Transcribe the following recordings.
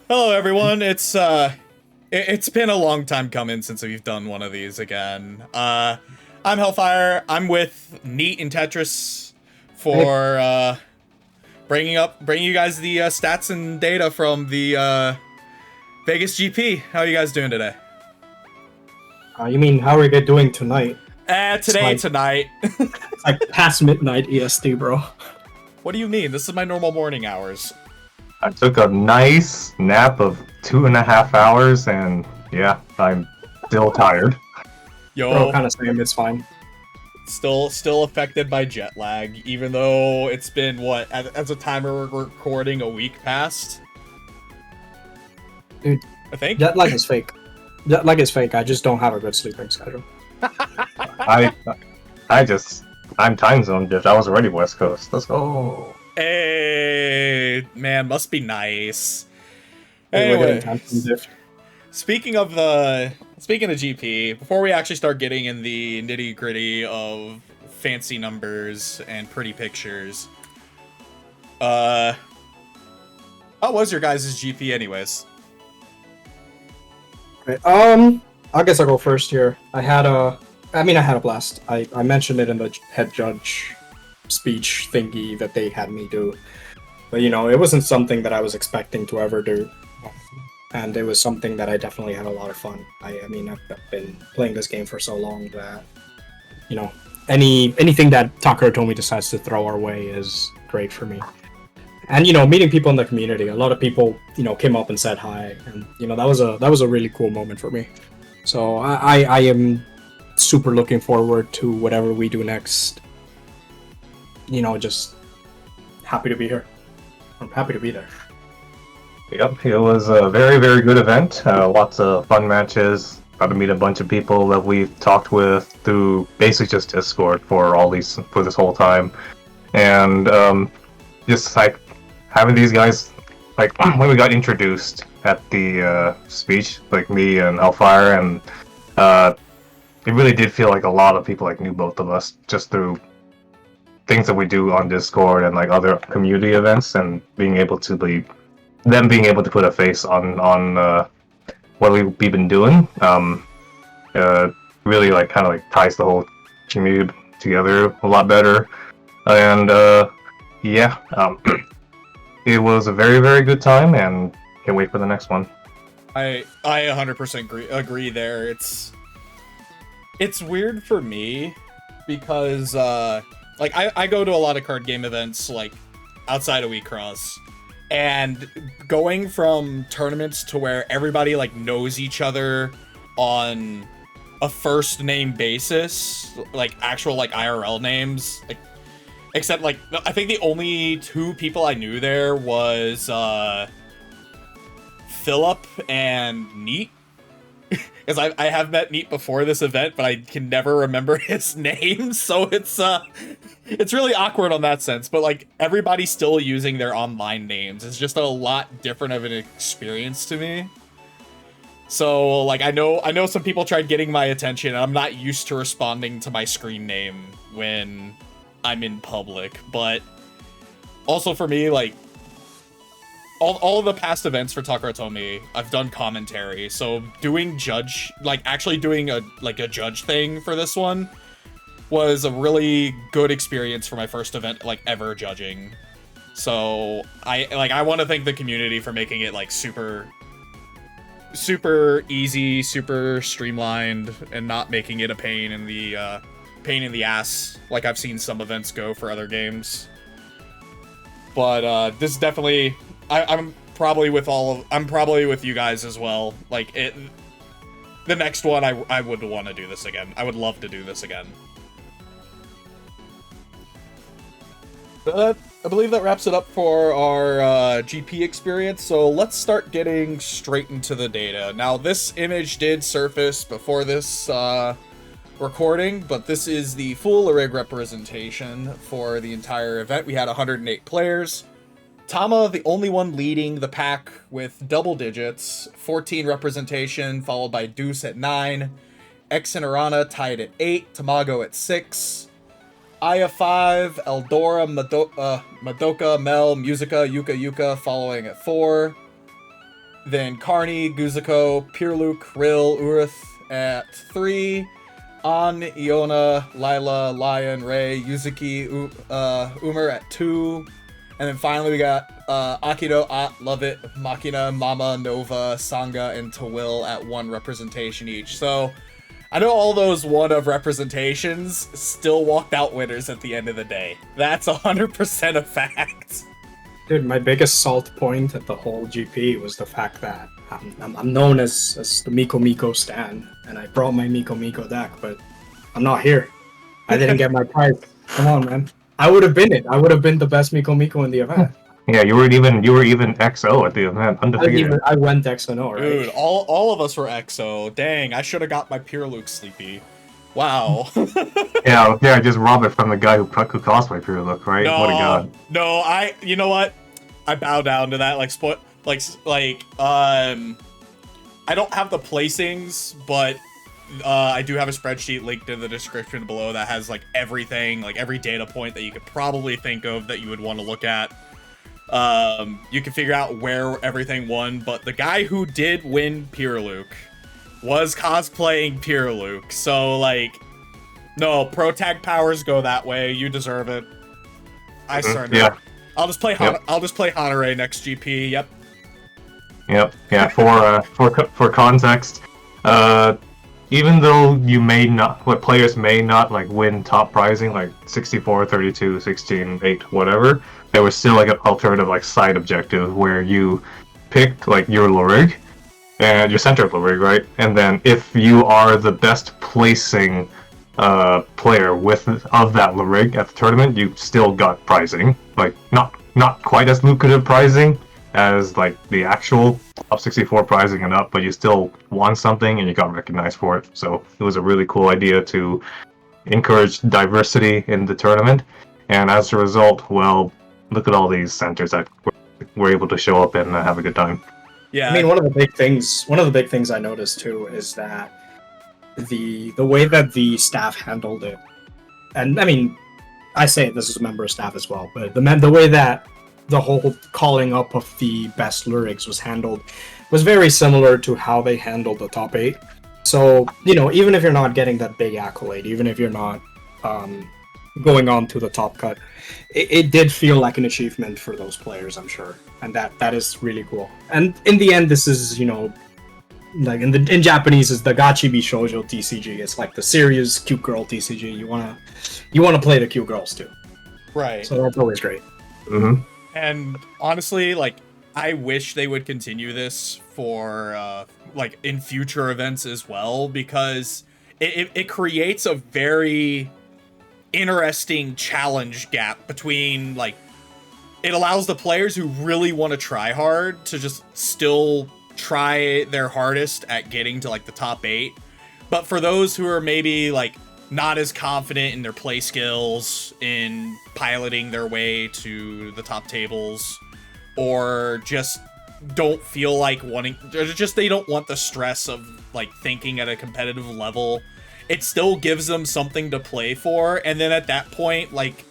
Hello, everyone. It's been a long time coming since we've done one of these again. I'm Hellfire. I'm with NEET and Tetrus Hey, for bringing you guys the stats and data from the Vegas GP. How are you guys doing today? you mean how are we doing tonight? It's Today, like tonight. it's like past midnight EST, bro. What do you mean? This is my normal morning hours. I took a nice nap of 2.5 hours, and yeah, I'm still tired. Bro, Yo, kind of same. It's fine. still affected by jet lag, even though it's been what as a timer we're recording a week past. Dude, I think. jet lag is fake. Jet lag is fake. I just don't have a good sleeping schedule. I, I just, I'm time zone dipped. I was already West Coast. Let's go. Hey, man, must be nice. Hey, we're getting Anyway, time from diff. speaking of GP, before we actually start getting in the nitty gritty of fancy numbers and pretty pictures, how was your guys' GP anyways? Okay, I guess I'll go first here. I had a blast. I mentioned it in the head judge speech thingy that they had me do. But it wasn't something that I was expecting to ever do. And it was something that I definitely had a lot of fun. I've been playing this game for so long that, anything that Takara decides to throw our way is great for me. And meeting people in the community, a lot of people came up and said hi, and that was a really cool moment for me. So I am super looking forward to whatever we do next. Just happy to be here. I'm happy to be there. Yep, it was a very, very good event. Lots of fun matches. Got to meet a bunch of people that we've talked with through basically just Discord for this whole time, and just like having these guys, like when we got introduced at the speech, like me and Hellfire, and it really did feel like a lot of people like knew both of us just through things that we do on Discord and like other community events, and being able to put a face on what we've been doing. Really like kind of like ties the whole community together a lot better, and yeah. It was a very, very good time, and can't wait for the next one. I 100% agree there. It's weird for me because like I go to a lot of card game events like outside of WiXoss, and going from tournaments to where everybody like knows each other on a first name basis, like actual like IRL names, like except like I think the only two people I knew there was Philip and Neat. Because I have met Neat before this event, but I can never remember his name, so it's really awkward on that sense. But like everybody's still using their online names. It's just a lot different of an experience to me. So like I know some people tried getting my attention, and I'm not used to responding to my screen name when I'm in public. But also for me, like all of the past events for Takaratomi, I've done commentary. So doing judge, like actually doing a judge thing for this one was a really good experience for my first event like ever judging. So I want to thank the community for making it like super easy, super streamlined, and not making it a pain in the ass like I've seen some events go for other games. But this is definitely I'm probably with you guys as well. Like the next one I would want to do this again. I would love to do this again. But I believe that wraps it up for our GP experience, so let's start getting straight into the data. Now, this image did surface before this recording, but this is the full rig representation for the entire event. We had 108 players. Tama, the only one leading the pack with double digits, 14 representation, followed by Deuce at 9, X and Arana tied at 8, Tamago at 6, Aya 5, Eldora, Madoka, Mel, Musica, Yuka following at 4. Then Carney, Guzuko, Pirluk, Rill, Urith at 3. An, Iona, Lila, Lion, Ray, Yuzuki, Umer at 2. And then finally we got Akido, Love It, Makina, Mama, Nova, Sangha, and Tawil at 1 representation each. So I know all those 1 of representations still walked out winners at the end of the day. That's 100% a fact. Dude, my biggest salt point at the whole GP was the fact that I'm known as the Miko Miko stan, and I brought my Miko Miko deck, but I'm not here. I didn't get my prize. Come on, man. I would have been it. I would have been the best Miko Miko in the event. Yeah, you were even XO at the event, undefeated. I went XO, right? Dude, all of us were XO. Dang, I should have got my Pirluk sleepy. Wow. yeah, just rob it from the guy who cosplayed Pure Look, right? No, what a god. No, you know what? I bow down to that. I don't have the placings, but I do have a spreadsheet linked in the description below that has like everything, like every data point that you could probably think of that you would want to look at. You can figure out where everything won, but the guy who did win Pirluk was cosplaying Pirluk, so like, no, pro tag powers go that way. You deserve it. I surrender. Yeah. I'll just play Hanare next GP. Yep. Yeah. For context, even though players may not like win top prizing like 64, 32, 16, 8, whatever, there was still like an alternative like side objective where you pick like your Lorig and your center of Lorig, right? And then if you are the best placing player of that Lorig at the tournament, you still got prizing. Like not quite as lucrative prizing as like the actual top 64 prizing and up, but you still won something and you got recognized for it. So it was a really cool idea to encourage diversity in the tournament. And as a result, well, look at all these centers that were able to show up and have a good time. Yeah. I mean, one of the big things I noticed too is that the way that the staff handled it, and I mean, I say this as a member of staff as well, but the way that the whole calling up of the best Lurigs was handled was very similar to how they handled the top 8. So, even if you're not getting that big accolade, even if you're not going on to the top cut, it did feel like an achievement for those players, I'm sure. And that is really cool. And in the end, this is, like in Japanese is the Gachibi Shoujo TCG. It's like the serious cute girl TCG. You wanna play the cute girls too. Right. So that's always great. Mm-hmm. And honestly, like, I wish they would continue this for like in future events as well, because it creates a very interesting challenge gap between, like, it allows the players who really want to try hard to just still try their hardest at getting to like the top 8, but for those who are maybe like not as confident in their play skills in piloting their way to the top tables, or just don't feel like they don't want the stress of like thinking at a competitive level, it still gives them something to play for. And then at that point, like,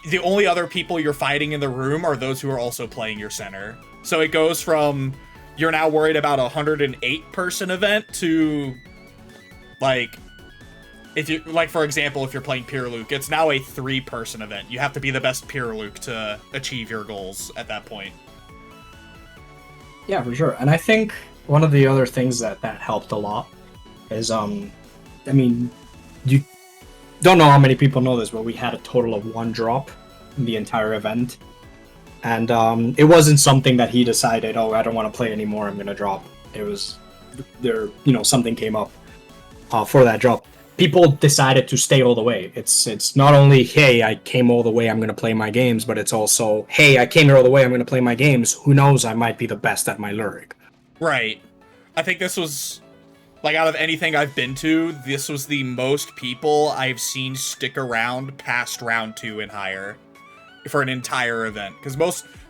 the only other people you're fighting in the room are those who are also playing your center. So it goes from you're now worried about a 108 person event to like, if you like, for example, if you're playing Pirluk, it's now a 3-person event. You have to be the best Pirluk to achieve your goals at that point. Yeah, for sure. And I think one of the other things that helped a lot is, I mean, you don't know how many people know this, but we had a total of 1 drop in the entire event. And it wasn't something that he decided, oh, I don't want to play anymore, I'm going to drop. It was, something came up for that drop. People decided to stay all the way. It's not only, hey, I came all the way, I'm going to play my games, but it's also, hey, I came here all the way, I'm going to play my games. Who knows, I might be the best at my Lurig. Right. I think this was, like, out of anything I've been to, this was the most people I've seen stick around past round 2 and higher for an entire event. Because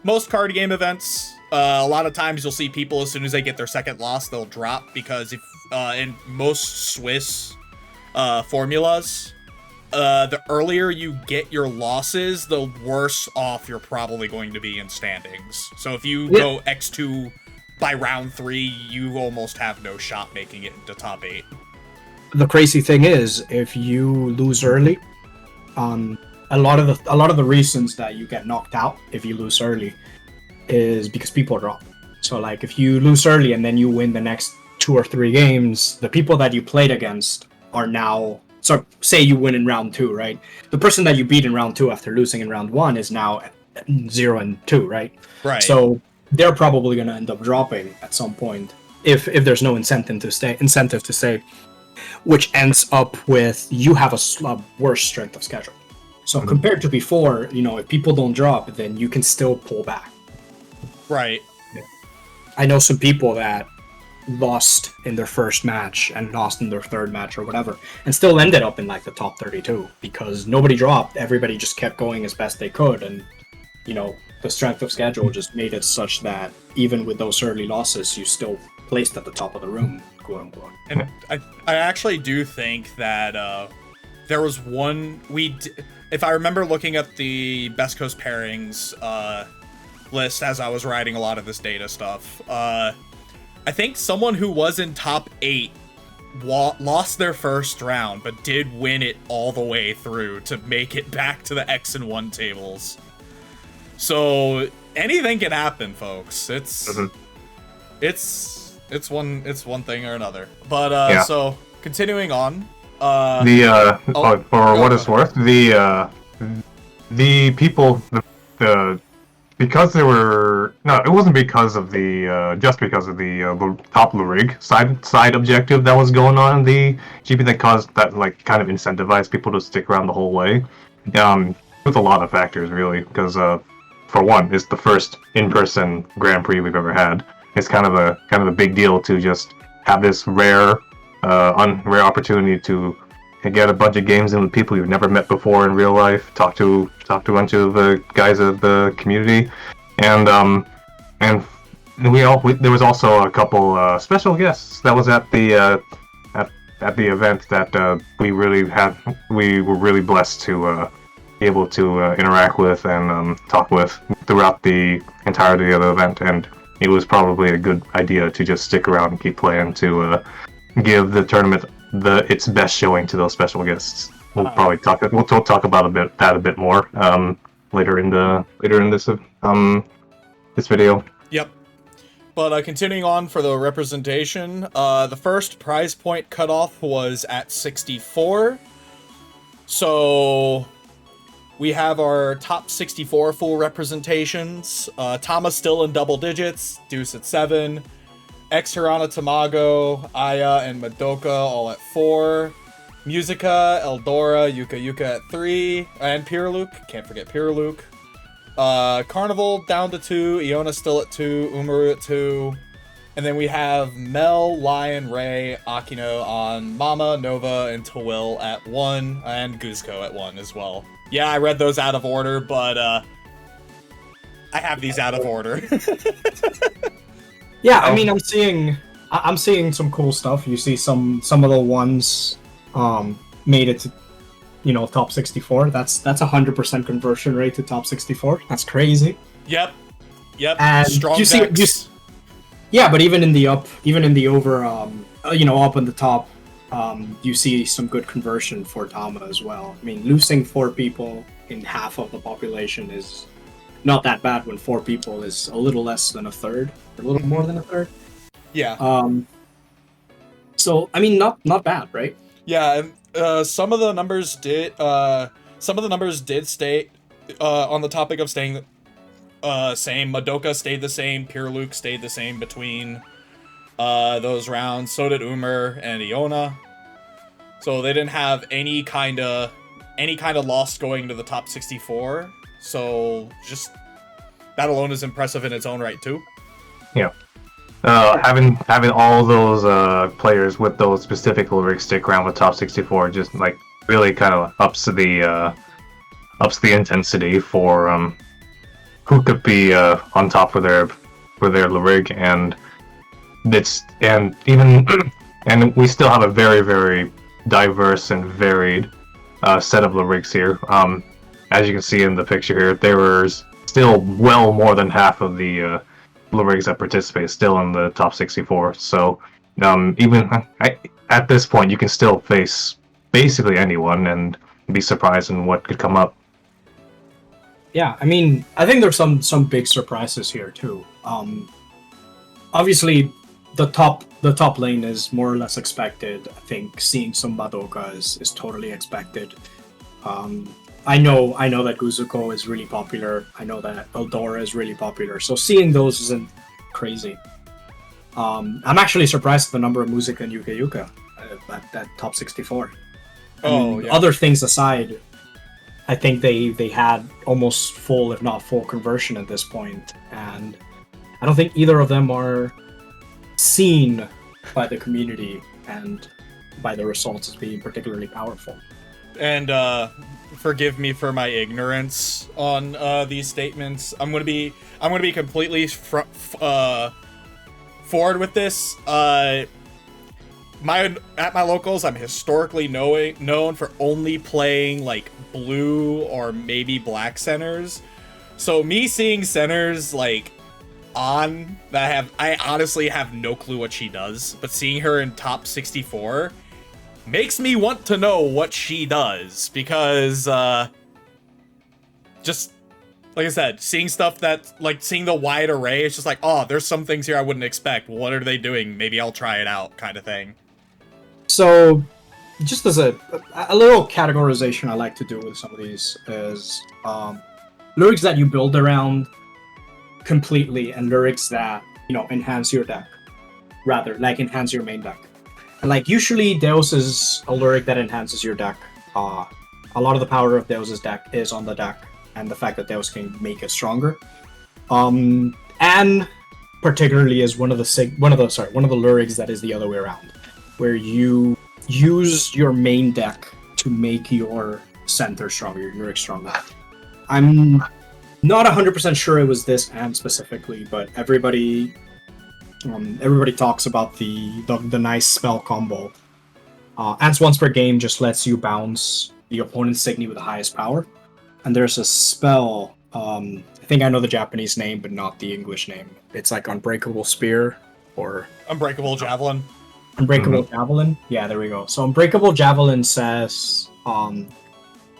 most card game events, a lot of times you'll see people, as soon as they get their second loss, they'll drop, because if in most Swiss formulas, the earlier you get your losses, the worse off you're probably going to be in standings. So if you go X2 by round 3, you almost have no shot making it into top 8. The crazy thing is, if you lose early, a lot of the reasons that you get knocked out if you lose early is because people drop. So like if you lose early and then you win the next 2 or 3 games, the people that you played against are now. So say you win in round 2, right? The person that you beat in round 2 after losing in round 1 is now 0-2, right? Right. So they're probably going to end up dropping at some point if there's no incentive to stay, which ends up with you have a worse strength of schedule. So compared to before, if people don't drop, then you can still pull back. Right. I know some people that lost in their first match and lost in their third match or whatever, and still ended up in like the top 32 because nobody dropped. Everybody just kept going as best they could, and the strength of schedule just made it such that even with those early losses, you still placed at the top of the room, quote unquote. And I actually do think that there was one if I remember looking at the Best Coast pairings list as I was writing a lot of this data stuff, I think someone who was in top 8 lost their first round, but did win it all the way through to make it back to the X and 1 tables. So anything can happen, folks. It's one thing or another. But so continuing on. For what it's worth, the people because they were it wasn't because of the just because of the top Lurig side objective that was going on in the GP that caused that kind of incentivized people to stick around the whole way. With a lot of factors really, because for one, it's the first in-person Grand Prix we've ever had. It's kind of a big deal to just have this rare opportunity to get a bunch of games in with people you've never met before in real life, talk to a bunch of the guys of the community, and there was also a couple special guests that was at the event that we were really blessed to be able to interact with and talk with throughout the entirety of the event, and it was probably a good idea to just stick around and keep playing to give the tournament its best showing to those special guests. We'll probably talk about that a bit more later in this video. Yep. But continuing on for the representation, the first prize point cutoff was at 64. So we have our top 64 full representations. Tama's still in double digits, Deuce at 7. X Hirana Tamago, Aya, and Madoka all at 4. Musica, Eldora, Yuka at 3. And Pyroluke, can't forget Pyroluke. Carnival down to 2, Iona still at 2, Umaru at 2. And then we have Mel, Lion, Ray, Akino on Mama, Nova, and Tawil at 1. And Guzco at 1 as well. Yeah, I read those out of order, but I have these out of order. Yeah, I mean, I'm seeing some cool stuff. You see some of the ones made it to top 64. That's 100% conversion rate to top 64. That's crazy. Yep. And strong you decks. Yeah, but even in the over up in the top, you see some good conversion for Tama as well. I mean, losing 4 people in half of the population is not that bad when 4 people is a little less than a third, or a little more than a third. Yeah. So I mean, not bad, right? Yeah. Some of the numbers did stay on the topic of staying same. Madoka stayed the same. Pyroluke stayed the same between those rounds. So did Umar and Iona. So they didn't have any kind of loss going to the top 64. So just that alone is impressive in its own right too. Yeah. Having all those players with those specific lyrics stick around with top 64 just really kind of ups the intensity for who could be on top for their lyric, and and we still have a very, very diverse and varied set of lyrics here. As you can see in the picture here, there was still well more than half of the lyrics that participate still in the top 64. So even at this point, you can still face basically anyone and be surprised in what could come up. Yeah, I mean, I think there's some big surprises here too. Obviously, the top lane is more or less expected. I think seeing some Madoka is totally expected. I know that Guzuko is really popular. I know that Eldora is really popular. So seeing those isn't crazy. I'm actually surprised at the number of Music and Yuka Yuka at that top 64. Other things aside, I think they had almost full, if not full, conversion at this point, and I don't think either of them are seen by the community and by the results as being particularly powerful. And forgive me for my ignorance on these statements. I'm gonna be completely forward with this. At my locals, I'm historically known for only playing like blue or maybe black centers. So me seeing centers like on that I honestly have no clue what she does, but seeing her in top 64 makes me want to know what she does, because just like I said, seeing stuff that, like, seeing the wide array, it's just like, oh, there's some things here I wouldn't expect. What are they doing? Maybe I'll try it out, kind of thing. So, just as a little categorization I like to do with some of these is lyrics that you build around completely and lyrics that, enhance your deck. Rather, like, enhance your main deck. And, like, usually Deus is a lyric that enhances your deck. A lot of the power of Deus's deck is on the deck, and the fact that Deus can make it stronger. And particularly is one of the lyrics that is the other way around, where you use your main deck to make your center stronger, your lyric stronger. I'm not 100% sure it was this and specifically, but everybody talks about the nice spell combo. Ants once per game just lets you bounce the opponent's Signy with the highest power. And there's a spell, I think I know the Japanese name, but not the English name. It's like Unbreakable Spear or... Unbreakable Javelin. Unbreakable Javelin? Yeah, there we go. So Unbreakable Javelin says,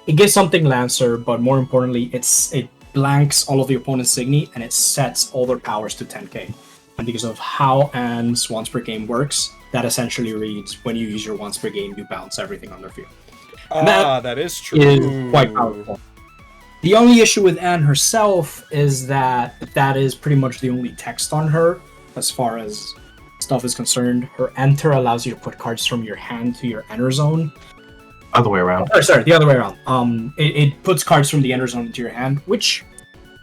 it gives something Lancer, but more importantly, it blanks all of the opponent's Signy, and it sets all their powers to 10k. And because of how Anne's once per game works, that essentially reads, when you use your once per game, you bounce everything on their field. That is true. Is quite powerful. The only issue with Anne herself is that is pretty much the only text on her, as far as stuff is concerned. Her enter allows you to put cards from your hand to your enter zone. Other way around. The other way around. It puts cards from the enter zone into your hand, which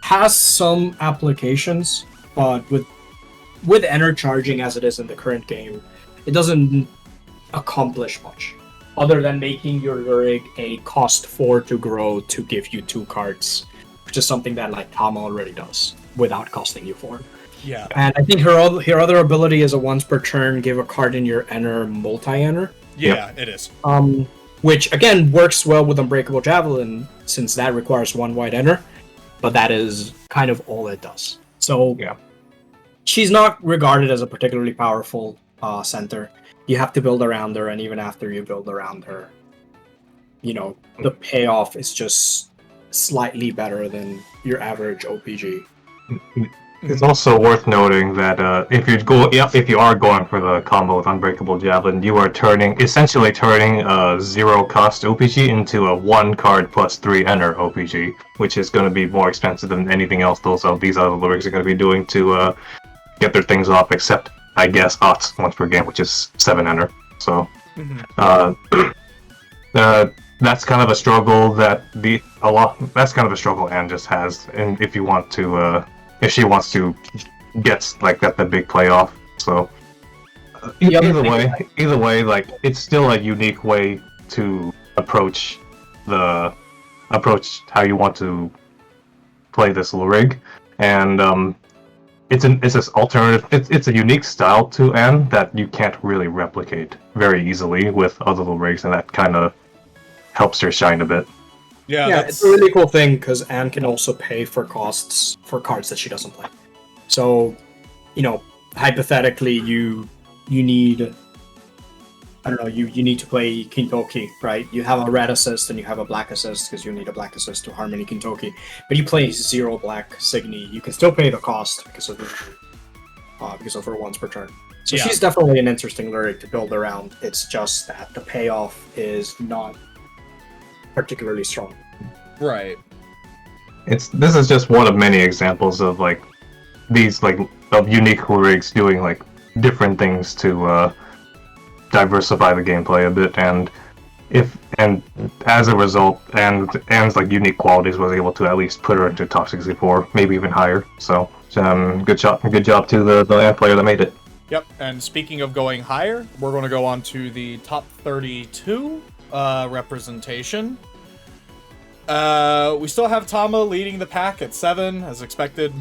has some applications, but with enter charging as it is in the current game, it doesn't accomplish much, other than making your lyric a cost 4 to grow to give you 2 cards, which is something that like Tama already does without costing you 4. Yeah. And I think her other ability is a once per turn give a card in your enter multi-enter. Yeah, It is. Which again works well with Unbreakable Javelin, since that requires 1 white enter, but that is kind of all it does. So yeah, she's not regarded as a particularly powerful center. You have to build around her, and even after you build around her, the payoff is just slightly better than your average OPG. It's also worth noting that if you are going for the combo with Unbreakable Javelin, you are essentially turning a 0 cost OPG into a 1 card plus 3 enter OPG, which is going to be more expensive than anything else these other lyrics are going to be doing to get their things off, except I guess Ots once per game, which is 7 enter. So that's kind of a struggle that's kind of a struggle Anne just has, and if she wants to get like the big playoff. So either way, like, it's still a unique way to approach how you want to play this lyric, and it's this alternative. It's a unique style to Anne that you can't really replicate very easily with other lyrics, and that kind of helps her shine a bit. Yeah, it's a really cool thing because Anne can also pay for costs for cards that she doesn't play. So hypothetically, you need, I don't know, you need to play Kintoki, right? You have a red assist and you have a black assist because you need a black assist to Harmony Kintoki. But you play 0 black Signy, you can still pay the cost because of her once per turn. So she's definitely an interesting lyric to build around. It's just that the payoff is not particularly strong. Right. This is just one of many examples of these of unique rigs doing different things to diversify the gameplay a bit, and as a result, and unique qualities, was able to at least put her into top 64, maybe even higher. So good job to the AND player that made it. Yep, and speaking of going higher, we're going to go on to the top 32 representation. We still have Tama leading the pack at 7, as expected.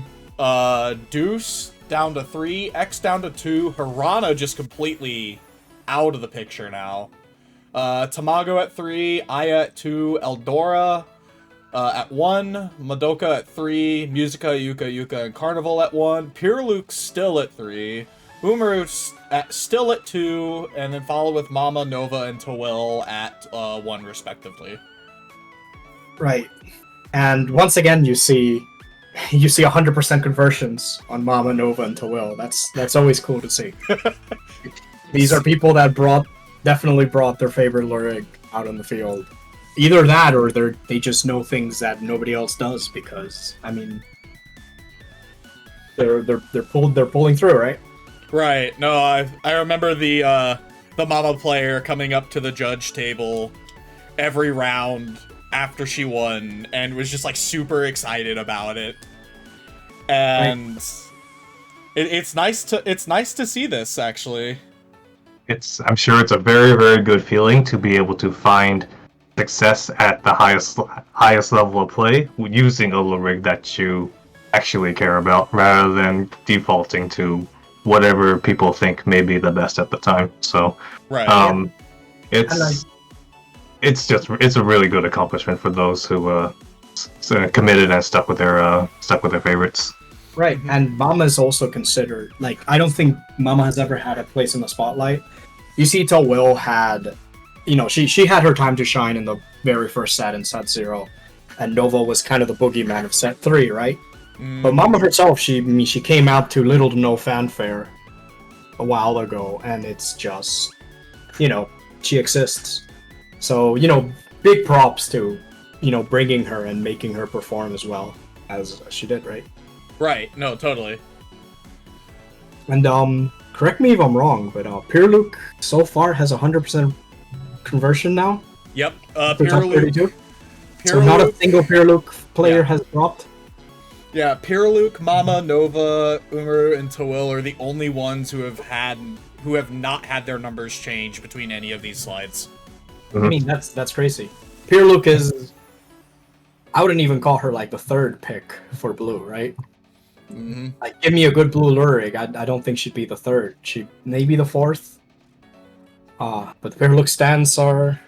Deuce down to 3, X down to 2, Hirana just completely out of the picture now. Tamago at 3, Aya at 2, Eldora at 1, Madoka at 3, Musica, Yuka, and Carnival at 1, Pure Luke still at 3, Umaru still at 2, and then followed with Mama, Nova, and Tawil at 1 respectively. Right. And once again, you see 100% conversions on Mama, Nova, and Tawil. That's always cool to see. These are people that definitely brought their favorite lyric out on the field. Either that, or they just know things that nobody else does. Because they're pulling through, right? Right. No, I remember the Mama player coming up to the judge table every round after she won and was just super excited about it. And it's nice to see this, actually. I'm sure it's a very, very good feeling to be able to find success at the highest level of play using a rig that you actually care about, rather than defaulting to whatever people think may be the best at the time. So, right. It's a really good accomplishment for those who committed and stuck with their favorites. Right, and Mama is also considered, I don't think Mama has ever had a place in the spotlight. You see, Will had, she had her time to shine in the very first set in set 0, and Nova was kind of the boogeyman of set 3, right? But Mama herself, she came out to little to no fanfare a while ago, and it's just, she exists. So, big props to, bringing her and making her perform as well as she did, right? Right, no, totally. And, correct me if I'm wrong, but Pure Luke so far has 100% conversion now? Yep, Pure Luke. So not a single Pure Luke player has dropped? Yeah, Pure Luke, Mama, Nova, Umaru, and Tawil are the only ones who have not had their numbers change between any of these slides. I mean, that's crazy. Pure Luke is, I wouldn't even call her the third pick for blue, right? Mm-hmm. Give me a good blue Lurig. I don't think she'd be the third. She may be the fourth. But the Pure Luke stands are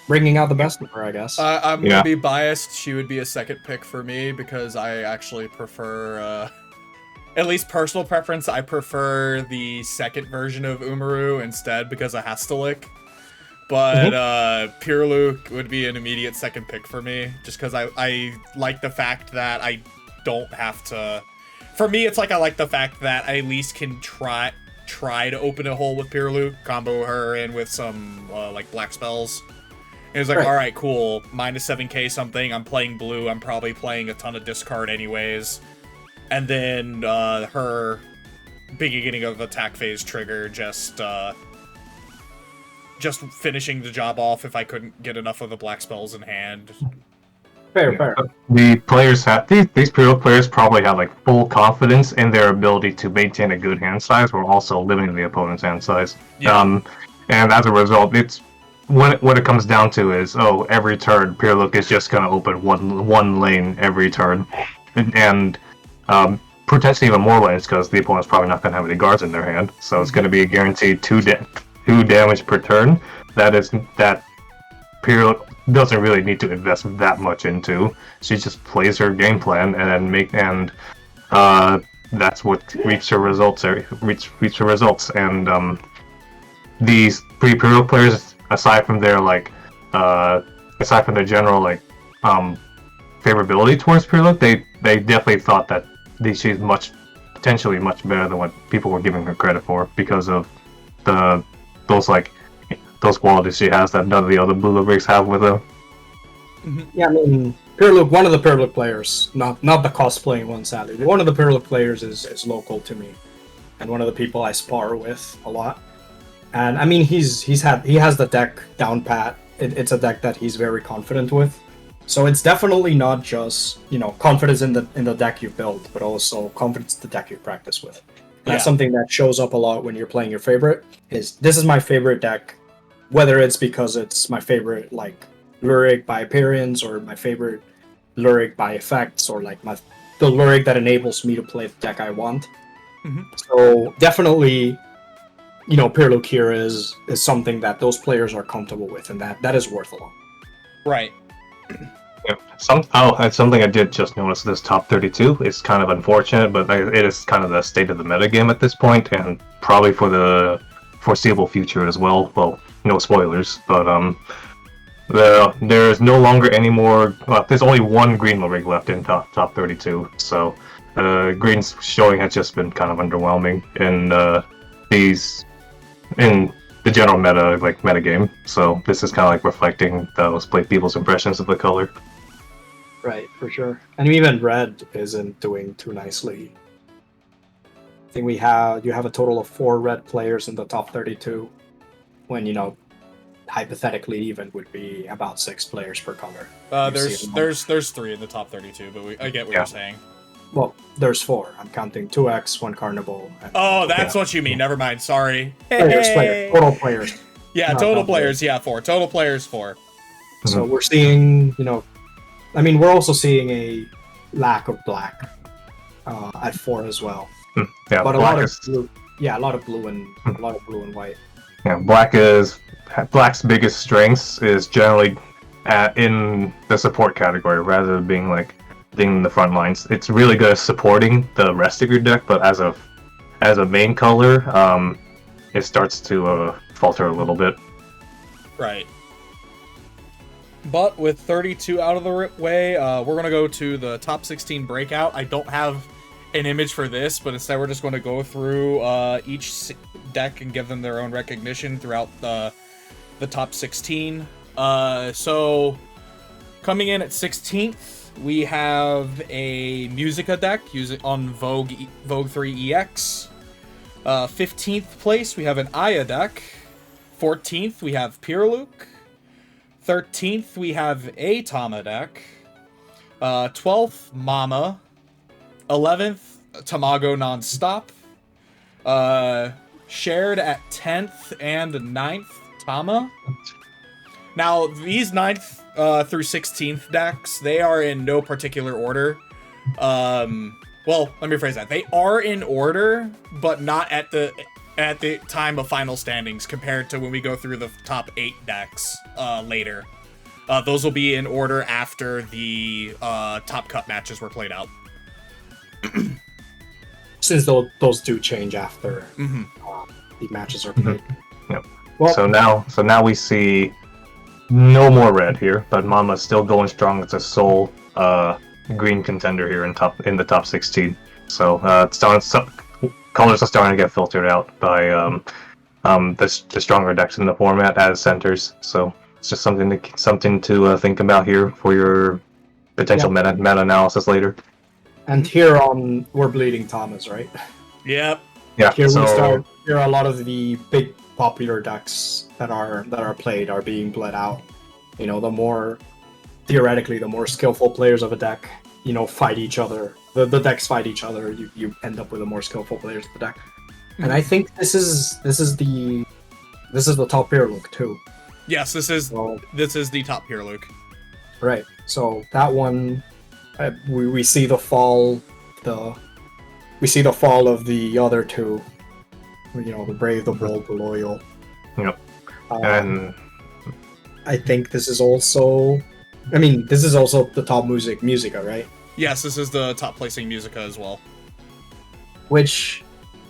bringing out the best of her, I guess. I'm gonna be biased. She would be a second pick for me because I actually prefer, at least personal preference, I prefer the second version of Umaru instead because of Hastalik. But Pure Luke would be an immediate second pick for me, just because I like the fact that I don't have to... For me, it's I like the fact that I at least can try to open a hole with Pure Luke, combo her in with some, black spells. And it's Right. Alright, cool, minus 7k something, I'm playing blue, I'm probably playing a ton of discard anyways. And then, her beginning of attack phase trigger just finishing the job off if I couldn't get enough of the black spells in hand. Fair. The players these Pure players probably have full confidence in their ability to maintain a good hand size while also limiting the opponent's hand size. Yeah. And as a result, it's what it comes down to is every turn Pure Luke is just gonna open one lane every turn, and potentially even more lanes because the opponent's probably not gonna have any guards in their hand. So it's gonna be a guaranteed 2 damage per turn. That Pure Luke doesn't really need to invest that much into. She just plays her game plan and that's what reached her results. Reached her results, and these pre-Pyro players, aside from their general favorability towards Pyro, they definitely thought that she's potentially much better than what people were giving her credit for because of those qualities she has that none of the other Blue rigs have with her. Yeah, I mean, one of the Pyrrhic players, not the cosplaying one, sadly. One of the Pyrrhic players is local to me, and one of the people I spar with a lot. And I mean, he has the deck down pat. It's a deck that he's very confident with. So it's definitely not just confidence in the deck you build, but also confidence in the deck you practice with. And that's something that shows up a lot when you're playing your favorite. This is my favorite deck, whether it's because it's my favorite Lurig by appearance, or my favorite Lurig by effects, or the Lurig that enables me to play the deck I want. Mm-hmm. So definitely, Pyrrhic here is something that those players are comfortable with, and that is worth a lot. Right. Yeah. Something I did just notice this top 32 is kind of unfortunate, but it is kind of the state of the metagame at this point, and probably for the foreseeable future as well. Well, no spoilers, but there's no longer any more. Well, there's only one green rig left in top 32, so green's showing has just been kind of underwhelming in the general metagame. So this is kind of reflecting those people's impressions of the color. Right, for sure. And even red isn't doing too nicely. I think you have a total of 4 red players in the top 32, when hypothetically even would be about 6 players per color. There's 3 in the top 32, but I get what you're saying. Well, there's 4. I'm counting 2X, 1 Carnival. Oh, that's what you mean. Never mind. Sorry. Total players. Yeah, total players. Yeah, 4. Total players 4. So we're seeing, we're also seeing a lack of black at 4 as well. Yeah, but a lot of blue. Yeah, a lot of blue and white. Yeah, Black's biggest strengths is generally in the support category rather than being in the front lines. It's really good at supporting the rest of your deck, but as a main color, it starts to falter a little bit. Right. But with 32 out of the way, we're going to go to the top 16 breakout. I don't have an image for this, but instead we're just going to go through each deck and give them their own recognition throughout the top 16. So coming in at 16th, we have a Musica deck using on Vogue 3 EX. 15th place, we have an Aya deck. 14th, we have Pyrrhic. 13th, we have a Tama deck. 12th, Mama. 11th, Tamago Nonstop. Shared at 10th and 9th, Tama. Now, these 9th through 16th decks, they are in no particular order. Well, let me rephrase that. They are in order, but not at the time of final standings compared to when we go through the top 8 decks later. Those will be in order after the top cut matches were played out. Since those do change after the matches are played. Yep. Well, so now we see no more red here, but Mama's still going strong as a sole green contender here in the top 16. So colors are starting to get filtered out by the stronger decks in the format as centers. So it's just something to think about here for your potential meta analysis later. And here we're bleeding Thomas, right? Yep. Yeah. Here a lot of the big popular decks that are played are being bled out. The more skillful players of a deck, fight each other. The decks fight each other. You end up with the more skillful players of the deck. And I think this is the top Pyrrhic too. Yes, this is the top Pyrrhic. Right. So that one, we see the fall. We see the fall of the other two. The brave, the bold, the loyal. Yep. And I think this is also. This is also the top Musica, right? Yes, this is the top placing Musica as well. which,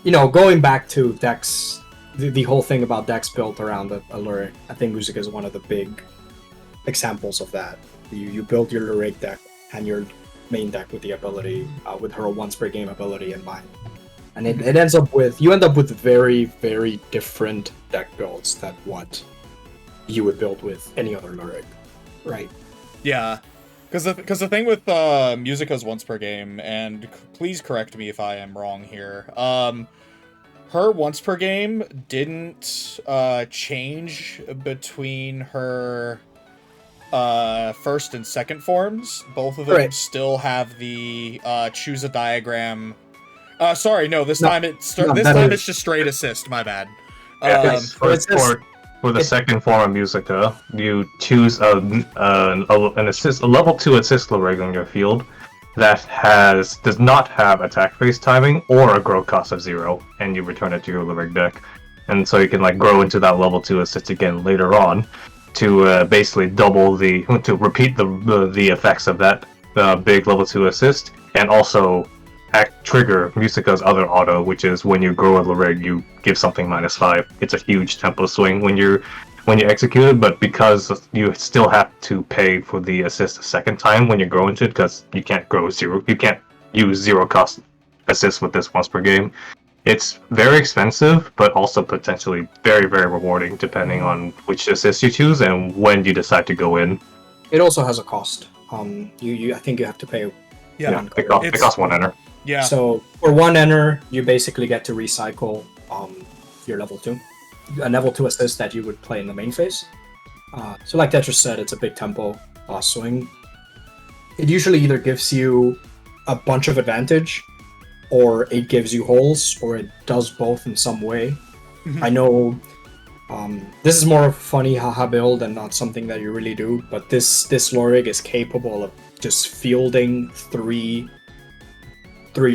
going back to decks, the whole thing about decks built around a lyric, I think Music is one of the big examples of that. You build your lyric deck and your main deck with the ability, with her once per game ability in mind. And it ends up with, you end up with very, very different deck builds than what you would build with any other lyric, right? Yeah. Because the thing with Musica's once per game, and please correct me if I am wrong here, her once per game didn't change between her first and second forms. Both of them still have the choose a diagram. Sorry, no. This time it's just straight assist. My bad. For the second form of Musica, you choose an assist, a level 2 assist lyric on your field that does not have attack phase timing or a growth cost of 0, and you return it to your lyric deck. And so you can grow into that level 2 assist again later on to basically to repeat the effects of that big level 2 assist, and also trigger Musica's other auto, which is when you grow a lyric, you give something -5. It's a huge tempo swing when you execute it, but because you still have to pay for the assist a second time when you grow into it, because you can't use 0 cost assist with this once per game. It's very expensive, but also potentially very, very rewarding depending on which assist you choose and when you decide to go in. It also has a cost. I think you have to pay. Yeah, it costs 1 enter. Yeah. So for 1 enter, you basically get to recycle your level 2, a level 2 assist that you would play in the main phase. So like Tetrus said, it's a big tempo swing. It usually either gives you a bunch of advantage, or it gives you holes, or it does both in some way. Mm-hmm. I know this is more of a funny haha build and not something that you really do, but this Lorig is capable of just fielding three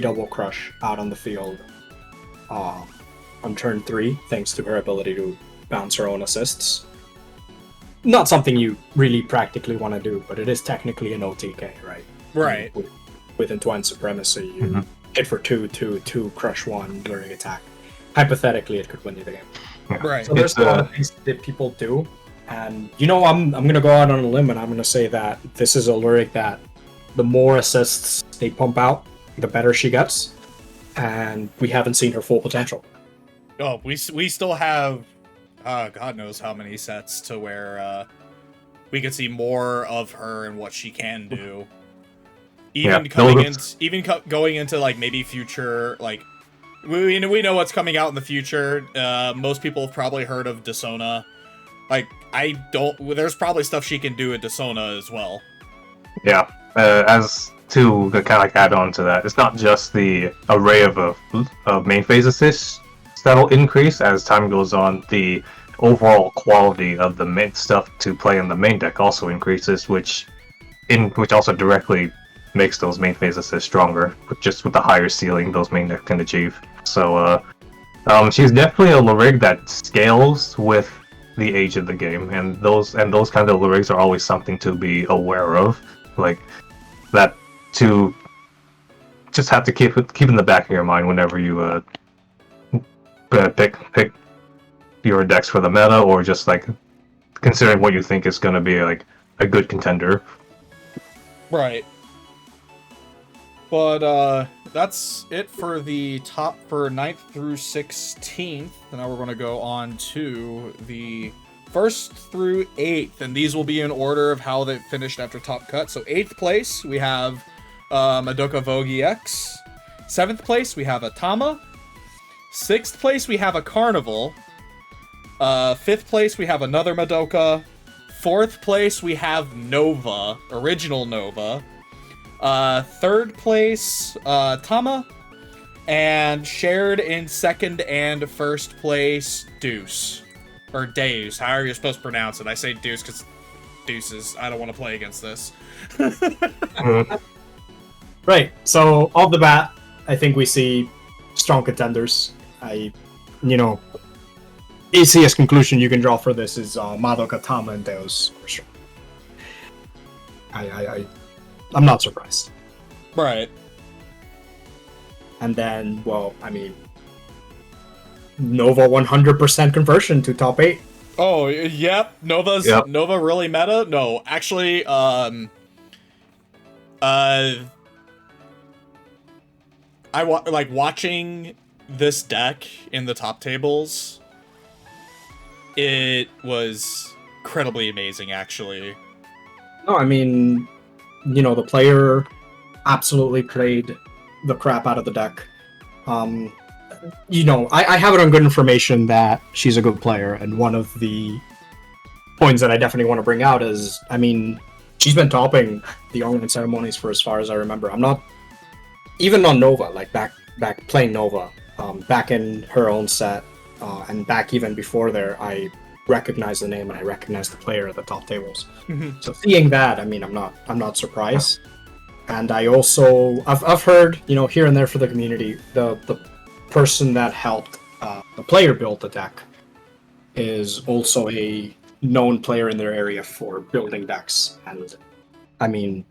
double crush out on the field on turn 3, thanks to her ability to bounce her own assists. Not something you really practically want to do, but it is technically an OTK, right? Right. With Entwined Supremacy, you hit for 2 crush 1 during attack. Hypothetically, it could win you the game. Right. So there's a lot of things that people do, and I'm going to go out on a limb and I'm going to say that this is a lyric that the more assists they pump out, the better she gets, and we haven't seen her full potential. Oh, we still have God knows how many sets to where we could see more of her and what she can do. Even going into like maybe future, like we know what's coming out in the future. Most people have probably heard of Desona. Like there's probably stuff she can do at Desona as well. Yeah, as to kind of add on to that, it's not just the array of main phase assists that'll increase as time goes on. The overall quality of the main stuff to play in the main deck also increases, which also directly makes those main phase assists stronger, with the higher ceiling those main deck can achieve. So she's definitely a lyric that scales with the age of the game, and those kind of lyrics are always something to be aware of, like that. To just have to keep in the back of your mind whenever you pick your decks for the meta, or just considering what you think is going to be a good contender. Right. But that's it for the top for 9th through 16th. And now we're going to go on to the 1st through 8th, and these will be in order of how they finished after top cut. So 8th place we have Madoka Vogue EX. 7th place we have Atama. 6th place we have a Carnival. 5th place we have another Madoka. 4th place we have Nova, original Nova. 3rd place Tama, and shared in 2nd and 1st place Deuce, or Deus, however you're supposed to pronounce it. I say Deuce because Deuces. I don't want to play against this. Right. So off the bat, I think we see strong contenders. Easiest conclusion you can draw for this is Madoka, Tama, and Deus for sure. I'm not surprised. Right. And then, well, I mean, Nova 100% conversion to top 8. Oh, yep. Yep. Nova really meta? No, actually, like watching this deck in the top tables. It was incredibly amazing, actually. No, I mean, the player absolutely played the crap out of the deck. I have it on good information that she's a good player, and one of the points that I definitely want to bring out is, I mean, she's been topping the ornament ceremonies for as far as I remember. I'm not even on Nova, like back playing Nova, back in her own set, and back even before there, I recognize the name and I recognize the player at the top tables. Mm-hmm. So seeing that, I mean, I'm not surprised. And I also I've heard, here and there for the community, the person that helped the player build the deck is also a known player in their area for building decks, and I mean,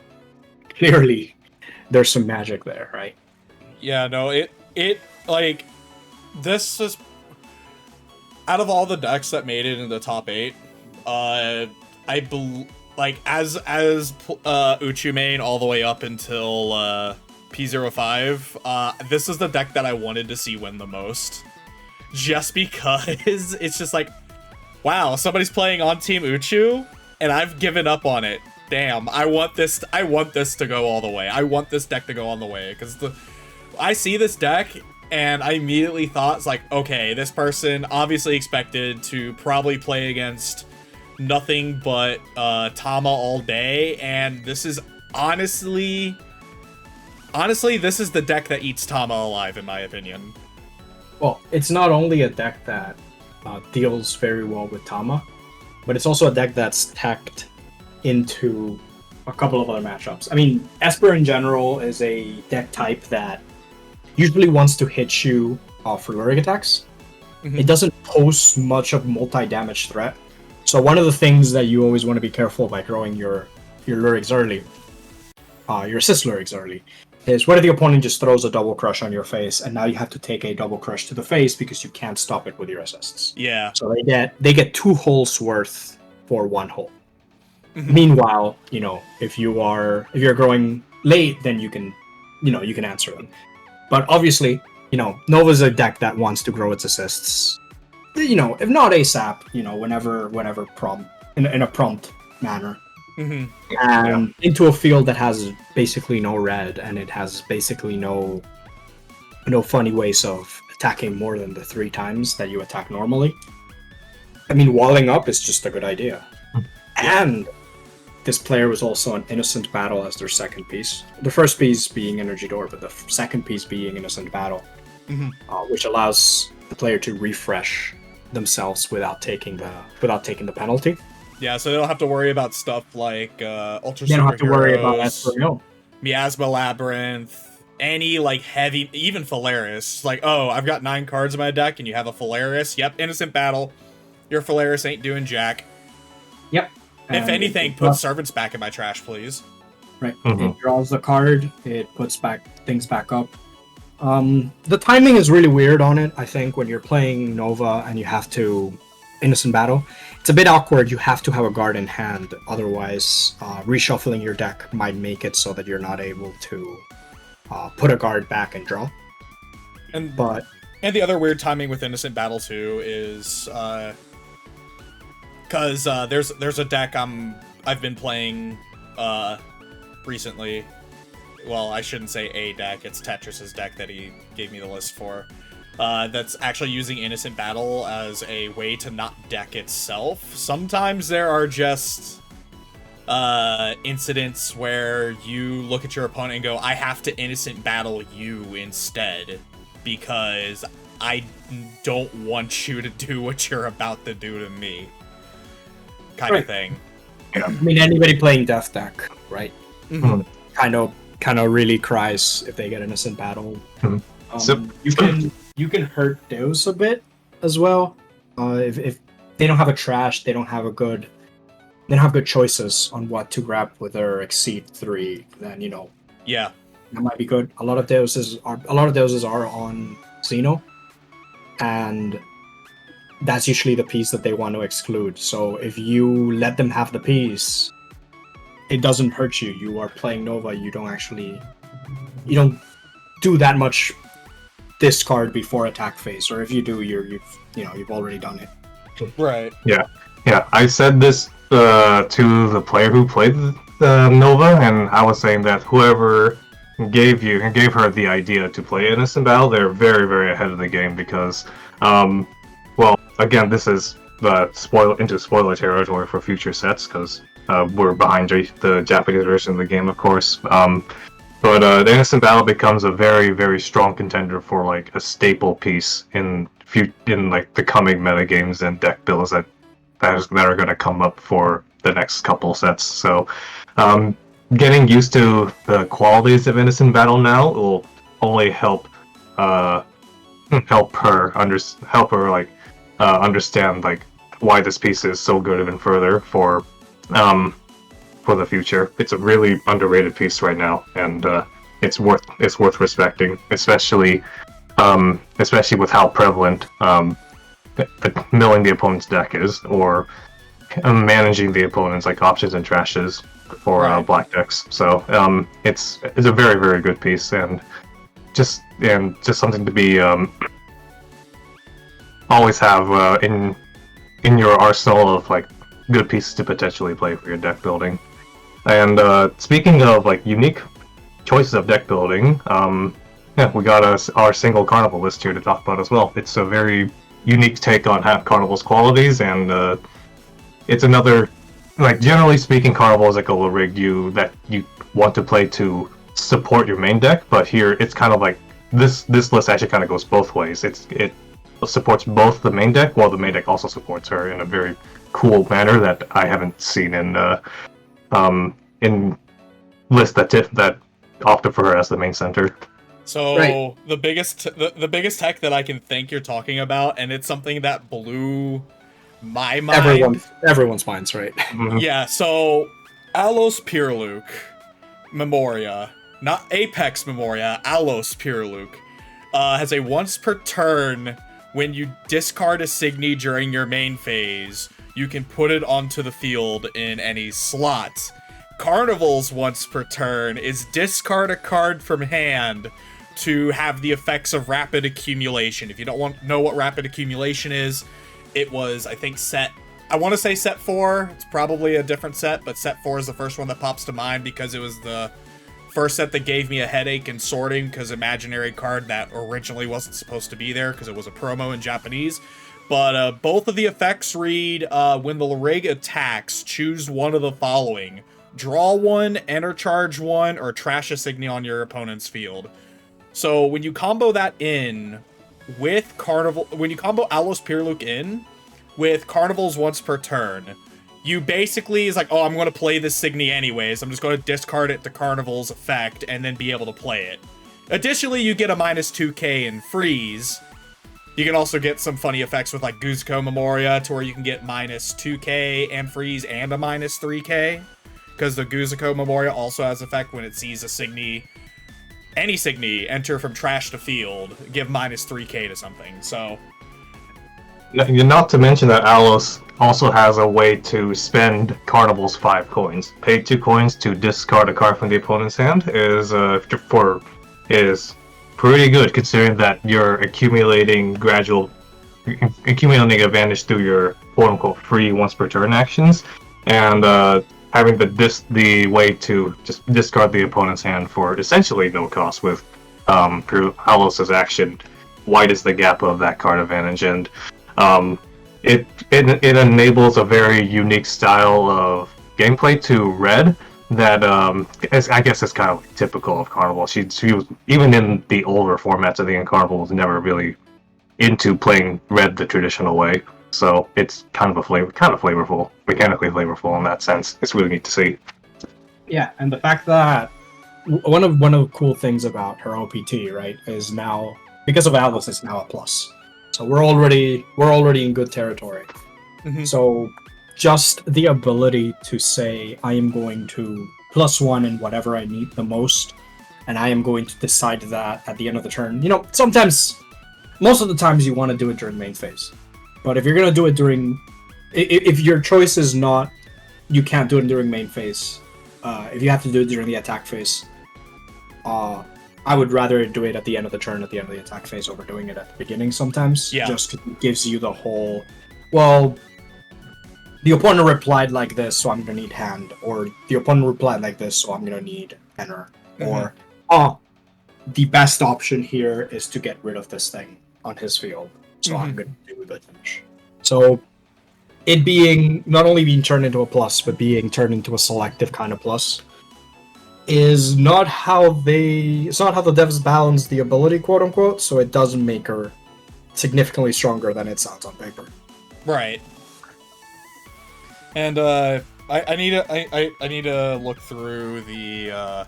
clearly there's some magic there, right? Yeah, no, it like this is out of all the decks that made it in the top 8. Like as Uchu main all the way up until P05, this is the deck that I wanted to see win the most, just because it's just like, wow, somebody's playing on Team Uchu, and I've given up on it. Damn, I want this to go all the way. I want this deck to go all the way, because I see this deck, and I immediately thought, it's like, okay, this person obviously expected to probably play against nothing but Tama all day, and this is honestly, this is the deck that eats Tama alive, in my opinion. Well, it's not only a deck that deals very well with Tama, but it's also a deck that's tacked into a couple of other matchups. I mean, Esper in general is a deck type that usually wants to hit you for lyric attacks. Mm-hmm. It doesn't pose much of multi-damage threat. So one of the things that you always want to be careful by throwing your lyrics early, your assist lyrics early, is whether the opponent just throws a double crush on your face, and now you have to take a double crush to the face because you can't stop it with your assists. Yeah. So they get 2 holes worth for 1 hole. Mm-hmm. Meanwhile, if you're growing late, then you can answer them. But obviously, Nova's a deck that wants to grow its assists. If not ASAP, whenever prompt in a prompt manner. Mm-hmm. And into a field that has basically no red, and it has basically no funny ways of attacking more than the 3 times that you attack normally. I mean, walling up is just a good idea. And this player was also an Innocent Battle as their second piece. The first piece being Energy Door, but the second piece being Innocent Battle, mm-hmm. Which allows the player to refresh themselves without taking the penalty. Yeah, so they don't have to worry about stuff like Ultra They don't have to worry about Esper, Miasma Labyrinth, any like heavy, even Phalaris. Like, oh, I've got 9 cards in my deck, and you have a Phalaris. Yep, Innocent Battle. Your Phalaris ain't doing jack. Yep. If anything, put Servants back in my trash, please. Right. Mm-hmm. It draws the card. It puts things back up. The timing is really weird on it, I think, when you're playing Nova and you have to Innocent Battle. It's a bit awkward. You have to have a guard in hand. Otherwise, reshuffling your deck might make it so that you're not able to put a guard back and draw. And the other weird timing with Innocent Battle, too, is... because there's a deck I've been playing recently. Well, I shouldn't say a deck. It's Tetrus's deck that he gave me the list for. That's actually using Innocent Battle as a way to not deck itself. Sometimes there are just incidents where you look at your opponent and go, I have to Innocent Battle you instead because I don't want you to do what you're about to do to me. Kind of thing. I mean, anybody playing Death deck, right? Mm-hmm. Kind of really cries if they get Innocent Battle. Mm-hmm. You can hurt Deus a bit as well. If they don't have a trash, they don't have good choices on what to grab with their Exceed 3. Then Yeah. That might be good. A lot of doses are on Xeno, and that's usually the piece that they want to exclude. So if you let them have the piece, it doesn't hurt you. You are playing Nova. You don't do that much discard before attack phase, or if you do, you've already done it. Right. Yeah. I said this to the player who played Nova, and I was saying that whoever gave her the idea to play Innocent Battle, they're very, very ahead of the game because, well, again, this is into spoiler territory for future sets because we're behind the Japanese version of the game, of course. But the Innocent Battle becomes a very, very strong contender for like a staple piece in like the coming metagames and deck builds that are going to come up for the next couple sets. So, getting used to the qualities of Innocent Battle now will only help her understand like why this piece is so good even further for the future. It's a really underrated piece right now, and it's worth respecting, especially with how prevalent milling the opponent's deck is, or managing the opponent's like options and trashes for black decks. So it's a very, very good piece, and just something to be always have in your arsenal of like good pieces to potentially play for your deck building. And speaking of like unique choices of deck building, we got our single Carnival list here to talk about as well. It's a very unique take on Carnival's qualities, and it's another, like, generally speaking, Carnival is like a little rig that you want to play to support your main deck, but here it's kind of like this list actually kind of goes both ways. It supports both the main deck, while the main deck also supports her in a very cool manner that I haven't seen in lists that opted for her as the main center. So the biggest tech that I can think you're talking about, and it's something that blew my mind. Everyone's minds, right? Mm-hmm. Yeah, so Alos Pyrluke Memoria, not Apex Memoria, Alos Pyrluke, has a once per turn when you discard a Signy during your main phase, you can put it onto the field in any slot. Carnival's once per turn is discard a card from hand to have the effects of rapid accumulation. If you don't know what rapid accumulation is, it was, I think, I want to say set 4. It's probably a different set, but set 4 is the first one that pops to mind because it was the first set that gave me a headache in sorting because imaginary card that originally wasn't supposed to be there because it was a promo in Japanese. But both of the effects read, when the rig attacks, choose one of the following. Draw 1, enter charge 1, or trash a Signy on your opponent's field. So when you combo that in with when you combo Alos Pyrluke in with Carnival's once per turn, you basically is like, oh, I'm going to play this Signy anyways. I'm just going to discard it to Carnival's effect and then be able to play it. Additionally, you get a minus 2k in freeze. You can also get some funny effects with like Guzuko Memoria to where you can get minus 2k and freeze and a minus 3k. Because the Guzuko Memoria also has effect when it sees a Signy, any Signy, enter from trash to field, give minus 3k to something, so... Not to mention that Alos also has a way to spend Carnival's 5 coins. Pay 2 coins to discard a card from the opponent's hand is pretty good, considering that you're accumulating advantage through your quote-unquote free once per turn actions, and having the way to just discard the opponent's hand for essentially no cost with through Alos' action widens the gap of that card advantage, and it enables a very unique style of gameplay to Red that I guess is kind of like typical of Carnival. She was, even in the older formats, I think Carnival was never really into playing Red the traditional way. So it's kind of flavorful, mechanically flavorful in that sense. It's really neat to see. Yeah, and the fact that one of the cool things about her OPT, right, is now, because of Atlas, it's now a plus. So we're already in good territory. Mm-hmm. So just the ability to say I am going to +1 in whatever I need the most and I am going to decide that at the end of the turn. You know, sometimes, most of the times you want to do it during main phase. But if you're going to do it during... If your choice is not, you can't do it during main phase, if you have to do it during the attack phase, I would rather do it at the end of the turn, at the end of the attack phase, over doing it at the beginning sometimes. Yeah. Just 'cause it gives you the whole, well, the opponent replied like this, so I'm going to need hand. Or the opponent replied like this, so I'm going to need enter. Or, the best option here is to get rid of this thing on his field, so I'm going to do the finish. So, it being, not only being turned into a plus, but being turned into a selective kind of plus, is not how it's not how the devs balance the ability, quote unquote, so it doesn't make her significantly stronger than it sounds on paper. Right. And I need to look through the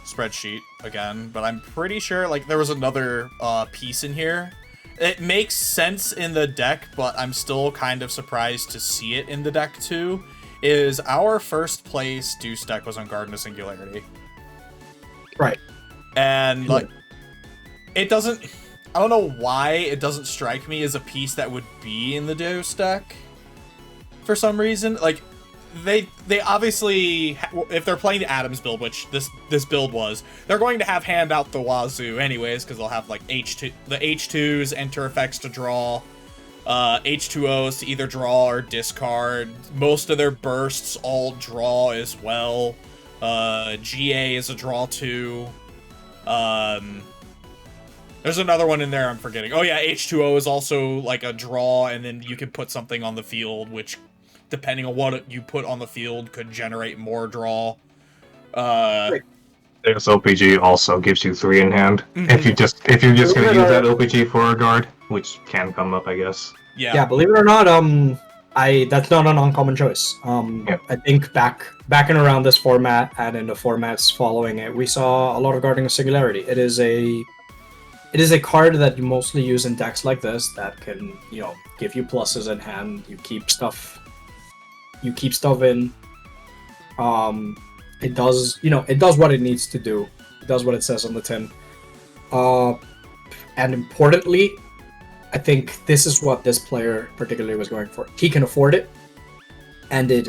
spreadsheet again, but I'm pretty sure like there was another piece in here. It makes sense in the deck, but I'm still kind of surprised to see it in the deck too. Is our first place Deuce deck was on Garden of Singularity. Right. And like it doesn't, I don't know why it doesn't strike me as a piece that would be in the Deuce deck for some reason. Like they obviously, if they're playing the Adams build, which this build was, they're going to have hand out the wazoo anyways, because they'll have like the H2s, enter effects to draw, H2Os to either draw or discard. Most of their bursts all draw as well. GA is a draw too. There's another one in there I'm forgetting. Oh yeah, H2O is also like a draw, and then you can put something on the field, which, depending on what you put on the field, could generate more draw. This OPG also gives you 3 in hand. If you're just gonna use that OPG for a guard, which can come up, I guess. Yeah, believe it or not, that's not an uncommon choice. I think back and around this format and in the formats following it, we saw a lot of Guarding of Singularity. It is a card that you mostly use in decks like this that can, you know, give you pluses in hand. You keep stuff in. It does what it needs to do. It does what it says on the tin. And importantly, I think this is what this player particularly was going for. He can afford it, and it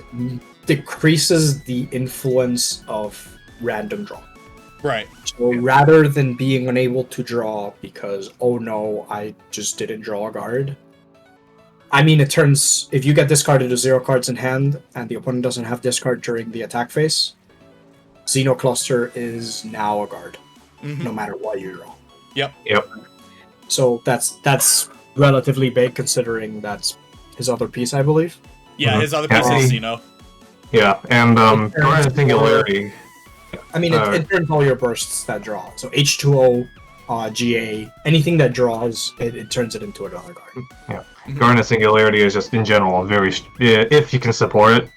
decreases the influence of random draw. Right. So rather than being unable to draw because, oh no, I just didn't draw a guard. I mean, it turns, if you get discarded to 0 cards in hand, and the opponent doesn't have discard during the attack phase, Xenocluster is now a guard, no matter what you draw. Yep. So that's relatively big, considering that's his other piece, I believe. Yeah, his other piece is Xeno. Yeah, and Garden of Singularity. I mean, it turns all your bursts that draw. So H2O, GA, anything that draws, it turns it into another guard. Yeah. Garden of Singularity is just, in general, very, if you can support it,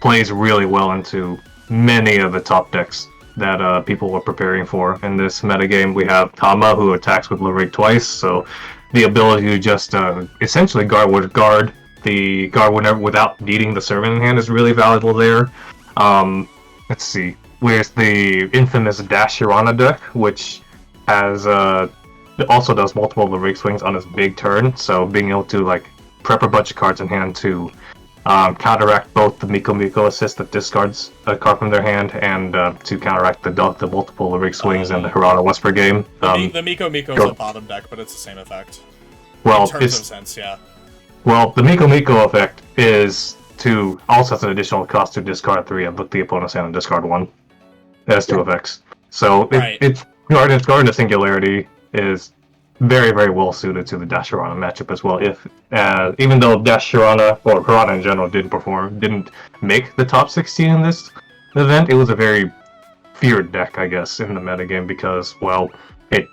plays really well into many of the top decks that people were preparing for. In this metagame, we have Tama, who attacks with Lyric twice, so the ability to just essentially guard the guard whenever without needing the servant in hand is really valuable there. Let's see. Where's the infamous Dash Hirana deck, which has it also does multiple Lyric swings on its big turn, so being able to like prep a bunch of cards in hand to counteract both the Miko assist that discards a card from their hand, and to counteract the multiple Lyric swings and the Hirana once per game. The Miko is a bottom deck, but it's the same effect. Well, in terms of sense, yeah. Well, the Miko effect is to also has an additional cost to discard 3 and look the opponent's hand and discard 1. It has 2 effects. So it's Garden of Singularity is very, very well suited to the Dash Hirana matchup as well. Even though Dash Hirana, or Hirana in general, didn't make the top 16 in this event, it was a very feared deck, I guess, in the metagame because, well,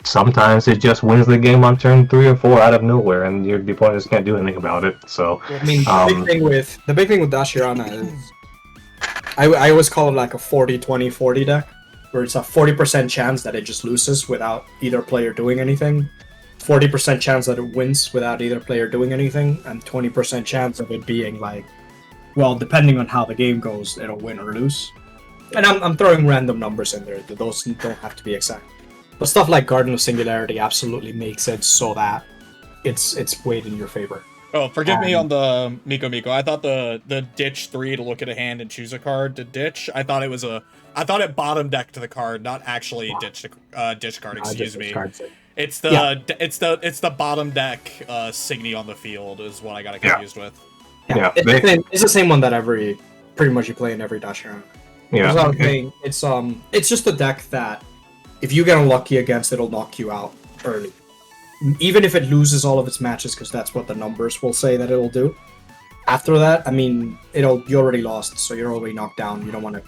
sometimes it just wins the game on turn 3 or 4 out of nowhere, and the opponent just can't do anything about it. So, I mean, the big thing with Dash Hirana is, I always call it like a 40-20-40 deck, where it's a 40% chance that it just loses without either player doing anything, 40% chance that it wins without either player doing anything, and 20% chance of it being like, well, depending on how the game goes, it'll win or lose. And I'm throwing random numbers in there. Those don't have to be exact. But stuff like Garden of Singularity absolutely makes it so that it's weighed in your favor. Oh, forgive me on the Miko Miko. I thought the ditch 3 to look at a hand and choose a card to ditch. I thought it bottom decked the card, not actually ditch card. Excuse me. It's the bottom deck Signy on the field is what I got confused with. Yeah, it's the same one that pretty much you play in every dash round. Yeah, I was saying, it's just a deck that if you get unlucky against, it'll knock you out early. Even if it loses all of its matches, because that's what the numbers will say that it'll do. After that, I mean, you already lost, so you're already knocked down. You don't want to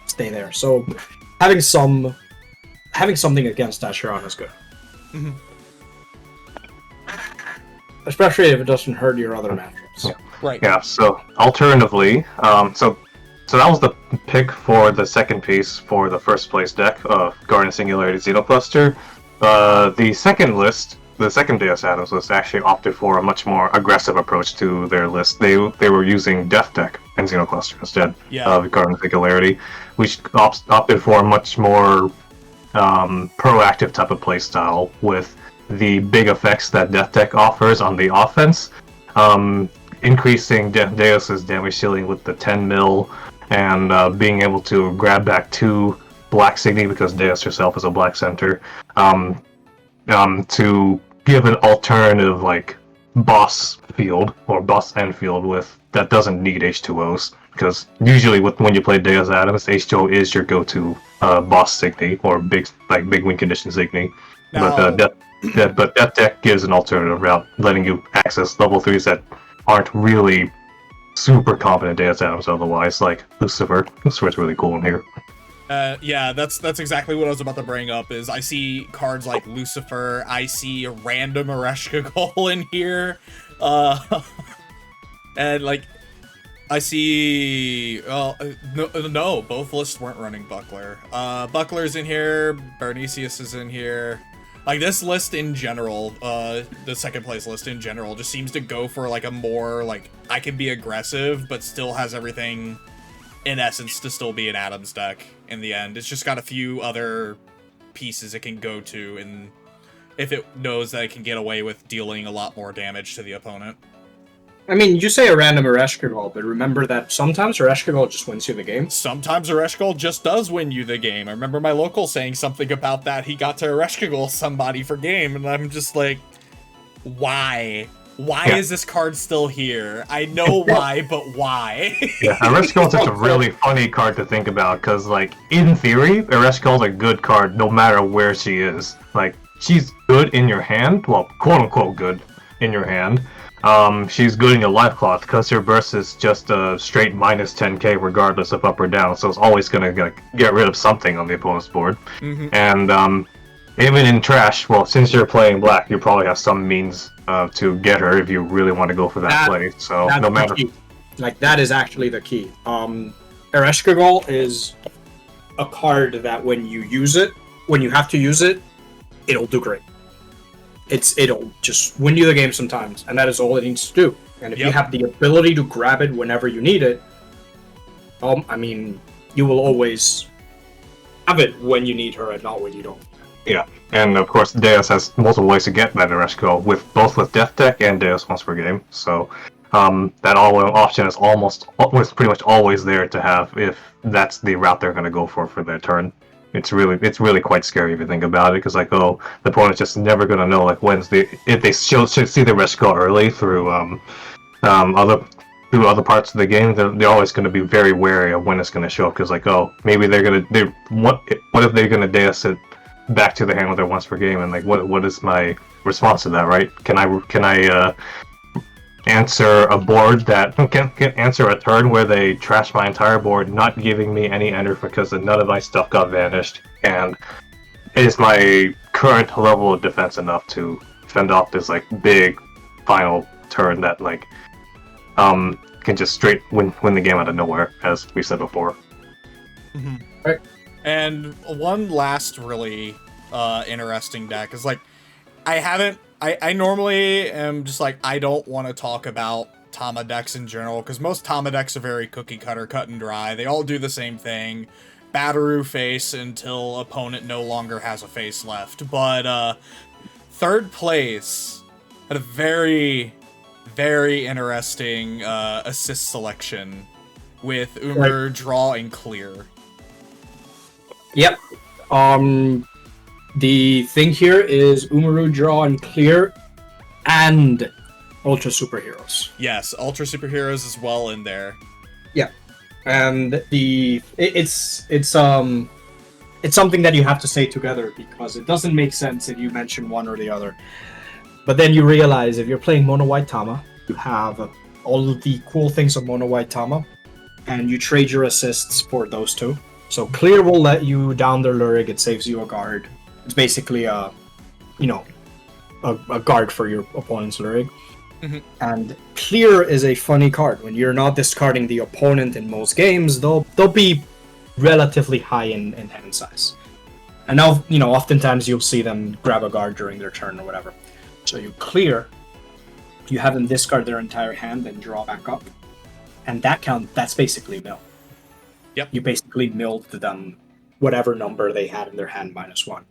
stay there. So having something against Dashiran is good. Mm-hmm. Especially if it doesn't hurt your other matchups. Right. Yeah, so alternatively, so that was the pick for the second piece for the first place deck of Garden Singularity Xenocluster. The second list, the second Deus Adams list, actually opted for a much more aggressive approach to their list. They were using Death Deck and Xenocluster instead of Garden Singularity, which opted for a much more proactive type of playstyle with the big effects that Death Deck offers on the offense, increasing Deus's damage ceiling with the 10 mil, and being able to grab back 2 Black Signy because Deus herself is a Black Center, to give an alternative like boss field or boss end field with that doesn't need H2Os, because usually when you play Deus Adams, H2O is your go-to boss Signy or big win condition Signy. But Death Deck gives an alternative route, letting you access level 3s that aren't really super competent Deus Adams otherwise, like Lucifer. Lucifer's really cool in here. Yeah, that's exactly what I was about to bring up. Is I see cards like Lucifer, I see a random Ereshka goal in here, and like I see. No, both lists weren't running Buckler. Buckler's in here. Bernicius is in here. Like this list in general, the second place list in general, just seems to go for like a more like I can be aggressive, but still has everything in essence to still be an Adams deck in the end. It's just got a few other pieces it can go to, and if it knows that it can get away with dealing a lot more damage to the opponent. I mean, you say a random Ereshka goal, but remember that sometimes Ereshka goal just wins you the game. Sometimes Ereshka goal just does win you the game. I remember my local saying something about that. He got to Ereshka goal somebody for game, and I'm just like, why? Why is this card still here? I know why, but why? Yeah, Ereshkigal is just a really funny card to think about, because, like, in theory, Ereshkigal is a good card no matter where she is. Like, she's good in your hand, well, quote-unquote good in your hand. She's good in your life cloth, because her burst is just a straight minus 10k regardless of up or down, so it's always going to get rid of something on the opponent's board. Mm-hmm. And, even in trash, well, since you're playing black, you probably have some means to get her if you really want to go for that play. So no matter, like that is actually the key. Ereshkigal is a card that when you use it, when you have to use it, it'll do great. It'll just win you the game sometimes, and that is all it needs to do. And if you have the ability to grab it whenever you need it, I mean, you will always have it when you need her and not when you don't. Yeah, and of course Deus has multiple ways to get that Ereshkigal, with Death Deck and Deus once per game. So that option is pretty much always there to have if that's the route they're going to go for their turn. It's really quite scary if you think about it, because like the opponent's just never going to know like if they should see the Ereshkigal early through other parts of the game, they're always going to be very wary of when it's going to show up, because like maybe what if they're going to Deus it back to the hand with their once per game, and like what is my response to that, right? Can I answer a board that can answer a turn where they trash my entire board, not giving me any enter because none of my stuff got vanished, and is my current level of defense enough to fend off this like big final turn that like can just straight win the game out of nowhere, as we said before. Mm-hmm. Right. And one last really interesting deck is like I normally am just like I don't want to talk about Tama decks in general, because most Tama decks are very cookie cutter, cut and dry. They all do the same thing. Bataroo face until opponent no longer has a face left. But third place had a very, very interesting assist selection with Umer, Draw, and Clear. Yep. The thing here is Umaru, Draw, and Clear, and Ultra Superheroes. Yes, Ultra Superheroes is well in there. Yeah, and it's something that you have to say together because it doesn't make sense if you mention one or the other. But then you realize if you're playing Mono White Tama, you have all of the cool things of Mono White Tama, and you trade your assists for those two. So Clear will let you down their Lurig, it saves you a guard. It's basically a guard for your opponent's Lurig. Mm-hmm. And Clear is a funny card. When you're not discarding the opponent in most games, they'll be relatively high in hand size. And now, oftentimes you'll see them grab a guard during their turn or whatever. So you Clear, you have them discard their entire hand and draw back up. And that's basically mill. Yep. You basically milled them whatever number they had in their hand -1.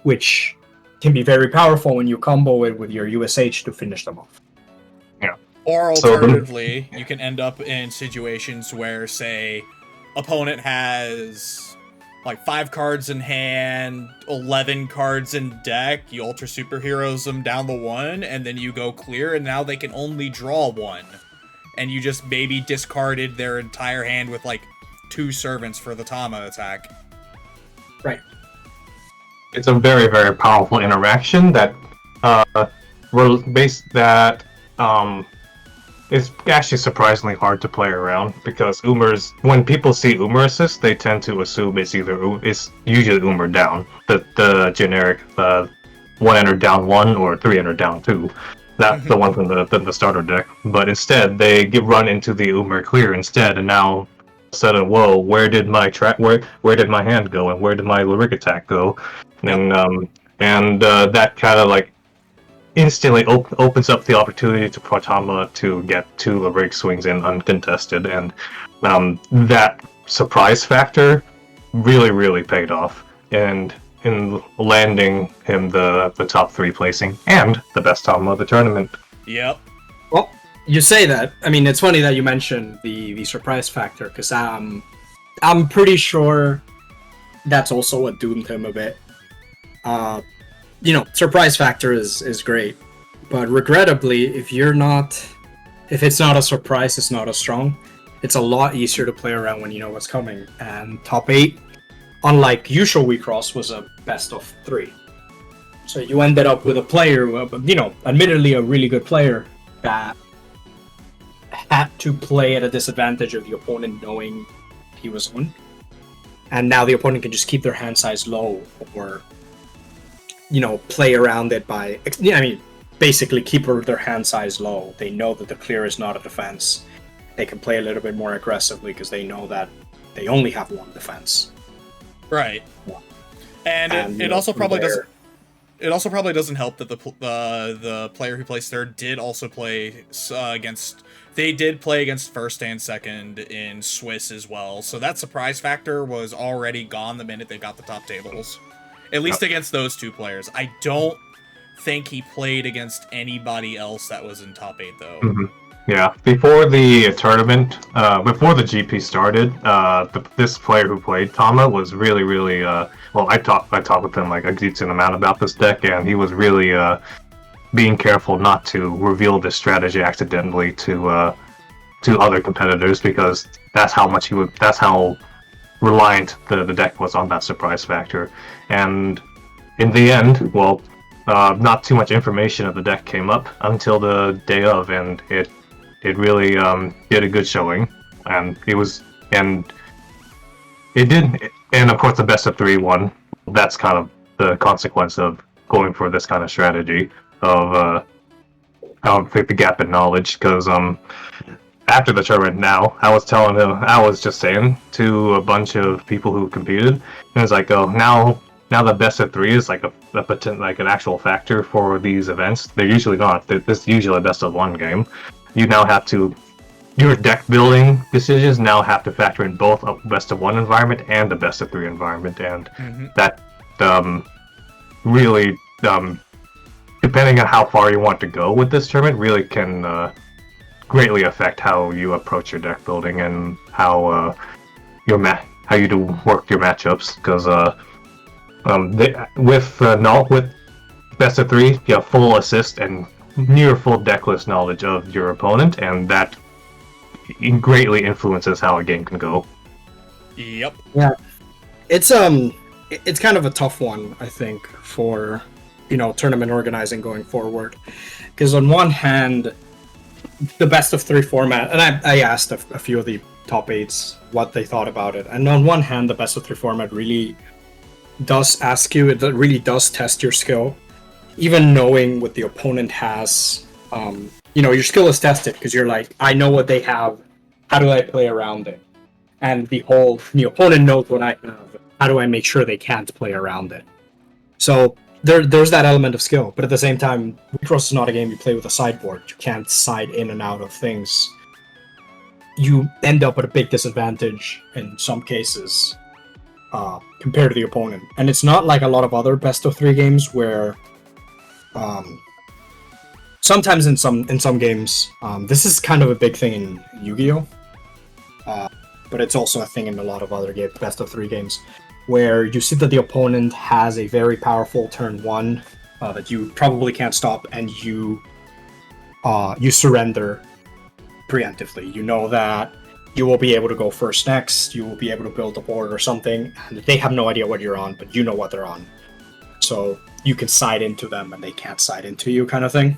Which can be very powerful when you combo it with your USH to finish them off. Yeah. Or alternatively, you can end up in situations where, say, opponent has like 5 cards in hand, 11 cards in deck, you Ultra Superheroes them down the 1, and then you go Clear, and now they can only draw 1. And you just maybe discarded their entire hand with like 2 servants for the Tama attack. Right. It's a very, very powerful interaction that is actually surprisingly hard to play around because when people see Umer assist, they tend to assume it's usually Umer down, the generic 1 enter down 1 or 3 enter down 2. That's the one from the starter deck. But instead, they run into the Umer Clear instead, and now suddenly, whoa, where did my hand go, and where did my Lyric attack go? And that kind of like instantly opens up the opportunity to Protama to get 2 Lyric swings in uncontested, and that surprise factor really, really paid off, and in landing him the top 3 placing and the best Tama of the tournament. Yep. Well, you say that. I mean, it's funny that you mentioned the surprise factor, because I'm pretty sure that's also what doomed him a bit. Surprise factor is great, but regrettably, if it's not a surprise, it's not as strong. It's a lot easier to play around when you know what's coming. And top 8, unlike usual WiXoss, was a best of 3. So you ended up with a player, admittedly a really good player, that had to play at a disadvantage of the opponent knowing he was on. And now the opponent can just keep their hand size low, or play around it by basically keep their hand size low. They know that the Clear is not a defense. They can play a little bit more aggressively because they know that they only have 1 defense. Right. And it also probably doesn't. It also probably doesn't help that the player who placed third did also play against. They did play against first and second in Swiss as well, so that surprise factor was already gone the minute they got the top tables. At least against those 2 players. I don't think he played against anybody else that was in top 8 though. Mm-hmm. Yeah, before the tournament, before the GP started, this player who played Tama was really, really. I talked with him like a decent amount about this deck, and he was really being careful not to reveal this strategy accidentally to other competitors, because that's how reliant the deck was on that surprise factor. And in the end, not too much information of the deck came up until the day of, and it really did a good showing, and of course the best of 3 won. That's kind of the consequence of going for this kind of strategy of the gap in knowledge, because after the tournament now, I was just saying to a bunch of people who competed, and it's like, oh, now the best of 3 is like an actual factor for these events. They're usually not. This is usually a best of 1 game. you now have to your deck building decisions now have to factor in both a best of one environment and a best of three environment, and that really depending on how far you want to go with this tournament really can greatly affect how you approach your deck building and how how you do work your matchups, because with best of three you have full assist and near full deck list knowledge of your opponent, and that greatly influences how a game can go. Yep. Yeah. It's kind of a tough one, I think, for tournament organizing going forward, because on one hand, the best of three format, and I asked a few of the top eights what they thought about it, and on one hand, the best of three format really does ask you, it really does test your skill, even knowing what the opponent has. Your skill is tested because you're like, I know what they have. How do I play around it? And the opponent knows what I have. How do I make sure they can't play around it? So there's that element of skill. But at the same time, WiXoss is not a game you play with a sideboard. You can't side in and out of things. You end up at a big disadvantage in some cases compared to the opponent. And it's not like a lot of other best of three games where sometimes in some games, this is kind of a big thing in Yu-Gi-Oh! But it's also a thing in a lot of other best of three games, where you see that the opponent has a very powerful turn one that you probably can't stop, and you surrender preemptively. You know that you will be able to go first next, you will be able to build a board or something, and they have no idea what you're on, but you know what they're on. So you can side into them and they can't side into you, kind of thing.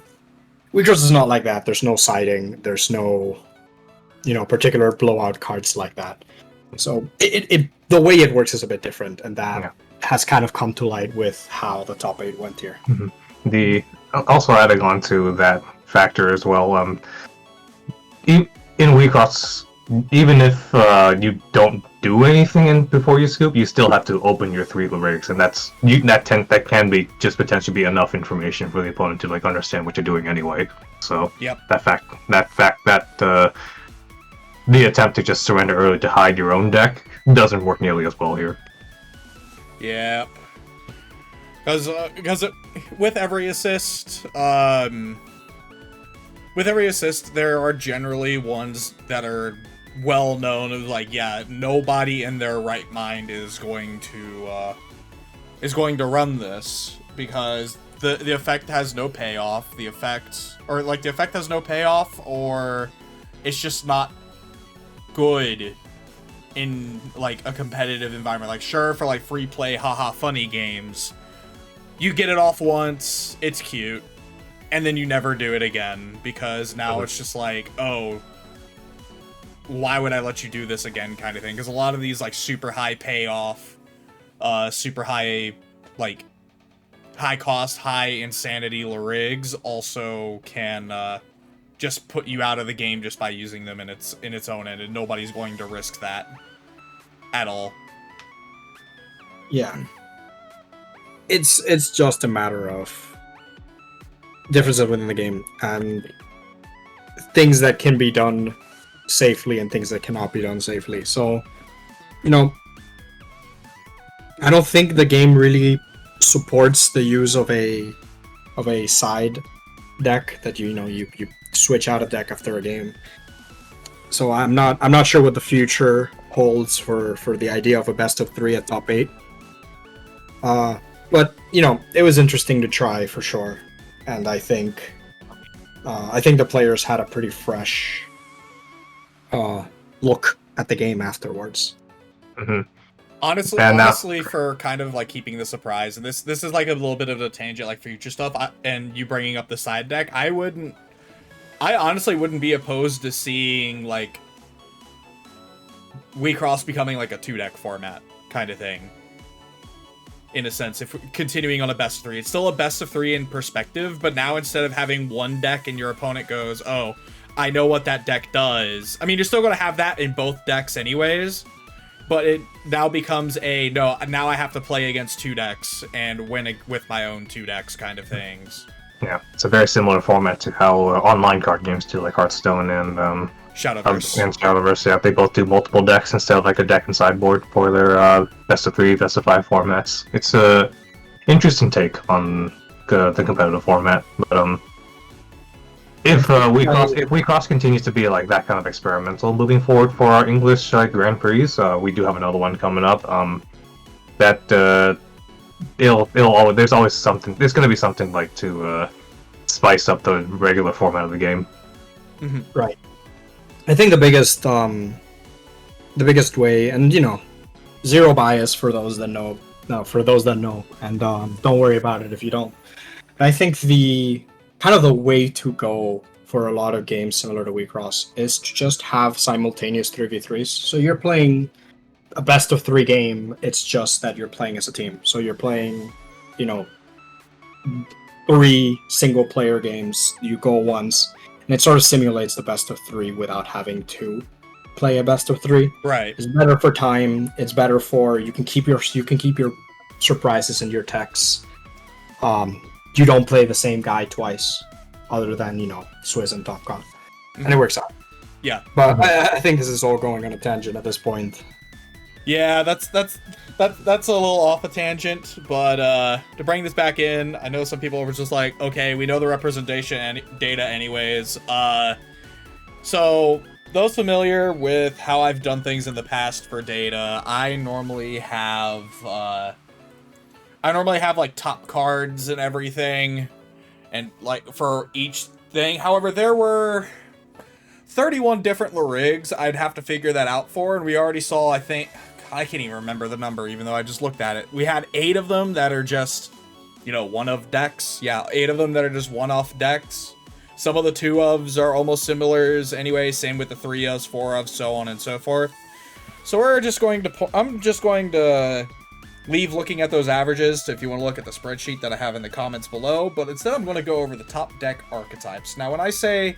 WiXoss is not like that. There's no siding. There's no, particular blowout cards like that. So the way it works is a bit different, and that has kind of come to light with how the top 8 went here. Also adding on to that factor as well, in WiXoss, even if you don't do anything before you scoop, you still have to open your 3 lyrics, and that can be just potentially be enough information for the opponent to understand what you're doing anyway. So the attempt to just surrender early to hide your own deck doesn't work nearly as well here. Yeah, because with every assist, there are generally ones that are well known of nobody in their right mind is going to run this, because the effect has no payoff. The effect has no payoff, or it's just not good in a competitive environment. Sure, for free play, haha, funny games, you get it off once, it's cute, and then you never do it again, because now it's just oh, why would I let you do this again, kind of thing. Because a lot of these super high payoff, super high high cost, high insanity rigs also can just put you out of the game just by using them in its own end, and nobody's going to risk that at all. Yeah, it's just a matter of differences within the game and things that can be done safely and things that cannot be done safely. So, I don't think the game really supports the use of a side deck that you switch out a deck after a game. So I'm not sure what the future holds for the idea of a best of 3 at top 8. But it was interesting to try for sure, and I think the players had a pretty fresh look at the game afterwards. Mm-hmm. Honestly, for kind of keeping the surprise, and this is a little bit of a tangent, future stuff, and you bringing up the side deck, I honestly wouldn't be opposed to seeing WiXoss becoming a 2-deck format kind of thing. In a sense, if we're continuing on a best of 3, it's still a best of 3 in perspective, but now instead of having one deck and your opponent goes, oh, I know what that deck does. I mean, you're still going to have that in both decks anyways, but it now becomes now I have to play against 2 decks and win with my own 2 decks kind of things. Yeah, it's a very similar format to how online card games do, like Hearthstone and Shadowverse. and Shadowverse. Yeah, they both do multiple decks instead of like a deck and sideboard for their best of 3, best of 5 formats. It's a interesting take on the competitive format, but if WiXoss continues to be like that kind of experimental moving forward for our English Grand Prix, we do have another one coming up. That it'll always, there's always something. There's going to be something like to spice up the regular format of the game. Mm-hmm. Right. I think the biggest way, and zero bias for those that know. No, for those that know, and don't worry about it if you don't. I think the way to go for a lot of games similar to WeCross is to just have simultaneous 3v3s. So you're playing a best of 3 game, it's just that you're playing as a team. So you're playing, 3 single player games, you go once, and it sort of simulates the best of 3 without having to play a best of 3. Right. It's better for time, it's better for you can keep your surprises in your techs. You don't play the same guy twice, other than Swizz and Top Gun, and it works out. Yeah, but I think this is all going on a tangent at this point. Yeah, that's a little off a tangent, but to bring this back in, I know some people were just like, okay, we know the representation and data anyways. So those familiar with how I've done things in the past for data, I normally have like top cards and everything, and like for each thing. However, there were 31 different Larigs I'd have to figure that out for, and we already saw, I think, I can't even remember the number, even though I just looked at it. We had 8 of them that are just, one-of decks. Yeah, 8 of them that are just one-off decks. Some of the 2-ofs are almost similars anyway, same with the 3-ofs, 4-ofs, so on and so forth. So I'm just going to leave looking at those averages if you want to look at the spreadsheet that I have in the comments below, but instead I'm going to go over the top deck archetypes. Now, when I say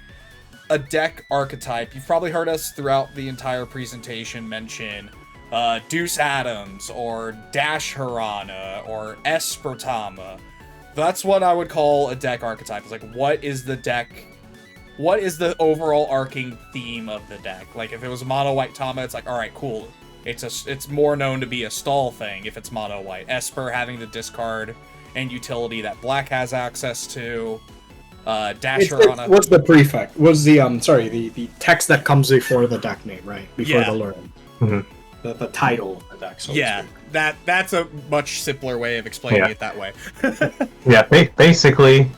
a deck archetype, you've probably heard us throughout the entire presentation mention Deuce Adams, or Dash Harana, or Espertama. That's what I would call a deck archetype. It's like, what is the overall arcing theme of the deck? Like, if it was mono white Tama, it's like, alright, cool. It's more known to be a stall thing if it's mono white. Esper having the discard and utility that black has access to. Dash Harana. What's the prefect? Was the the text that comes before the deck name, right? Before the learn. Mm-hmm. The title of the deck. So yeah, that's a much simpler way of explaining it that way. Yeah, basically,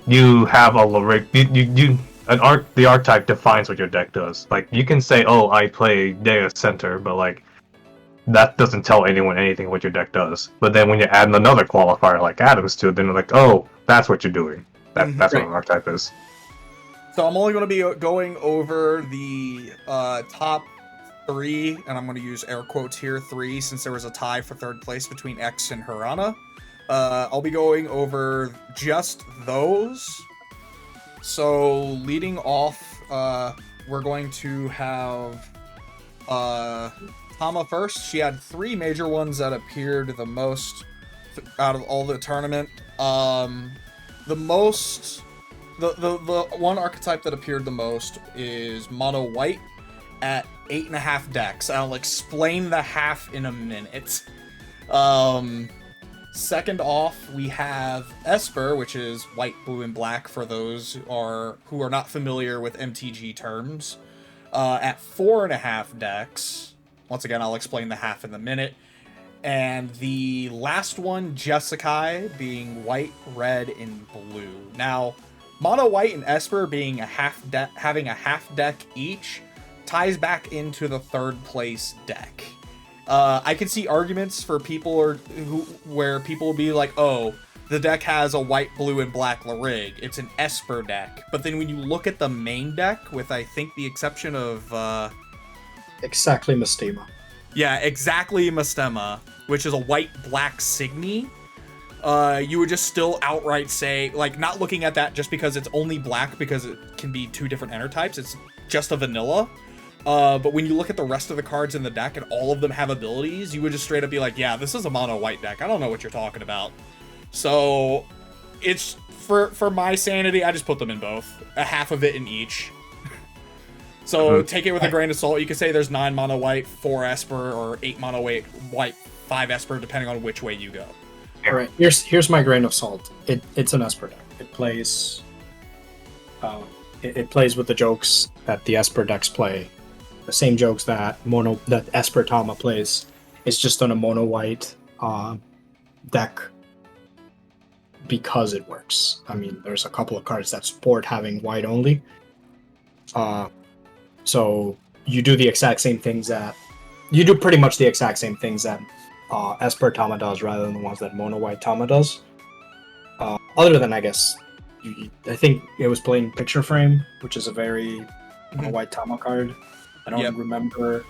you have a the archetype defines what your deck does. Like, you can say, oh, I play Data Center, but like, that doesn't tell anyone anything what your deck does. But then when you add another qualifier like Adams to it, then they're like, oh, that's what you're doing. That's what an archetype is. So I'm only going to be going over the top 3, and I'm going to use air quotes here, 3, since there was a tie for 3rd place between X and Harana. I'll be going over just those. So leading off, we're going to have Tama first. She had 3 major ones that appeared the most out of all the tournament. The one archetype that appeared the most is mono white at 8.5 decks. I'll explain the half in a minute. Second off, we have Esper, which is white, blue, and black for those who are not familiar with MTG terms, at 4.5 decks. Once again, I'll explain the half in a minute. And the last one, Jeskai, being white, red, and blue. Now, mono white and Esper being having a half deck each ties back into the 3rd place deck. I can see arguments for people where people will be like, oh, the deck has a white, blue, and black Larig. It's an Esper deck. But then when you look at the main deck, with I think the exception of exactly Mastema. Yeah, exactly Mastema, which is a white-black Signy. You would just still outright say, like, not looking at that just because it's only black because it can be 2 different enter types. It's just a vanilla. But when you look at the rest of the cards in the deck and all of them have abilities, you would just straight up be like, yeah, this is a mono white deck. I don't know what you're talking about. So it's for my sanity, I just put them in both. A half of it in each. So take it with a grain of salt. You could say there's 9 mono white, 4 Esper, or 8 mono white, 5 Esper, depending on which way you go. All right, here's my grain of salt. It's an Esper deck. It plays with the jokes that the Esper decks play, the same jokes that Esper Tama plays. It's just on a mono white deck because it works. I mean, there's a couple of cards that support having white only. So you do the exact same things that you do pretty much the exact same things that Esper Tama does rather than the ones that mono white Tama does. Other than, I guess, I think it was playing Picture Frame, which is a very mono white Tama card. I don't remember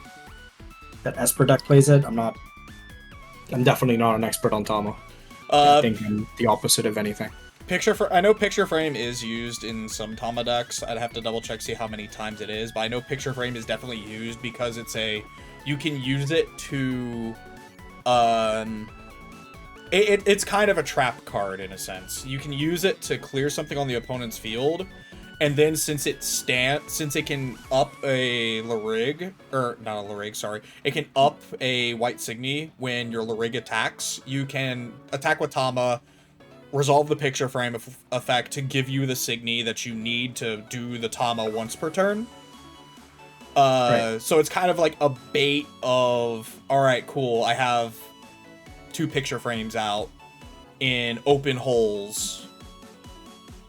that Esper deck plays it. I'm definitely not an expert on Tama. I think I'm the opposite of anything. I know Picture Frame is used in some Tama decks. I'd have to double check, see how many times it is, but I know Picture Frame is definitely used because you can use it to, it's kind of a trap card in a sense. You can use it to clear something on the opponent's field, and then since it can up a Larig, or not a Larig, sorry, it can up a White Signy when your Larig attacks. You can attack with Tama, resolve the Picture Frame effect to give you the Signy that you need to do the Tama once per turn. Right. So it's kind of like a bait of, alright, cool, I have 2 Picture Frames out in open holes,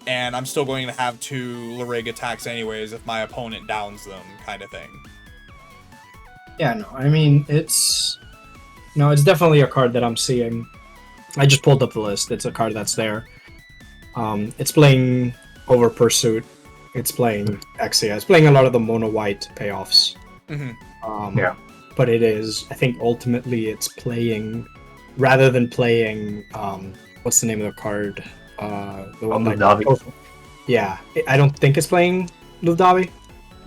and I'm still going to have 2 Larig attacks anyways if my opponent downs them, kind of thing. Yeah, no, I mean, it's definitely a card that I'm seeing. I just pulled up the list. It's a card that's there. It's playing Over Pursuit. It's playing Exia. It's playing a lot of the mono white payoffs. But it is, I think ultimately it's playing, rather than playing, what's the name of the card? The one Luvdabi. Yeah, I don't think it's playing Luvdabi.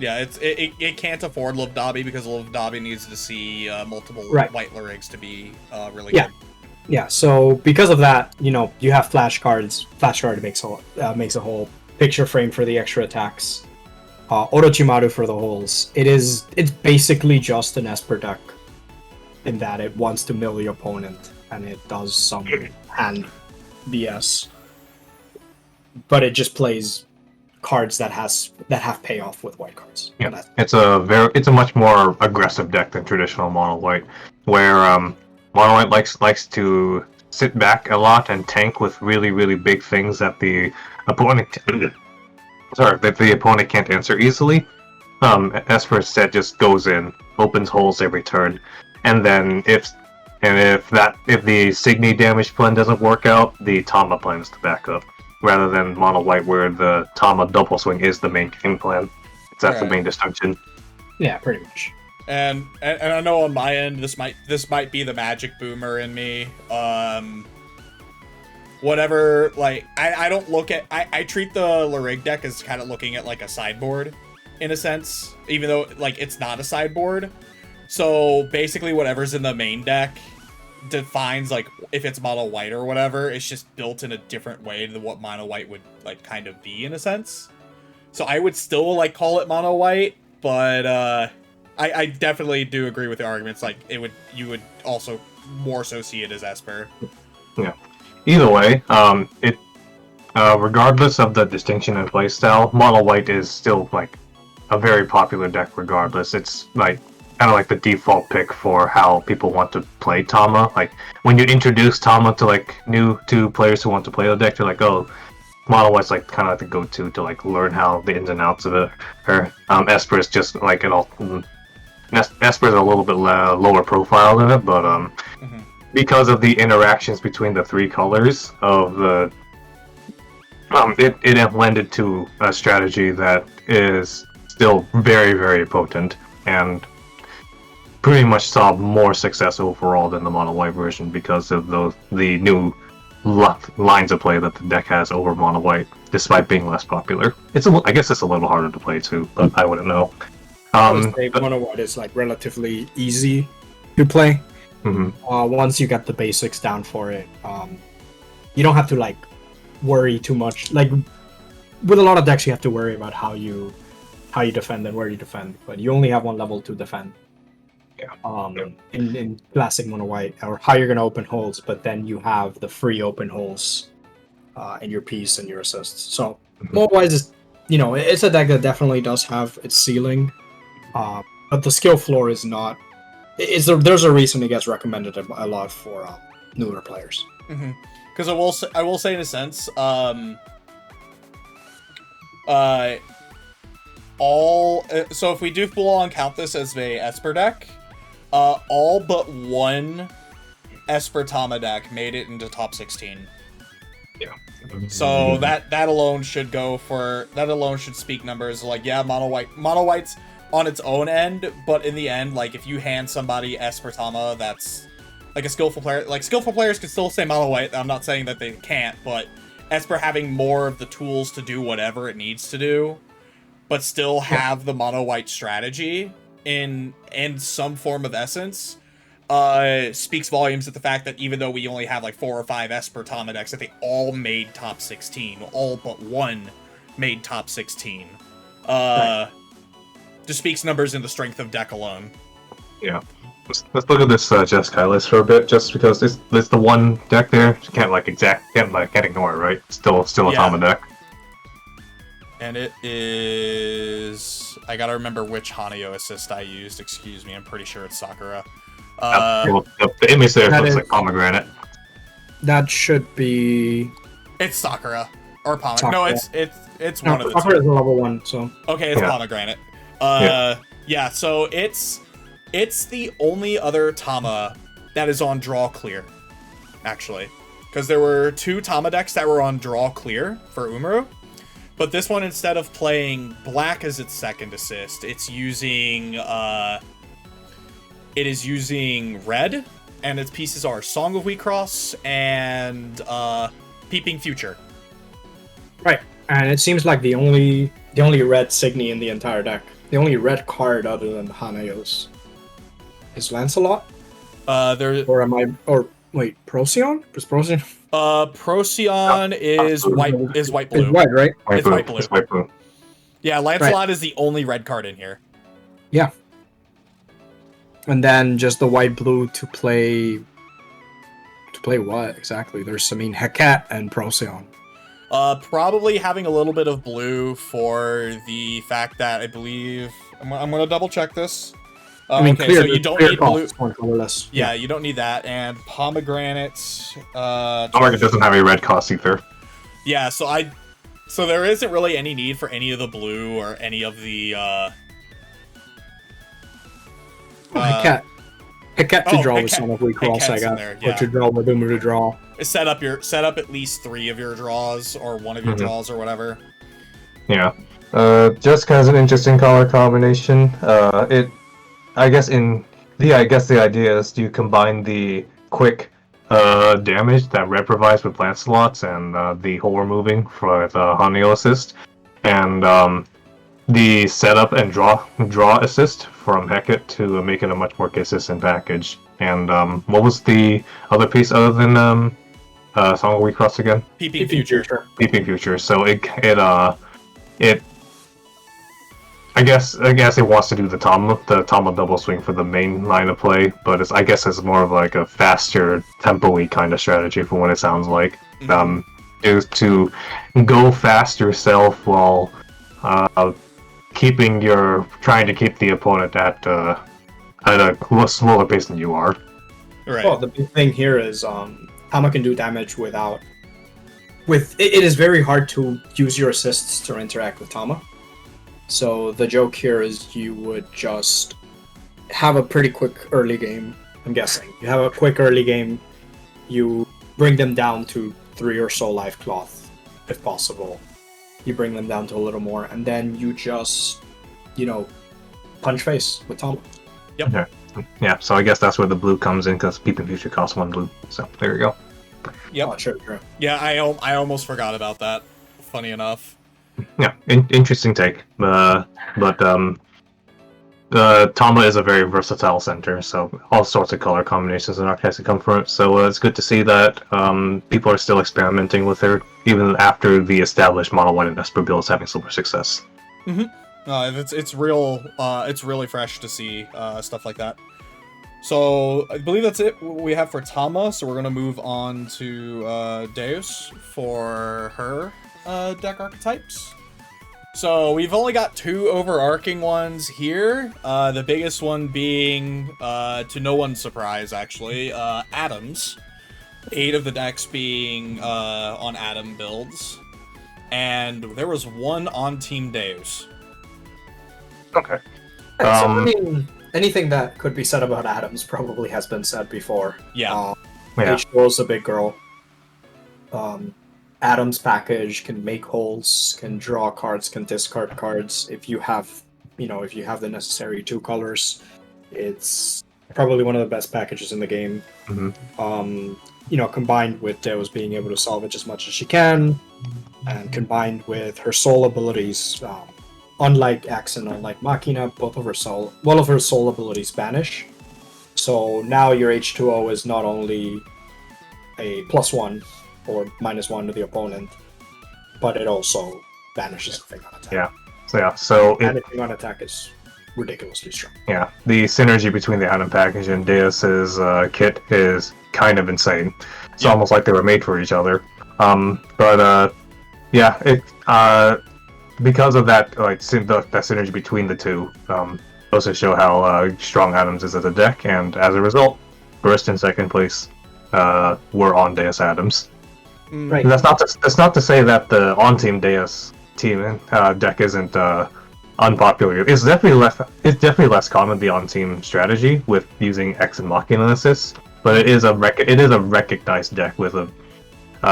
Yeah, it can't afford Luvdabi because Luvdabi needs to see multiple white Larigs to be really good. Yeah, so because of that, you have flash cards. Flash card makes a whole Picture Frame for the extra attacks. Orochimaru for the holes. It's basically just an Esper deck in that it wants to mill the opponent and it does some hand BS. But it just plays cards that have payoff with white cards. Yeah, it's a much more aggressive deck than traditional mono white, where mono white likes to sit back a lot and tank with really, really big things that the opponent can't answer easily. Esper instead just goes in, opens holes every turn, and then if the Signy damage plan doesn't work out, the Tama plan is to back up, rather than mono white where the Tama double swing is the main game plan. That's the main distinction. Yeah, pretty much. And I know on my end this might be the magic boomer in me. Whatever, like I don't look at I treat the Larig deck as kind of looking at like a sideboard in a sense, even though like it's not a sideboard. So basically whatever's in the main deck defines like if it's mono white or whatever, it's just built in a different way than what mono white would like kind of be in a sense. So I would still like call it mono white, but I definitely do agree with the arguments. Like you would also more so see it as Esper. Yeah. Either way, regardless of the distinction in playstyle, mono white is still like a very popular deck. Regardless, it's like kind of like the default pick for how people want to play Tama. Like when you introduce Tama to like to players who want to play the deck, they're like, oh, mono white's like kind of like the go-to to like learn how the ins and outs of it. Or Esper is just like it all. Esper is a little bit lower profile than it, but because of the interactions between the 3 colors of the, it lended to a strategy that is still very, very potent and pretty much saw more success overall than the mono white version because of the new lines of play that the deck has over mono white, despite being less popular. I guess it's a little harder to play too, but I wouldn't know. Mono white is like relatively easy to play. Mm-hmm. Once you get the basics down for it, you don't have to like worry too much. Like with a lot of decks, you have to worry about how you defend and where you defend, but you only have one level to defend. Yeah. In classic mono white, or how you're gonna open holes, but then you have the free open holes in your piece and your assists. So mono white is, it's a deck that definitely does have its ceiling, but the skill floor is not. There's a reason it gets recommended a lot for newer players. Because I will say in a sense, so if we do full on count this as a Esper deck, all but one Esper Tama deck made it into top 16. Yeah. So that alone should speak numbers. Like, yeah, mono white's on its own end, but in the end, like, if you hand somebody Esper Tama, that's like a skillful player. Like, skillful players can still say mono white. I'm not saying that they can't, but Esper having more of the tools to do whatever it needs to do, but still have the mono white strategy in some form of essence, speaks volumes at the fact that even though we only have like 4 or 5 Esper Tama decks, that they all made top 16. All but one made top 16. Just speaks numbers in the strength of deck alone. Yeah. Let's look at this Jeskai list for a bit, just because it's the one deck there. You can't ignore it, right? Still a Tama deck. And it is... I gotta remember which Hanayo assist I used. Excuse me, I'm pretty sure it's Sakura. The image there looks like pomegranate. That should be... It's Sakura. Or pomegranate. No, it's one of the Sakura two. is a level 1, so... Okay, it's pomegranate. Yeah, so it's the only other Tama that is on draw clear, actually. Because there were 2 Tama decks that were on draw clear for Umaru. But this one, instead of playing black as its second assist, it's using red, and its pieces are Song of WiXoss and Peeping Future. Right, and it seems like the only red Signy in the entire deck, the only red card other than Hanayo's, is Lancelot. Wait, Procyon? Is Procyon? Procyon is white blue. It's white, right? It's white blue. It's white blue. Yeah, Lancelot is the only red card in here. Yeah. And then just the white blue to play what exactly? There's Heket and Procyon. Probably having a little bit of blue for the fact that I believe I'm gonna double check this. Okay, clear, so you don't need blue. Yeah, you don't need that. And pomegranate. Pomegranate doesn't have a red cost either. Yeah, so there isn't really any need for any of the blue or any of the. Heket to draw with some of WiXoss, I got. There, yeah. Or to draw with Umaru to draw. Set up at least 3 of your draws or 1 of your draws or whatever. Yeah. Just has an interesting color combination. I guess the idea is you combine the quick damage that red provides with Lancelot's and the hole removing for the Hanayo assist, and the setup and draw assist from Heket to make it a much more consistent package. And what was the other piece other than Song of WiXoss again? Peeping Future. Peeping Future. So it I guess it wants to do the Tama double swing for the main line of play, but it's more of like a faster tempo-y kind of strategy from what it sounds like. Is to go fast yourself while trying to keep the opponent at a smaller pace than you are. Right. Well, the big thing here is Tama can do damage it is very hard to use your assists to interact with Tama. So the joke here is you would just have a pretty quick early game, I'm guessing. You have a quick early game, you bring them down to 3 or so life cloth, if possible. You bring them down to a little more, and then you just, punch face with Tama. Yep. Okay. Yeah, so I guess that's where the blue comes in, because Peeping Future costs 1 blue. So there you go. Yep. Oh, sure. Yeah, I almost forgot about that. Funny enough. Yeah, interesting take. But Tama is a very versatile center, so all sorts of color combinations and archetypes can come from it. So it's good to see that people are still experimenting with her, even after the established Mono White and Esper build is having so much success. It's real. It's really fresh to see stuff like that. So I believe that's it we have for Tama. So we're gonna move on to Deus for her deck archetypes. So we've only got 2 overarching ones here. The biggest one being, to no one's surprise, actually, Atoms. 8 of the decks being on Atom builds, and there was 1 on Team Deus. Okay. So, I mean, anything that could be said about Atoms probably has been said before. Yeah. H2O is a big girl. Atoms package can make holes, can draw cards, can discard cards. If you have the necessary 2 colors, it's probably one of the best packages in the game. Mm-hmm. Combined with Deus being able to salvage as much as she can, and combined with her soul abilities, unlike X and unlike Machina, both of her soul abilities banish. So now your H2O is not only a +1 or -1 to the opponent, but it also banishes a thing on attack. So anything on attack is ridiculously strong. Yeah, the synergy between the Atom package and Deus's kit is kind of insane. It's almost like they were made for each other. Because of that, that synergy between the two, goes to show how strong Atoms is as a deck, and as a result, first and second place were on Deus Atoms. Right. That's not to say that the on-team Deus team deck isn't unpopular. It's definitely less common, the on-team strategy with using X and Machina assists, but it is a recognized deck with a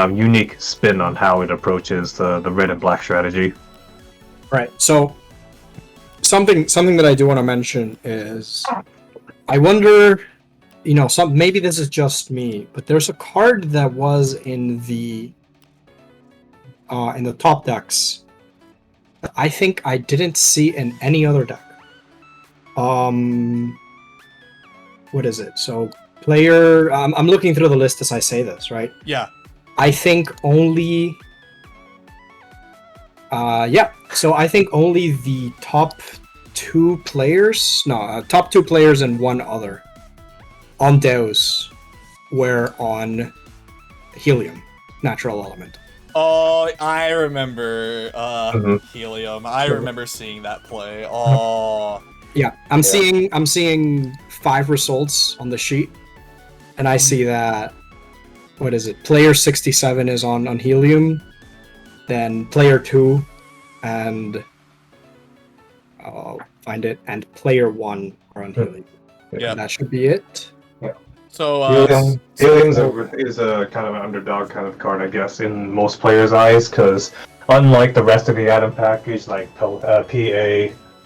unique spin on how it approaches the red and black strategy. Right. So something that I do want to mention is, I wonder, maybe this is just me, but there's a card that was in the top decks that I think I didn't see in any other deck. What is it? So player, I'm looking through the list as I say this, right? Yeah. I think only. So I think only the top 2 players, top 2 players and 1 other on Deus were on Helium, natural element. Oh, I remember Helium. I remember seeing that play. Oh. Yeah, I'm seeing 5 results on the sheet, and I see that, what is it? Player 67 is on Helium, then player 2 and I'll find it, and player 1 are on Helium. Yeah, that should be it. So Helium is a kind of an underdog kind of card, I guess, in most players' eyes, because unlike the rest of the Atom package, like PA,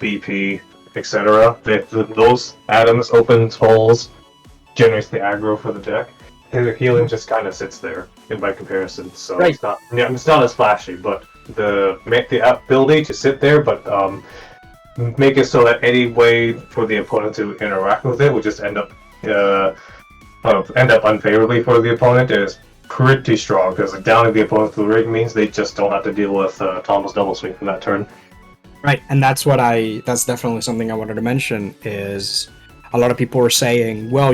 BP, etc., those Atoms opens holes, generates the aggro for the deck. Helium just kind of sits there by comparison, so right. It's not as flashy, but make the ability to sit there, but make it so that any way for the opponent to interact with it would just end up unfavorably for the opponent is pretty strong, because downing the opponent to the rig means they just don't have to deal with Thomas double swing from that turn. Right, and that's definitely something I wanted to mention, is a lot of people were saying, well,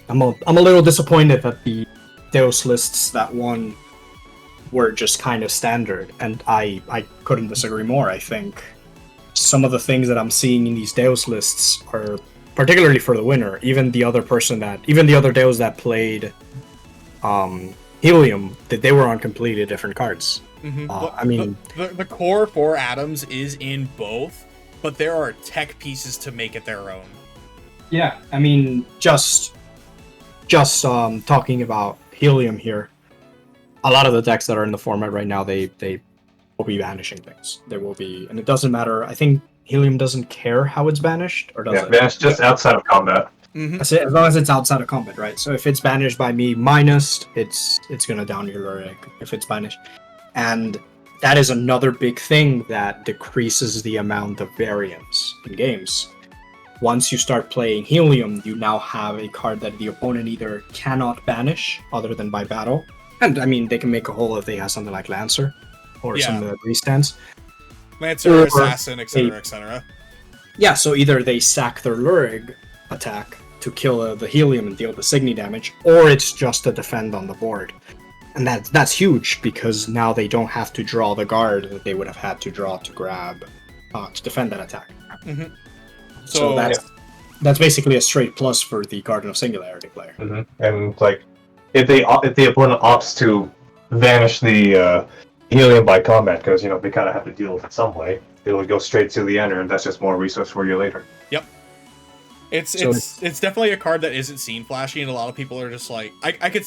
I'm a little disappointed that the Deus lists that won were just kind of standard, and I couldn't disagree more. I think some of the things that I'm seeing in these Deus lists are, particularly for the winner, even the other Deus that played Helium, that they were on completely different cards. Mm-hmm. The core for Atoms is in both, but there are tech pieces to make it their own. Yeah, just talking about Helium here, a lot of the decks that are in the format right now, they will be banishing things. There will be, and it doesn't matter. I think Helium doesn't care how it's banished, or does it? Yeah, it's just outside of combat. Mm-hmm. As long as it's outside of combat, right? So if it's banished by me minus, it's gonna down your lyric if it's banished, and that is another big thing that decreases the amount of variance in games. once you start playing Helium, you now have a card that the opponent either cannot banish other than by battle. And I mean, they can make a hole if they have something like Lancer or something that restance. Lancer, Assassin, etc., etc. Yeah, so either they sack their Lurig attack to kill the Helium and deal the Signy damage, or it's just to defend on the board. And that's huge, because now they don't have to draw the guard that they would have had to draw to grab, to defend that attack. Mm-hmm. So that's basically a straight plus for the Garden of Singularity player. Mm-hmm. And like, if the opponent opts to vanish the Helium by combat, because they kind of have to deal with it some way, it would go straight to the ender, and that's just more resource for you later. Yep. It's definitely a card that isn't seen flashy, and a lot of people are just like, I could.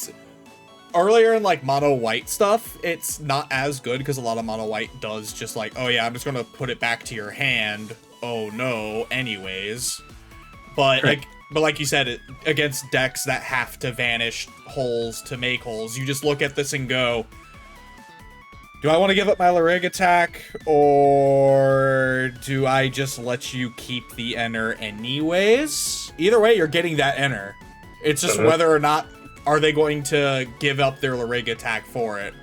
Earlier in like mono white stuff, it's not as good because a lot of mono white does just like, oh yeah, I'm just gonna put it back to your hand. Oh no, anyways. But right. like you said, against decks that have to vanish holes to make holes, you just look at this and go, do I want to give up my Lurig attack, or do I just let you keep the enter anyways? Either way, you're getting that enter. It's just whether or not are they going to give up their Lurig attack for it.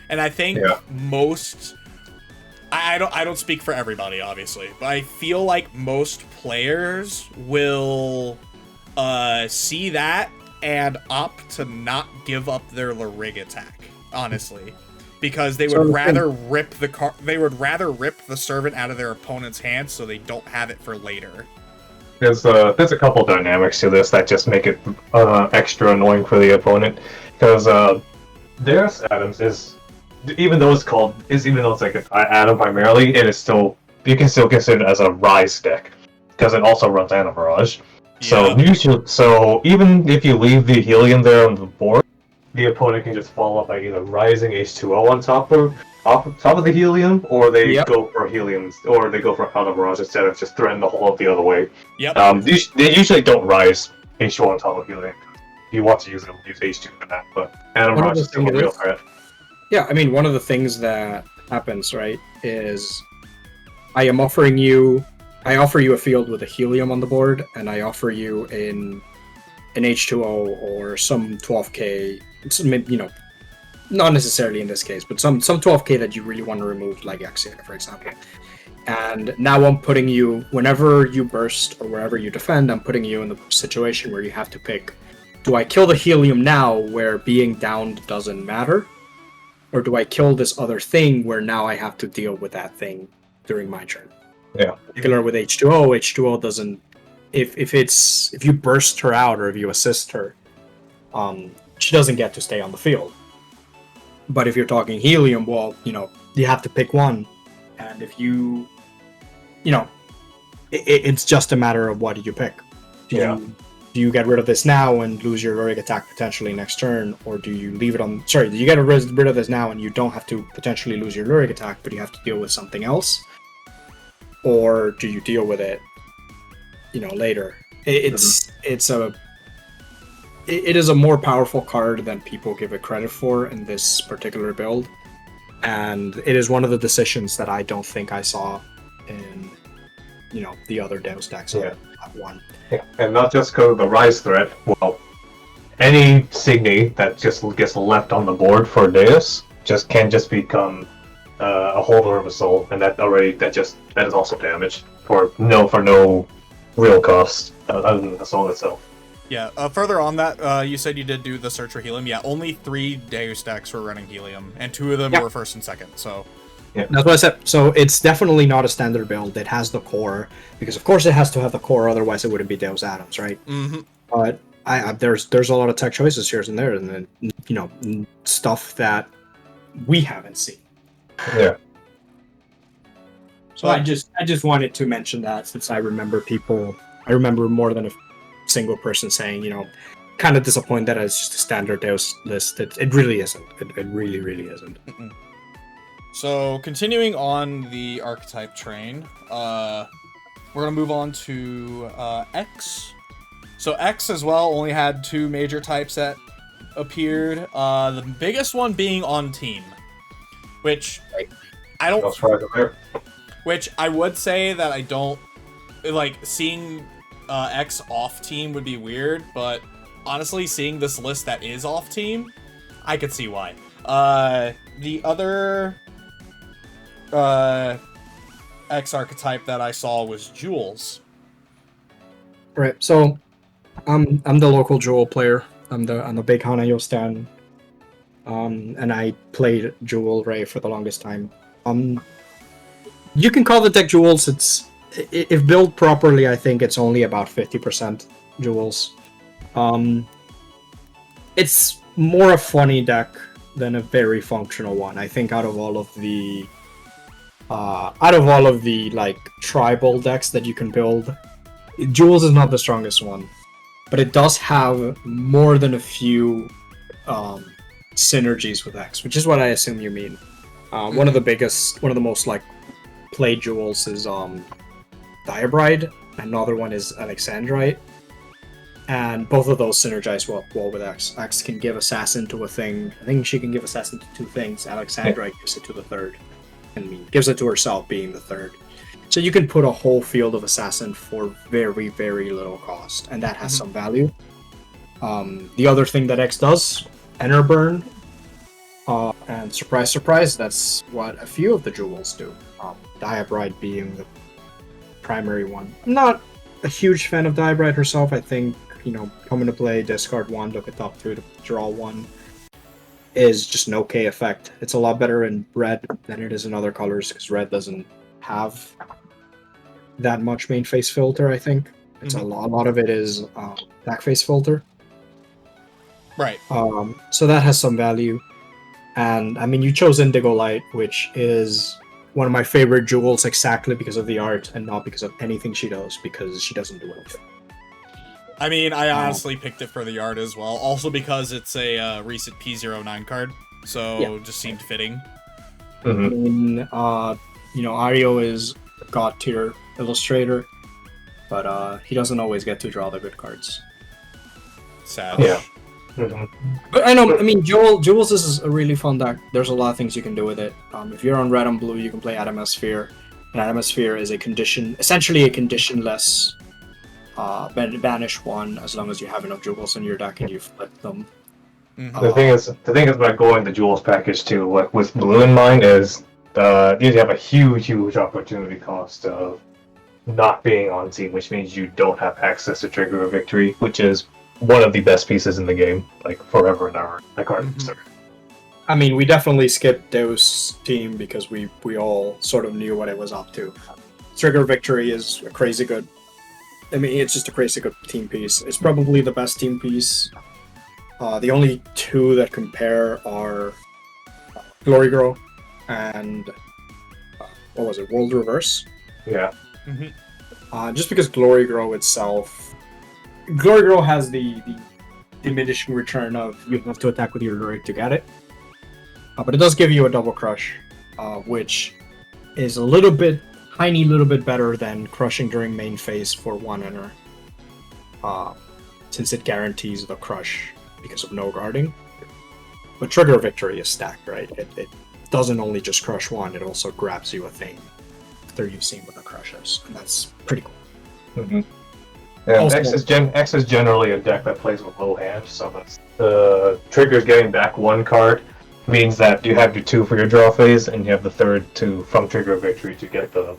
And I think most... I don't speak for everybody, obviously, but I feel like most players will see that and opt to not give up their Lurig attack, honestly. Because they would rather rip the servant out of their opponent's hand so they don't have it for later. There's a couple dynamics to this that just make it extra annoying for the opponent, because Deus Adams is, even though it's like an Atom primarily, it is still, you can still consider it as a Rise deck because it also runs Ana Barrage. So even if you leave the Helium there on the board, the opponent can just follow up by either Rising H2O on top of the Helium, or they go for Helium, or they go for Ana Barrage instead of just threatening the hole up the other way. Yep. They usually don't Rise H2O on top of Helium. If you want to use it, use H2 for that, but Ana Barrage is still a real threat. Yeah, I mean, one of the things that happens, right, is I offer you a field with a Helium on the board, and I offer you an H2O or some 12k, not necessarily in this case, but some 12k that you really want to remove, like Exia, for example. And now I'm putting you, whenever you burst or wherever you defend, I'm putting you in the situation where you have to pick, do I kill the Helium now where being downed doesn't matter? Or do I kill this other thing where now I have to deal with that thing during my turn? Yeah. Particular with H2O doesn't, if you burst her out or if you assist her, she doesn't get to stay on the field. But if you're talking Helium, well, you have to pick one, and if it's just a matter of what do you pick. Do you get rid of this now and lose your Lurig attack potentially next turn, or do you leave it on? Sorry, do you get rid of this now and you don't have to potentially lose your Lurig attack, but you have to deal with something else, or do you deal with it, later? It is a more powerful card than people give it credit for in this particular build, and it is one of the decisions that I don't think I saw in, the other Deus decks I've won. Yeah, and not just because of the Rise threat. Well, any Signy that just gets left on the board for Deus can become a Holder of a Soul, and that is also damage for no real cost other than the soul itself. Yeah, further on that, you said you did do the search for Helium. Yeah, only 3 Deus decks were running Helium, and 2 of them were first and second, so... Yeah, that's what I said. So it's definitely not a standard build. It has the core, because of course it has to have the core, otherwise it wouldn't be Deus Adams, right? Mm-hmm. But there's a lot of tech choices here and there, and then, stuff that we haven't seen. Yeah. So I just wanted to mention that, since I remember more than a single person saying, kind of disappointed that it's just a standard Deus list. It really isn't. It really, really isn't. Mm-mm. So continuing on the archetype train, we're gonna move on to X. So X as well only had 2 major types that appeared. The biggest one being on team, which I don't. Which I would say that I don't like seeing X off team would be weird, but honestly, seeing this list that is off team, I could see why. The other X archetype that I saw was Jules. Right. So I'm the local Jewel player. I'm the big Hanayo stan. And I played Jewel Ray for the longest time. You can call the deck Jewels. It's if built properly, I think it's only about 50% Jewels. It's more a funny deck than a very functional one. I think out of all of the like tribal decks that you can build, Jewels is not the strongest one, but it does have more than a few synergies with X, which is what I assume you mean. One of the most like played Jewels is Diabride. Another one is Alexandrite. And both of those synergize well with X. X can give Assassin to a thing. I think she can give Assassin to 2 things. Alexandrite gives it to the third. And gives it to herself, being the third. So you can put a whole field of Assassin for very, very little cost. And that has some value. The other thing that X does, Enter Burn. And surprise, surprise, that's what a few of the Jewels do. Diabride being the primary one. I'm not a huge fan of Diabride herself. I think, come into play, discard 1, look at top 2 to draw 1 is just an okay effect. It's a lot better in red than it is in other colors, because red doesn't have that much main face filter, I think. It's a lot of it is back face filter. Right. So that has some value. And, I mean, you chose Indigo Light, which is one of my favorite Jewels exactly because of the art and not because of anything she does, because she doesn't do anything. I mean, I honestly picked it for the art as well. Also because it's a recent P09 card, so just seemed fitting. I mean, Ario is a god tier illustrator, but he doesn't always get to draw the good cards. Sad. Yeah. But I know, I mean, Jewels is a really fun deck. There's a lot of things you can do with it. If you're on red and blue, you can play Adamosphere. And Adamosphere is essentially a conditionless banish one, as long as you have enough Jewels in your deck and you flip them. The thing is about going the Jewels package too, with blue in mind, is you have a huge opportunity cost of not being on team, which means you don't have access to Trigger a Victory, which is one of the best pieces in the game, like forever and ever. I mean, we definitely skipped Deus team because we all sort of knew what it was up to. Trigger Victory is a crazy good. I mean, it's just a crazy good team piece. It's probably the best team piece. The only 2 that compare are Glory Grow and what was it, World Reverse? Yeah. Just because Glory Grow itself, Glory Grow has the diminishing return of you have to attack with your Druid to get it. But it does give you a double crush, which is tiny little bit better than crushing during main phase for 1 enter. Since it guarantees the crush because of no guarding. But Trigger Victory is stacked, right? It doesn't only just crush 1, it also grabs you a thing after you've seen what the crush is. And that's pretty cool. And X is generally a deck that plays with low hand, so that's the trigger getting back 1 card means that you have your 2 for your draw phase, and you have the third 2 from Trigger Victory to get the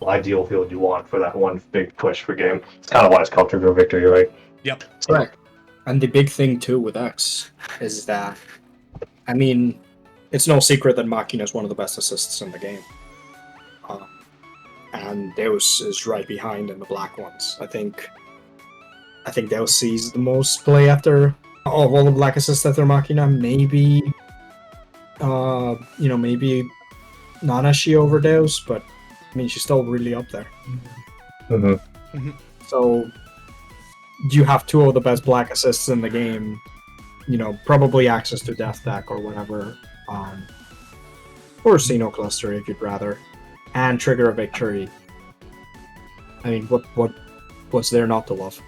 ideal field you want for that one big push for game. It's kind of why it's called Trigger Victory, right? Yep. Right. And the big thing too with X is that, I mean, it's no secret that Machina is one of the best assists in the game. And Deus is right behind in the black ones. I think Deus sees the most play after all the black assists after Machina. Maybe, maybe Nanashi over Deus, but I mean, she's still really up there. So you have 2 of the best black assists in the game. Probably access to Death Deck or whatever, or Xeno Cluster if you'd rather, and Trigger a Victory. I mean, what's there not to love?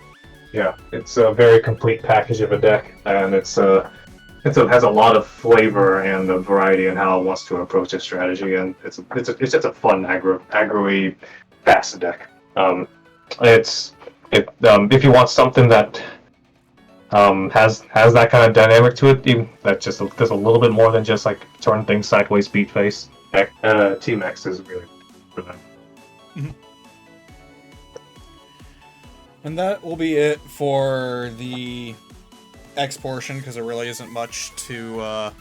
Yeah, it's a very complete package of a deck, and it has a lot of flavor and a variety in how it wants to approach its strategy, and it's just a fun aggro-y fast deck. if you want something that has that kind of dynamic to it, even that just there's a little bit more than just like turn things sideways, beat face. Team X is really for that. Mm-hmm. And that will be it for the X portion, because there really isn't much to.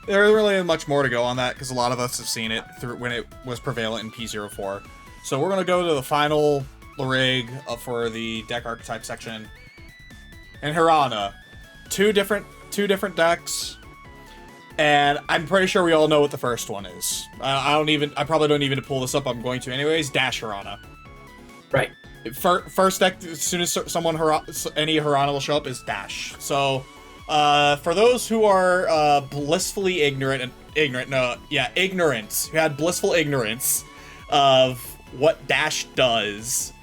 There really isn't much more to go on that, because a lot of us have seen it through when it was prevalent in P04. So we're gonna go to the final Larig for the deck archetype section. And Hirana, two different decks, and I'm pretty sure we all know what the first one is. I probably don't even pull this up. I'm going to anyways. Dash Hirana. Right. First deck, as soon as any Hirana will show up, is Dash. So, for those who are blissfully ignorant, who had blissful ignorance of what Dash does.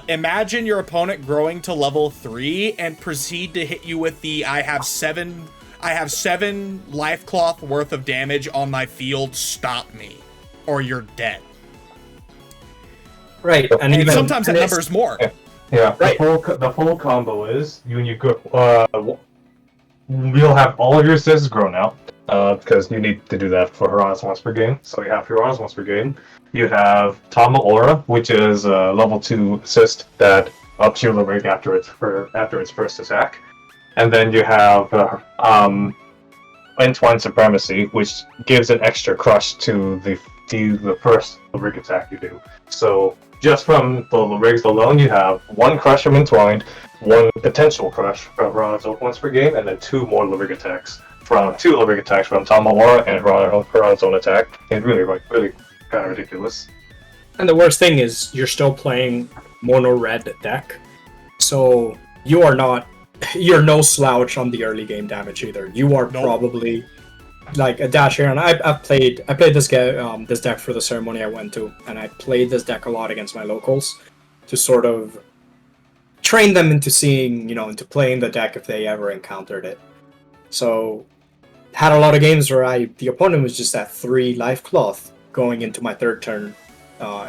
Imagine your opponent growing to level 3 and proceed to hit you with the I have 7 life cloth worth of damage on my field, stop me, or you're dead. Right, and even sometimes that number is more. Yeah, right. The full combo is you go. You'll have all of your assists grown out because you need to do that for Hirana's once per game. So you have Hirana's once per game. You have Tama Aura, which is a level 2 assist that ups your Larig after its first attack, and then you have Entwine Supremacy, which gives an extra crush to the first Larig attack you do. So just from the Larigs alone, you have 1 crush from Entwined, 1 potential crush from Hirana's once per game, and then 2 more Larig attacks from Tama Aura and Hirana's own attack. It's really kind of ridiculous. And the worst thing is you're still playing mono red deck, so you're no slouch on the early game damage either. You are probably like a Dash here, and I played this deck for the ceremony I went to, and I played this deck a lot against my locals to sort of train them into seeing, into playing the deck if they ever encountered it. So had a lot of games where the opponent was just at 3 life cloth going into my third turn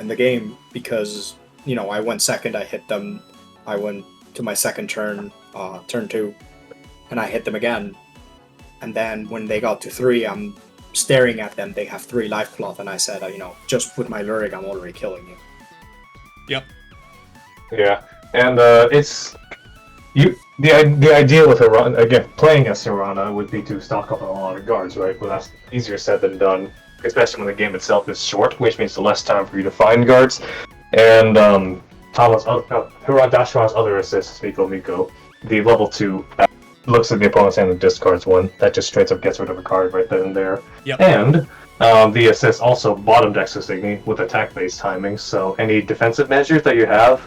in the game, because I went second, I hit them, I went to my second turn, turn 2, and I hit them again. And then when they got to 3, I'm staring at them, they have 3 life cloth, and I said, just with my Lurig, I'm already killing you. Yep. Yeah, and it's the idea with Hirana, again, playing as Hirana would be to stock up on a lot of guards, right? Well, that's easier said than done, especially when the game itself is short, which means the less time for you to find guards. And Hirana's other assist, Miko, the level 2, looks at the opponent's hand and discards 1. That just straight up gets rid of a card right then and there. Yep. And the assist also bottom decks Signy with attack-based timing, so any defensive measures that you have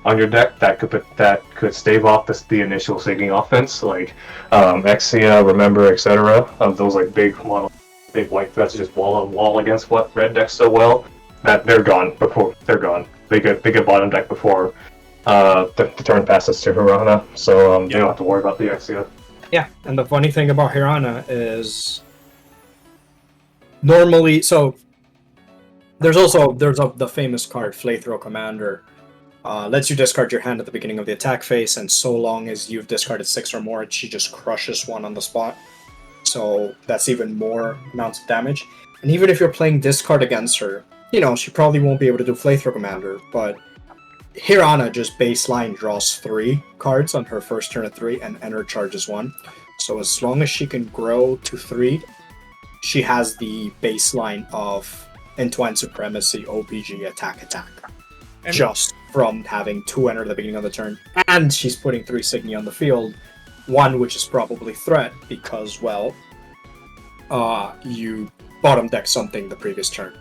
on your deck that could stave off the initial Signy offense, like Exia, Remember, etc. Those like big white threats just wall on wall against what red decks so well, that they're gone. They get bottom deck before the turn passes to Hirana, so they don't have to worry about the Exia. Yeah, and the funny thing about Hirana is normally, so there's the famous card Flamethrower Commander. Lets you discard your hand at the beginning of the attack phase, and so long as you've discarded 6 or more, she just crushes 1 on the spot. So that's even more amounts of damage. And even if you're playing discard against her, she probably won't be able to do Flamethrower Commander, but Hirana just baseline draws 3 cards on her first turn of 3 and enter charges 1. So as long as she can grow to 3, she has the baseline of Entwine Supremacy, OPG, attack. And just from having 2 enter at the beginning of the turn, and she's putting 3 Signy on the field, 1 which is probably threat because, you bottom deck something the previous turn.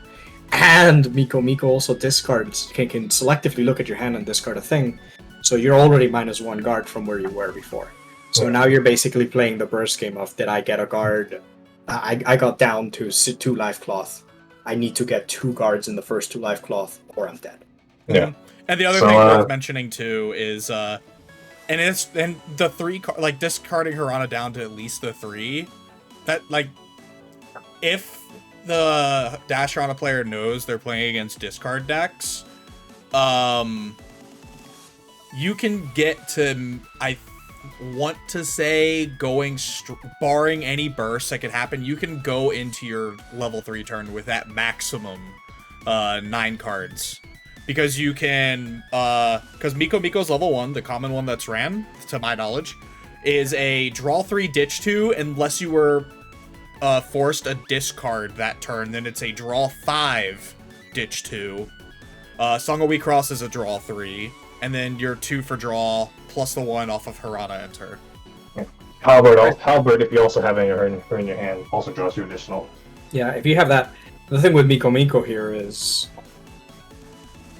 And Miko also discards, can selectively look at your hand and discard a thing, so you're already -1 guard from where you were before. So now you're basically playing the burst game of, did I get a guard? I got down to 2 life cloth. I need to get 2 guards in the first 2 life cloth, or I'm dead. Yeah. And the other thing worth mentioning too is, the 3 discarding Hirana down to at least the 3. That if the Dash Hirana player knows they're playing against discard decks, you can get to, I want to say, barring any bursts that could happen, you can go into your level 3 turn with that maximum 9 cards. Because you can, because Miko's level 1, the common one that's ran, to my knowledge, is a draw 3, ditch 2, unless you were forced a discard that turn, then it's a draw 5, ditch 2. Song of WiXoss is a draw 3, and then your 2 for draw, plus the 1 off of Hirana enter. Halberd, if you also have her in your hand, also draws you additional. Yeah, if you have that, the thing with Miko here is,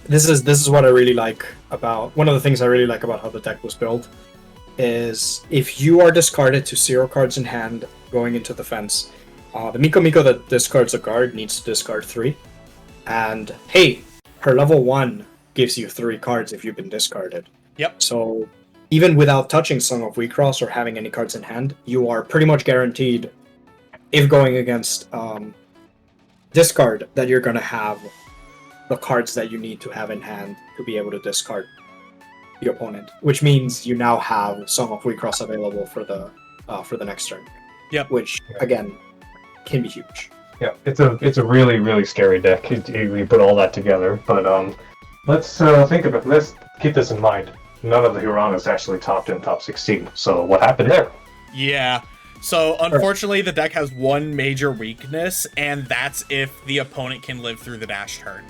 this is what I really like about, one of the things I really like about how the deck was built, is if you are discarded to 0 cards in hand going into the fence, the Miko that discards a card needs to discard 3, and hey, her level 1 gives you 3 cards if you've been discarded. Yep. So even without touching Song of WiXoss or having any cards in hand, you are pretty much guaranteed, if going against discard, that you're going to have the cards that you need to have in hand to be able to discard the opponent, which means you now have Song of WiXoss available for the next turn. Yep. Which again can be huge. Yeah, it's a really, really scary deck. You put all that together, but let's think of it. Let's keep this in mind. None of the Hiranas actually topped in top 16. So what happened there? Yeah. So unfortunately, the deck has one major weakness, and that's if the opponent can live through the dash turn.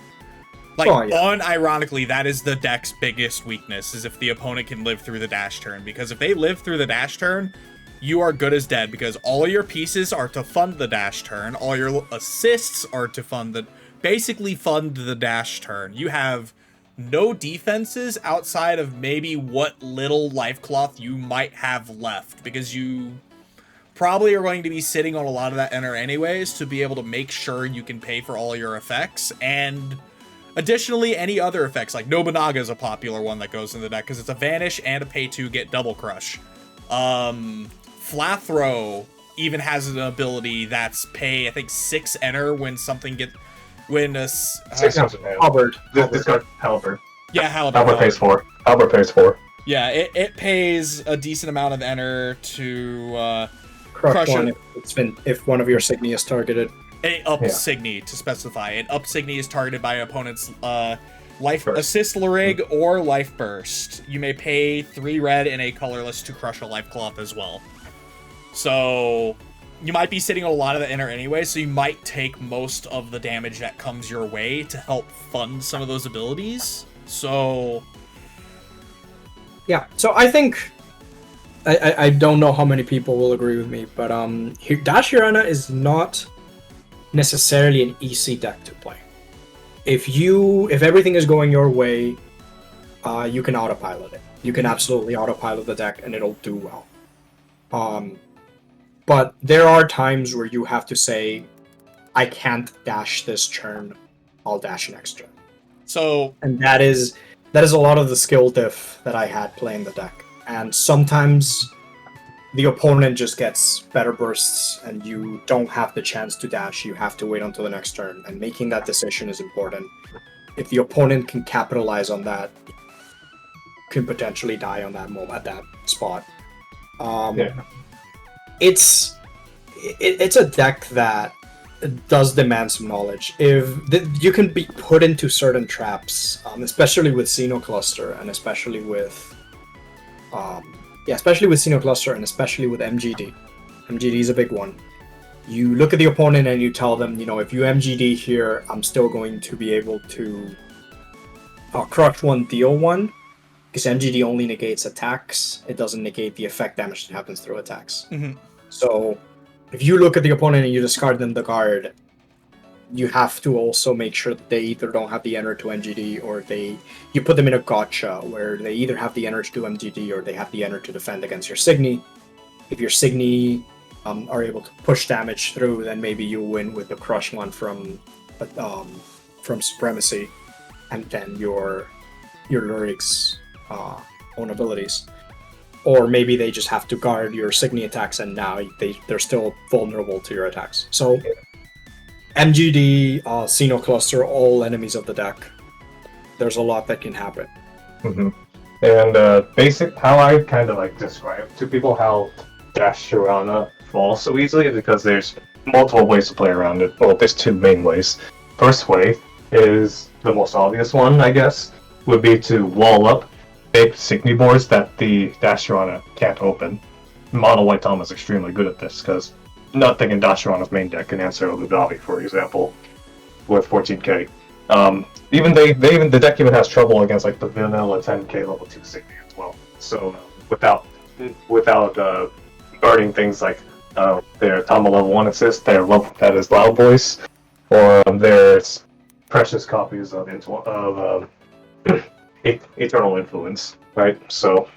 Like, unironically, that is the deck's biggest weakness, is if the opponent can live through the dash turn. Because if they live through the dash turn, you are good as dead, because all your pieces are to fund the dash turn, all your assists are to basically fund the dash turn. You have no defenses outside of maybe what little life cloth you might have left, because you probably are going to be sitting on a lot of that enter anyways to be able to make sure you can pay for all your effects, and additionally any other effects, like Nobunaga is a popular one that goes in the deck because it's a vanish and a pay 2 get double crush. Flathrow even has an ability that's pay, I think, 6 enter when something Halberd. Halberd. Yeah, Halberd. Halberd pays 4. Halberd pays 4. Yeah, it pays a decent amount of enter to crush one if one of your Signy is targeted. It up Signy, to specify. It up Signy is targeted by an opponent's life burst. Assist Lurig or life burst. You may pay 3 red and a colorless to crush a life cloth as well. So you might be sitting on a lot of the enter anyway, so you might take most of the damage that comes your way to help fund some of those abilities. So yeah, so I think I don't know how many people will agree with me, but Dash Hirana is not necessarily an easy deck to play. If everything is going your way, you can autopilot it. You can absolutely autopilot the deck and it'll do well. But there are times where you have to say, I can't dash this turn, I'll dash next turn. And that is a lot of the skill diff that I had playing the deck. And sometimes the opponent just gets better bursts and you don't have the chance to dash, you have to wait until the next turn. And making that decision is important. If the opponent can capitalize on that, can potentially die on that moment, at that spot. It's a deck that does demand some knowledge. You can be put into certain traps, especially with Xenocluster and especially with Xenocluster and especially with MGD. MGD is a big one. You look at the opponent and you tell them, if you MGD here, I'm still going to be able to crush 1, deal 1, because MGD only negates attacks. It doesn't negate the effect damage that happens through attacks. Mm-hmm. So if you look at the opponent and you discard them the card, you have to also make sure that they either don't have the enter to MGD or you put them in a gotcha where they either have the enter to MGD or they have the enter to defend against your Signy. If your Signy are able to push damage through, then maybe you win with the crush one from Supremacy, and then your Lurig's own abilities. Or maybe they just have to guard your Signy attacks and now they're still vulnerable to your attacks. So MGD, Xenocluster, all enemies of the deck. There's a lot that can happen. Mm-hmm. And basic how I kind of like describe to people how Dash Sharana falls so easily is because there's multiple ways to play around it. Well, there's two main ways. First way is the most obvious one, I guess, would be to wall up big Signy boards that the Dash Sharana can't open. Mono White Tom is extremely good at this because nothing in Dash Sharana's main deck can answer Lugavi, for example, with 14k. Even the deck even has trouble against like the vanilla 10k level 2 Signy as well. So without guarding things like their Tama level 1 assist, their level that is Loud Voice, or their precious copies of Eternal Influence, right? So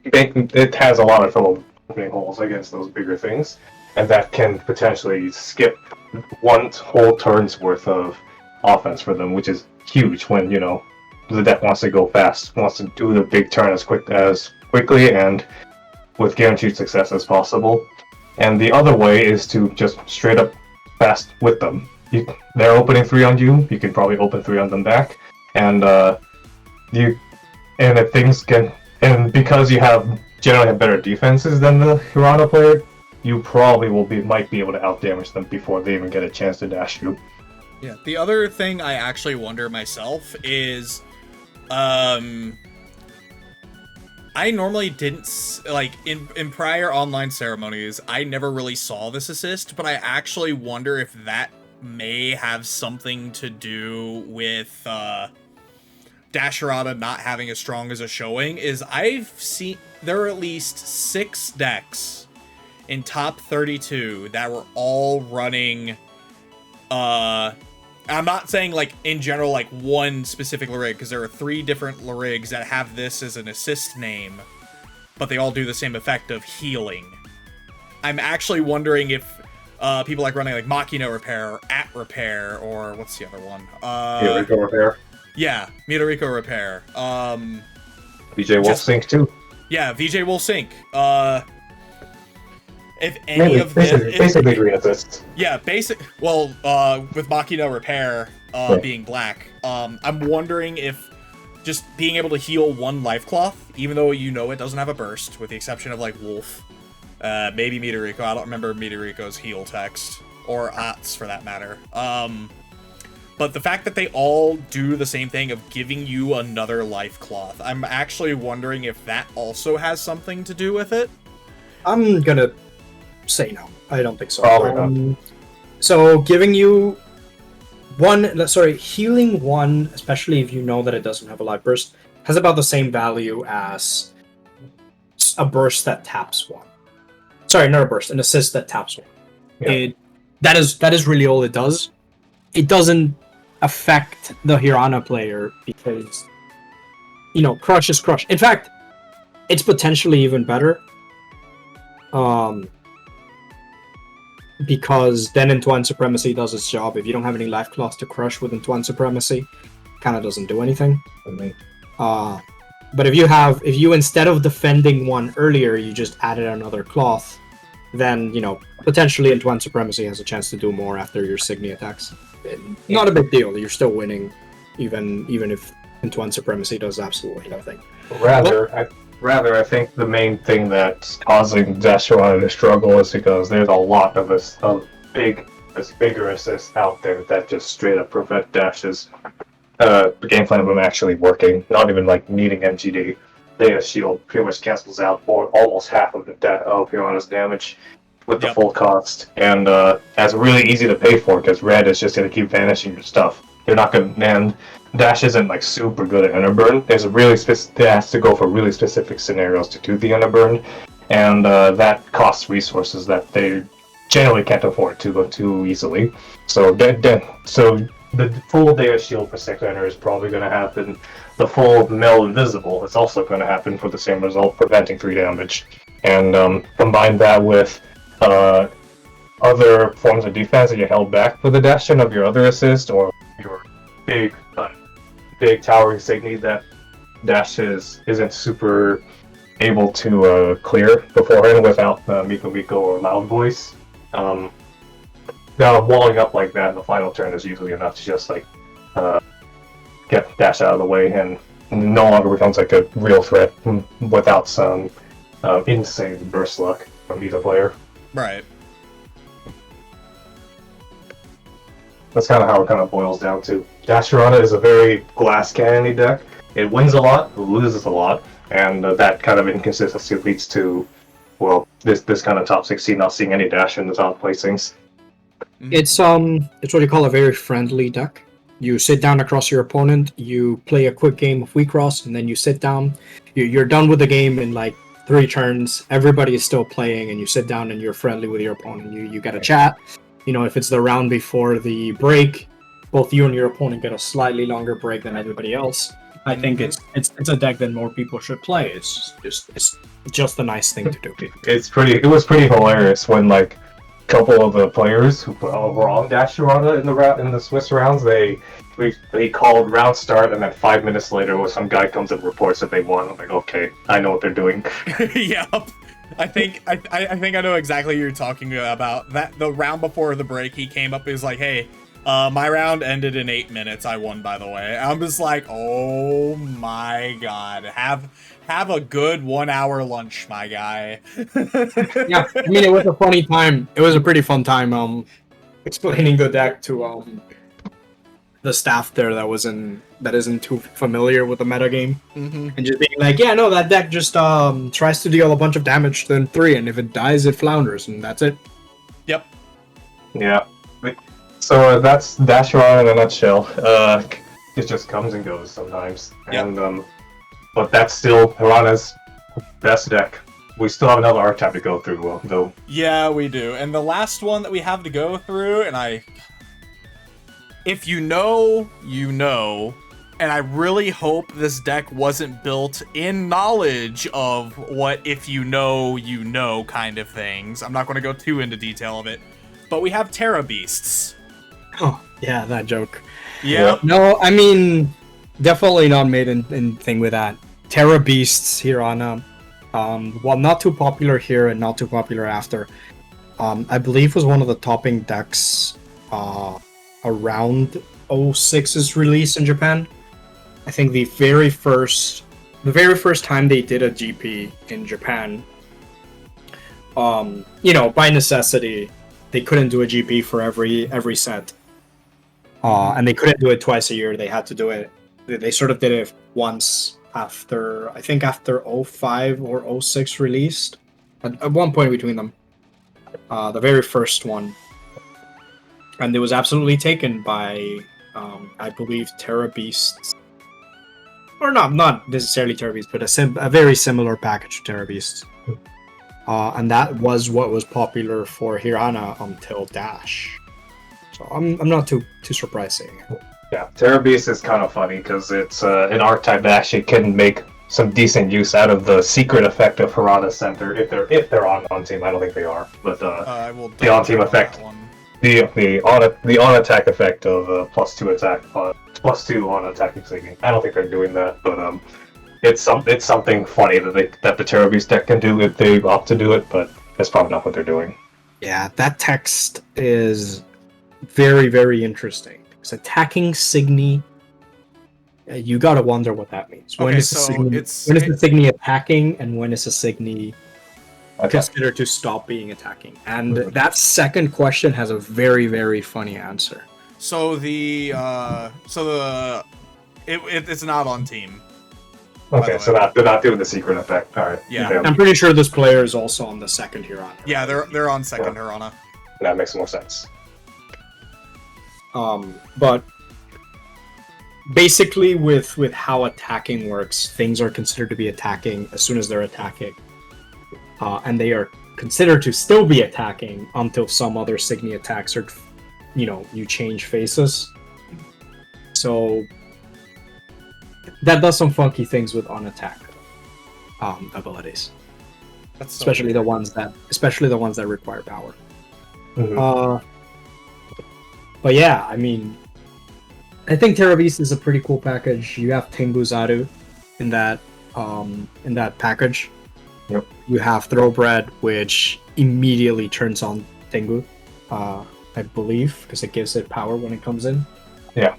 it has a lot of trouble opening holes against those bigger things, and that can potentially skip one whole turn's worth of offense for them, which is huge when, you know, the deck wants to go fast, wants to do the big turn as quickly and with guaranteed success as possible. And the other way is to just straight up fast with them. They're opening 3 on you, you can probably open 3 on them back, and if things can, and because you generally have better defenses than the Hirana player, you probably might be able to outdamage them before they even get a chance to dash you. Yeah, the other thing I actually wonder myself is, I normally didn't, like, in prior online ceremonies, I never really saw this assist, but I actually wonder if that may have something to do with, Dasharada not having as strong as a showing. Is I've seen, there are at least 6 decks in top 32 that were all running, I'm not saying, like, in general, like, one specific Lyrig, because there are 3 different Lyrigs that have this as an assist name, but they all do the same effect of healing. I'm actually wondering if people like running, like, Machina Repair, or At Repair, or what's the other one? Midorico Repair. Yeah, Midorico Repair. VJ Wolf Sync, too. Yeah, VJ Wolf Sync. If any of basically green assists. Yeah, well, with Machina Repair being black, I'm wondering if just being able to heal 1 life cloth, even though you know it doesn't have a burst, with the exception of, like, Wolf, maybe Midorico, I don't remember Midorico's heal text, or Ats for that matter. But the fact that they all do the same thing of giving you another life cloth, I'm actually wondering if that also has something to do with it. I'm gonna say no. I don't think so. Probably not. So giving you healing 1, especially if you know that it doesn't have a life burst, has about the same value as a burst that taps 1. Sorry, not a burst, an assist that taps 1. Yeah. That is really all it does. It doesn't affect the Hirana player because, you know, crush is crush. In fact, it's potentially even better. Because then Entwined Supremacy does its job. If you don't have any life cloths to crush with Entwined Supremacy, kind of doesn't do anything. But if you instead of defending 1 earlier, you just added another cloth, then, you know, potentially Entwined Supremacy has a chance to do more after your Signy attacks. Not a big deal. You're still winning, even if Entwined Supremacy does absolutely nothing. Rather, I think the main thing that's causing Dasharana to struggle is because there's a lot of bigger assists out there that just straight up prevent dashes. The game plan of them actually working, not even like needing MGD. Data Shield pretty much cancels out for almost half of Hirana's damage with the full cost, and that's really easy to pay for because red is just going to keep vanishing your stuff. You're not going to, and Dash isn't like super good at Underburn. It has to go for really specific scenarios to do the Underburn, and that costs resources that they generally can't afford to go too easily. So the full Data Shield for 6 enter is probably going to happen. The full Mel Invisible is also going to happen for the same result, preventing 3 damage. And combine that with other forms of defense that you held back with the Dashin of your other assist, or your big towering Signy that Dash isn't super able to clear beforehand without Miko Miko or Loud Voice. Now, walling up like that in the final turn is usually enough to just like get Dash out of the way and no longer becomes like a real threat without some insane burst luck from either player. Right. That's kind of how it kind of boils down to. Dasharana is a very glass cannon deck. It wins a lot, loses a lot, and that kind of inconsistency leads to, well, this kind of top 16 not seeing any dash in the top placings. It's what you call a very friendly deck. You sit down across your opponent, you play a quick game of WiXoss, and then you sit down. You're done with the game in like 3 turns. Everybody is still playing, and you sit down and you're friendly with your opponent. You get a chat. You know, if it's the round before the break, both you and your opponent get a slightly longer break than everybody else. I think it's a deck that more people should play. It's just a nice thing to do. It was pretty hilarious when like a couple of the players who were on Dasharana in the Swiss rounds, they called round start, and then 5 minutes later, some guy comes and reports that they won. I'm like, okay, I know what they're doing. Yep. I think I know exactly what you're talking about. That the round before the break, he came up and was like, "Hey, my round ended in 8 minutes. I won, by the way." I'm just like, "Oh my god, have a good 1 hour lunch, my guy." Yeah, I mean, it was a funny time. It was a pretty fun time. Explaining the deck to the staff there that isn't too familiar with the metagame, and just being like, yeah, no, that deck just tries to deal a bunch of damage to 3, and if it dies, it flounders, and that's it. Yep. Yeah. So that's Dasharana in a nutshell. It just comes and goes sometimes, and but that's still Hirana's best deck. We still have another archetype to go through, though. Yeah, we do. And the last one that we have to go through, and if you know, you know. And I really hope this deck wasn't built in knowledge of what if you know kind of things. I'm not going to go too into detail of it. But we have Terra Beasts. Oh, yeah, that joke. Yeah. No, I mean, definitely not made in thing with that. Terra Beasts here on, well, not too popular here and not too popular after. I believe was one of the topping decks around 06's release in Japan. I think the very first time they did a GP in Japan, by necessity, they couldn't do a GP for every set. And they couldn't do it twice a year. They had to do it. They sort of did it once after 05 or 06 released. At one point between them. The very first one. And it was absolutely taken by, I believe, Terra Beasts. Or not necessarily Terra Beasts, but a very similar package to Terra Beasts. And that was what was popular for Hirana until Dash. So I'm not too surprised seeing it. Yeah, Terra Beast is kind of funny because it's an archetype that actually can make some decent use out of the secret effect of Hirana Center if they're on team. I don't think they are, but the on team effect, the on attack effect of +2 attack, +2 on attacking singing. I don't think they're doing that, but it's something funny that the Terra Beast deck can do if they opt to do it, but that's probably not what they're doing. Yeah, that text is very, very interesting. Because attacking Signy, you gotta wonder what that means. When is the Signy attacking, and when is the Signy considered to stop being attacking? And that second question has a very, very funny answer. So it's not on team. Okay, so they're not doing the secret effect. All right. Yeah. I'm pretty sure this player is also on the second Hirana. Yeah, they're on second Hirana. That makes more sense. But basically with how attacking works, things are considered to be attacking as soon as they're attacking. And they are considered to still be attacking until some other Signy attacks or, you change faces. So that does some funky things with on-attack abilities. That's so especially weird. the ones that require power. Mm-hmm. But yeah, I mean, I think Terra Beast is a pretty cool package. You have Tengu Zaru in that package. Yep. You have Thoroughbred, which immediately turns on Tengu, I believe, because it gives it power when it comes in. Yeah.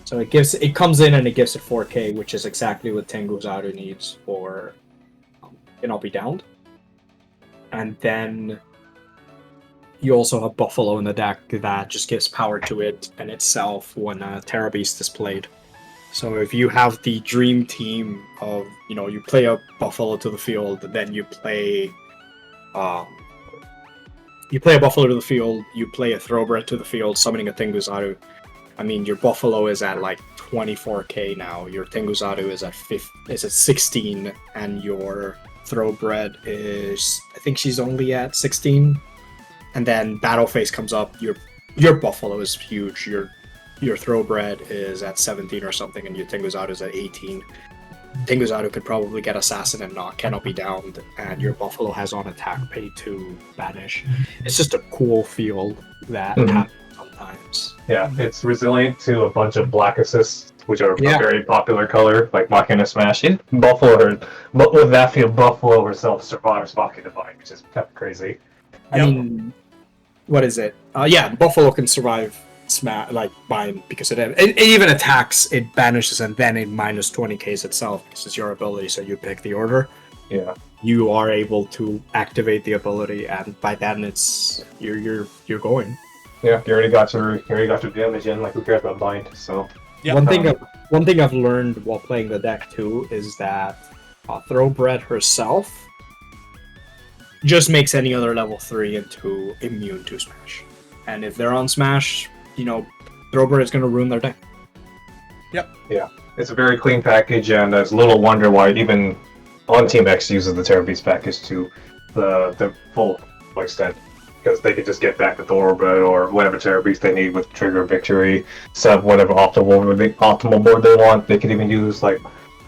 So it comes in and it gives it 4K, which is exactly what Tengu's Outer needs for Cannot Be Downed. And then you also have Buffalo in the deck that just gives power to it and itself when Terra Beast is played. So if you have the dream team of, you play a Buffalo to the field, then you play a Buffalo to the field, you play a Thoroughbred to the field, summoning a Tenguzaru. I mean, your Buffalo is at like 24k now, your Tenguzaru is at 16, and your Thoroughbred is, I think she's only at 16. And then Battle Phase comes up, your Buffalo is huge, your Thoroughbred is at 17 or something, and your Tenguzaru is at 18. Tenguzaru could probably get Assassin and cannot be downed, and your Buffalo has on attack pay to banish. It's just a cool field that happens sometimes. Yeah, it's resilient to a bunch of black assists, which are a very popular color, like Machina Smash. But with that field, Buffalo herself survives Machina Divine, which is kind of crazy. I mean, what is it? Buffalo can survive bind because it even attacks, it banishes, and then it minus 20k's itself because it's your ability. So you pick the order. Yeah, you are able to activate the ability, and by then it's you're going. Yeah, you already got your damage in. Like, who cares about bind? So one thing I've learned while playing the deck too is that Thoroughbred herself just makes any other level 3 into immune to Smash. And if they're on Smash, Thoroughbred is going to ruin their deck. Yep. Yeah, it's a very clean package, and there's little wonder why even on Team X uses the Terra Beast package to the full extent, because they could just get back the Thoroughbred or whatever Terra Beast they need with Trigger Victory, set whatever optimal board they want. They could even use like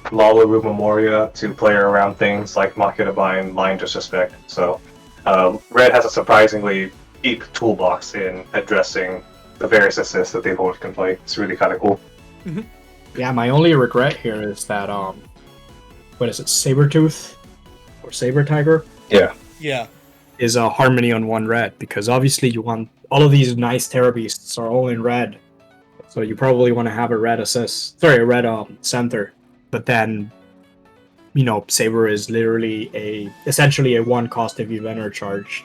Lalaru Memoria to play around things like Machina Bind, Line Disrespect. So Red has a surprisingly deep toolbox in addressing the various assists that the opponents can play. It's really kind of cool. Mm-hmm. Yeah, my only regret here is that what is it, Sabertooth or Saber Tiger? Yeah. Is a Harmony on 1 red, because obviously you want all of these nice Terra Beasts are all in red, so you probably want to have a red center. But then, Saber is literally essentially a 1 cost if you've enter charged.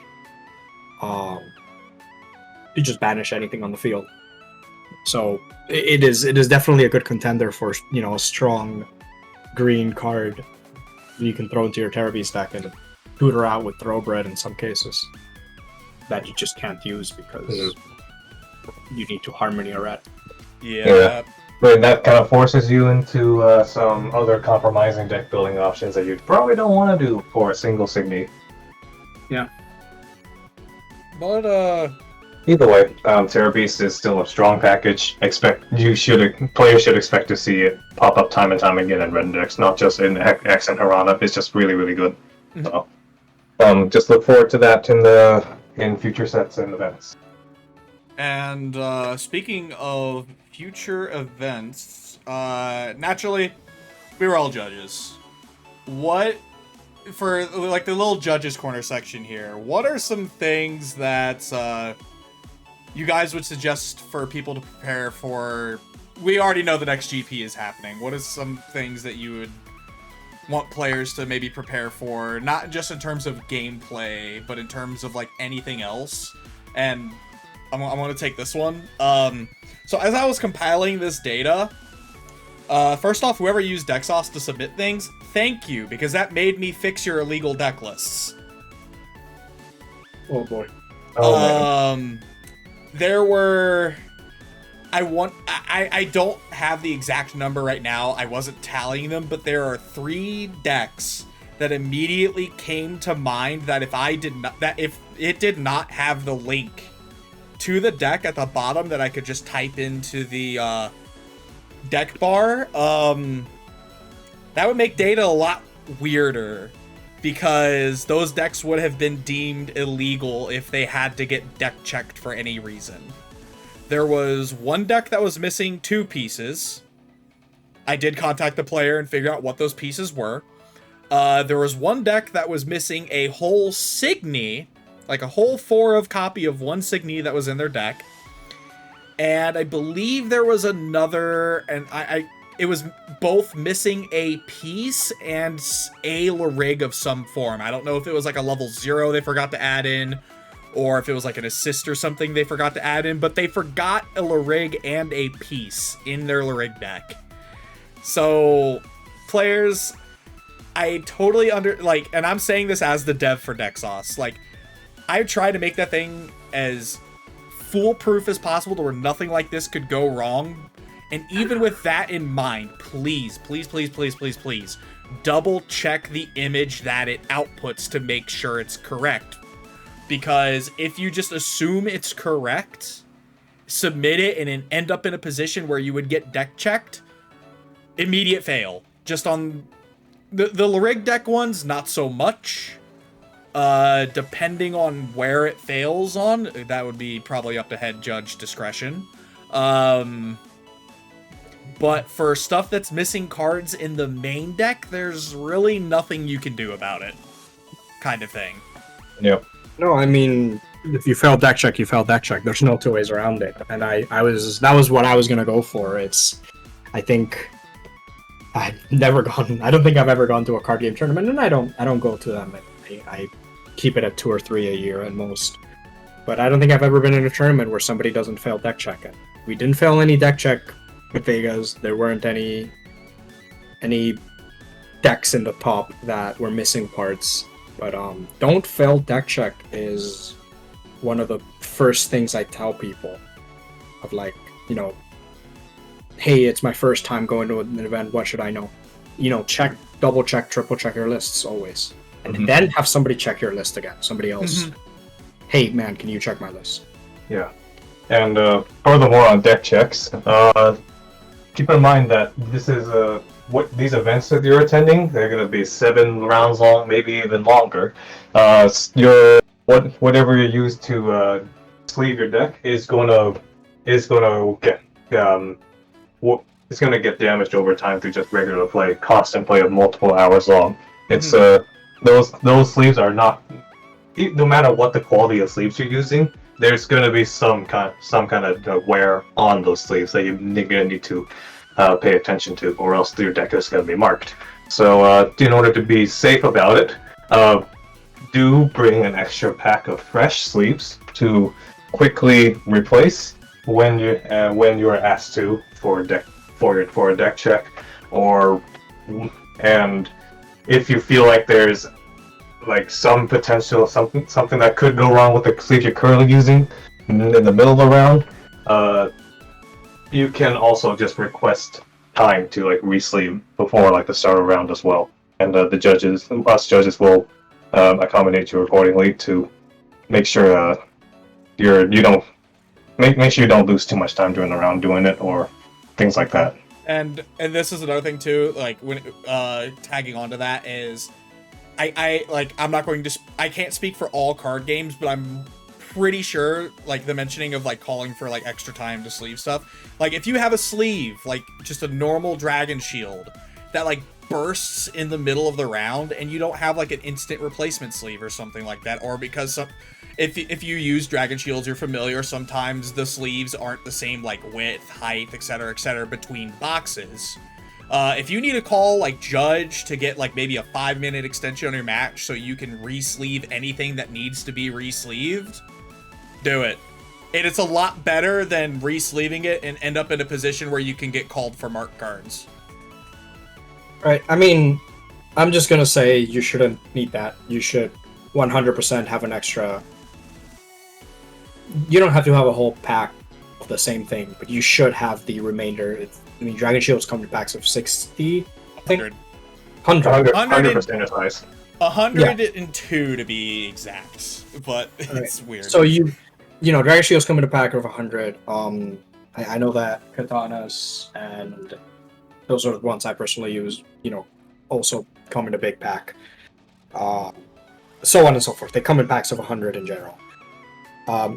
You just banish anything on the field. So it is definitely a good contender for a strong green card you can throw into your Terra Beast deck and tutor out with Thoroughbred in some cases that you just can't use because you need to Harmony a red. Yeah. But that kind of forces you into some other compromising deck building options that you probably don't want to do for a single Signy. Yeah. But either way, Terra Beast is still a strong package. Players should expect to see it pop up time and time again in red decks, not just in X and Harana. It's just really, really good. So, just look forward to that in future sets and events. And speaking of future events, naturally, we were all judges. What, for like the little judges corner section here, what are some things that you guys would suggest for people to prepare for? We already know the next GP is happening. What is some things that you would want players to maybe prepare for, not just in terms of gameplay, but in terms of like anything else? And I'm going to take this one. So as I was compiling this data, first off, whoever used WiXoss to submit things, thank you, because that made me fix your illegal deck lists. Oh boy. Oh, man. There were... I don't have the exact number right now. I wasn't tallying them, but there are 3 decks that immediately came to mind that if it did not have the link to the deck at the bottom that I could just type into the deck bar, that would make data a lot weirder, because those decks would have been deemed illegal if they had to get deck checked for any reason. There was one deck that was missing 2 pieces. I did contact the player and figure out what those pieces were. There was one deck that was missing a whole Signy, like a whole 4 of copy of one Signy that was in their deck. and I believe there was another, and it was both missing a piece and a Larig of some form. I don't know if it was like a level 0 they forgot to add in, or if it was like an assist or something they forgot to add in, but they forgot a Larig and a piece in their Larig deck. So, players, I totally and I'm saying this as the dev for WiXoss, like, I tried to make that thing as foolproof as possible to where nothing like this could go wrong. And even with that in mind, please, please, please, please, please, please, double check the image that it outputs to make sure it's correct. Because if you just assume it's correct, submit it, and then end up in a position where you would get deck checked, immediate fail. Just on the Larig deck ones, not so much. Depending on where it fails on, that would be probably up to head judge discretion. But for stuff that's missing cards in the main deck, there's really nothing you can do about it. Kind of thing. Yep. No, I mean, if you fail deck check, you fail deck check. There's no two ways around it. And that was what I was gonna go for. I think I've never gone. I don't think I've ever gone to a card game tournament, and I don't go to them. I keep it at 2 or 3 a year at most. But I don't think I've ever been in a tournament where somebody doesn't fail deck check it. We didn't fail any deck check with Vegas. There weren't any decks in the top that were missing parts. But don't fail deck check is one of the first things I tell people. Of like, you know, hey, it's my first time going to an event. What should I know? You know, check, double check, triple check your lists always, and then have somebody check your list again. Somebody else. Hey, man, can you check my list? Yeah. And furthermore on deck checks, keep in mind that this is what these events that you're attending, they're going to be 7 rounds long, maybe even longer. Whatever you use to sleeve your deck is going to get damaged over time through just regular play, constant play of multiple hours long. It's those sleeves are not, no matter what the quality of sleeves you're using, there's going to be some kind of wear on those sleeves that you're going to need to pay attention to, or else your deck is going to be marked. So in order to be safe about it, do bring an extra pack of fresh sleeves to quickly replace when you are asked to for a deck check, and if you feel like there's like some potential something that could go wrong with the sleeve you're currently using in the middle of the round, you can also just request time to like re-sleeve before like the start of the round as well, and us judges will accommodate you accordingly to make sure you don't lose too much time during the round doing it or things like that. And this is another thing too, like when tagging onto that is I'm not going to I can't speak for all card games, but I'm pretty sure like the mentioning of like calling for like extra time to sleeve stuff, like if you have a sleeve like just a normal dragon shield that like bursts in the middle of the round and you don't have like an instant replacement sleeve or something like that, or because if you use dragon shields, you're familiar, sometimes the sleeves aren't the same like width, height, etc between boxes. If you need a call like judge to get like maybe a 5-minute extension on your match so you can re-sleeve anything that needs to be re-sleeved, do it. And it's a lot better than re-sleeving it and end up in a position where you can get called for marked cards. Right. I mean, I'm just gonna say you shouldn't need that. You should 100% have an extra. You don't have to have a whole pack of the same thing, but you should have the remainder. I mean, Dragon Shields come in packs of 60, I think. 100% is nice. 102 to be exact, but it's weird. So you know, Dragon Shields come in a pack of 100. I know that Katanas and those are the ones I personally use, you know, also come in a big pack. So on and so forth. They come in packs of 100 in general.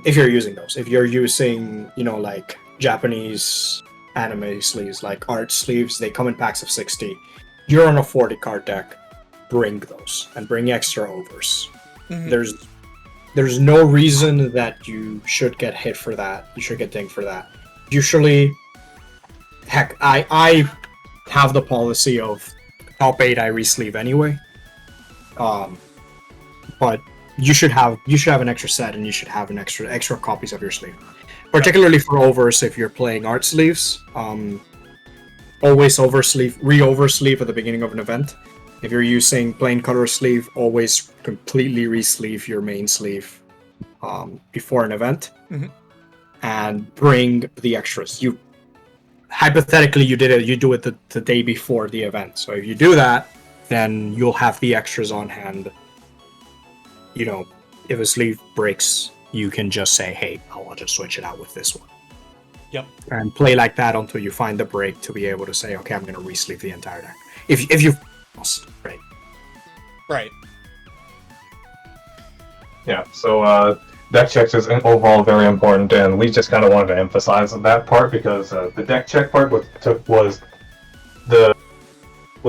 If you're using those. If you're using, you know, like Japanese anime sleeves, like art sleeves, they come in packs of 60. You're on a 40 card deck, bring those and bring extra overs. There's no reason that you should get hit for that. You should get dinged for that. usually, heck, I have the policy of top 8 I resleeve anyway. But you should have an extra set, and you should have an extra copies of your sleeve. Particularly for overs, if you're playing art sleeves, always re-oversleeve at the beginning of an event. If you're using plain color sleeve, always completely re-sleeve your main sleeve before an event, and bring the extras. Hypothetically, you do it the day before the event. So if you do that, then you'll have the extras on hand. You know, if a sleeve breaks, you can just say, hey, I'll just switch it out with this one. Yep. And play like that until you find the break to be able to say, okay, I'm going to re-sleeve the entire deck. If you lost, right? Right. Yeah, so deck checks is overall very important, and we just kind of wanted to emphasize that part because the deck check part was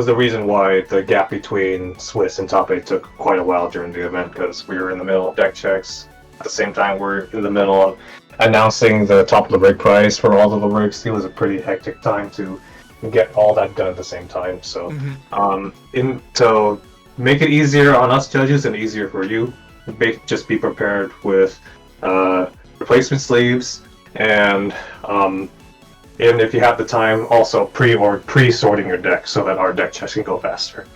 the reason why the gap between Swiss and top 8 took quite a while during the event, because we were in the middle of deck checks. At the same time, we're in the middle of announcing the top of the rig price for all of the rigs. It was a pretty hectic time to get all that done at the same time. So, to make it easier on us judges and easier for you, just be prepared with replacement sleeves, and if you have the time, also pre-sorting your deck so that our deck checks can go faster.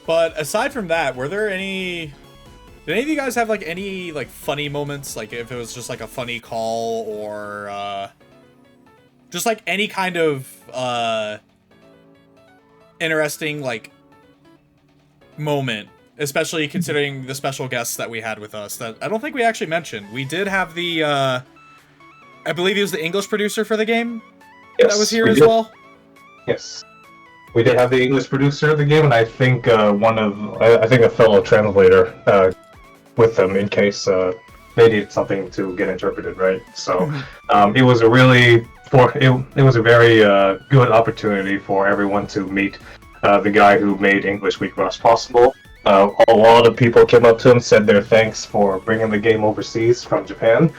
But aside from that, did any of you guys have like any like funny moments, like if it was just like a funny call or just like any kind of interesting like moment, especially considering the special guests that we had with us that I don't think we actually mentioned. We did have the I believe he was the English producer for the game. Yes, that was here as well. Yes, we did have the English producer of the game, and I think I think a fellow translator with them in case they needed something to get interpreted, right? So it was a very good opportunity for everyone to meet the guy who made English WiXoss possible. A lot of people came up to him, said their thanks for bringing the game overseas from Japan.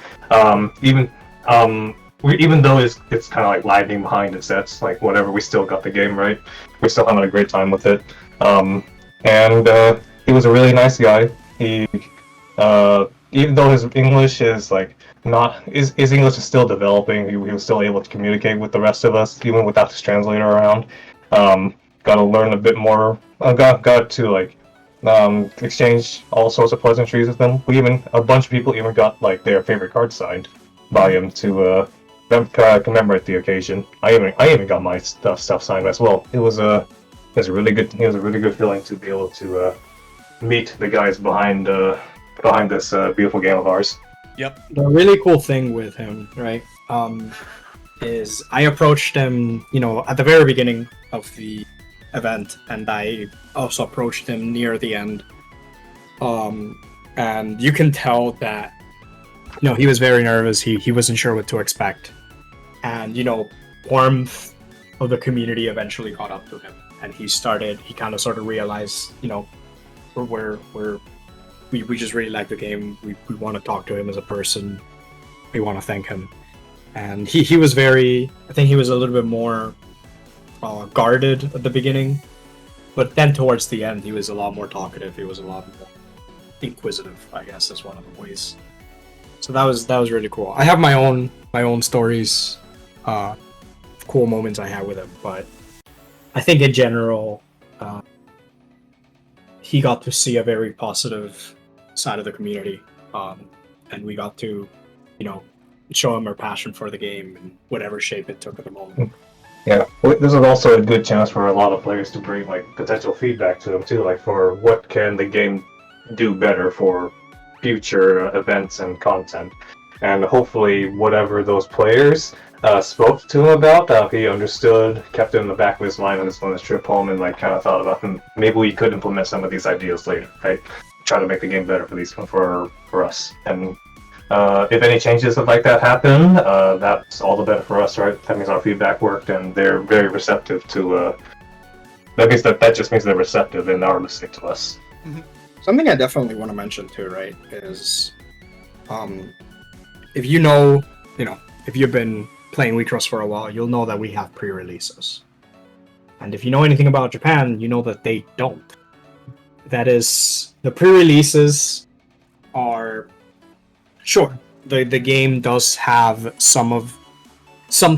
Even though it's kind of like lagging behind in sets, like whatever, we still got the game right. We're still having a great time with it. And he was a really nice guy. He, even though his English is like his English is still developing, he was still able to communicate with the rest of us, even without his translator around. Got to learn a bit more. Got to like exchange all sorts of pleasantries with them. A bunch of people even got like their favorite card signed by him to commemorate the occasion. I even got my stuff signed as well. It was a really good feeling to be able to meet the guys behind this beautiful game of ours. Yep. The really cool thing with him, right, is I approached him, at the very beginning of the event, and I also approached him near the end. And you can tell that, he was very nervous. He wasn't sure what to expect. And, warmth of the community eventually caught up to him. And he kind of sort of realized, we just really like the game. We want to talk to him as a person. We want to thank him. And he was I think he was a little bit more guarded at the beginning. But then towards the end, he was a lot more talkative. He was a lot more inquisitive, I guess, is one of the ways. So that was really cool. I have my own stories, cool moments I had with him, but I think in general, he got to see a very positive side of the community, and we got to, show him our passion for the game in whatever shape it took at the moment. Yeah, this is also a good chance for a lot of players to bring like potential feedback to them too, like for what can the game do better for future events and content, and hopefully whatever those players spoke to him about, he understood, kept it in the back of his mind on his trip home, and like kind of thought about maybe we could implement some of these ideas later, right? Try to make the game better for us. And if any changes like that happen, that's all the better for us, right? That means our feedback worked, and they're very receptive to. That just means they're receptive and are listening to us. Something I definitely want to mention too, right, is if if you've been playing WiXoss for a while, you'll know that we have pre-releases. And if you know anything about Japan, you know that they don't. That is, the pre-releases are sure. The game does have some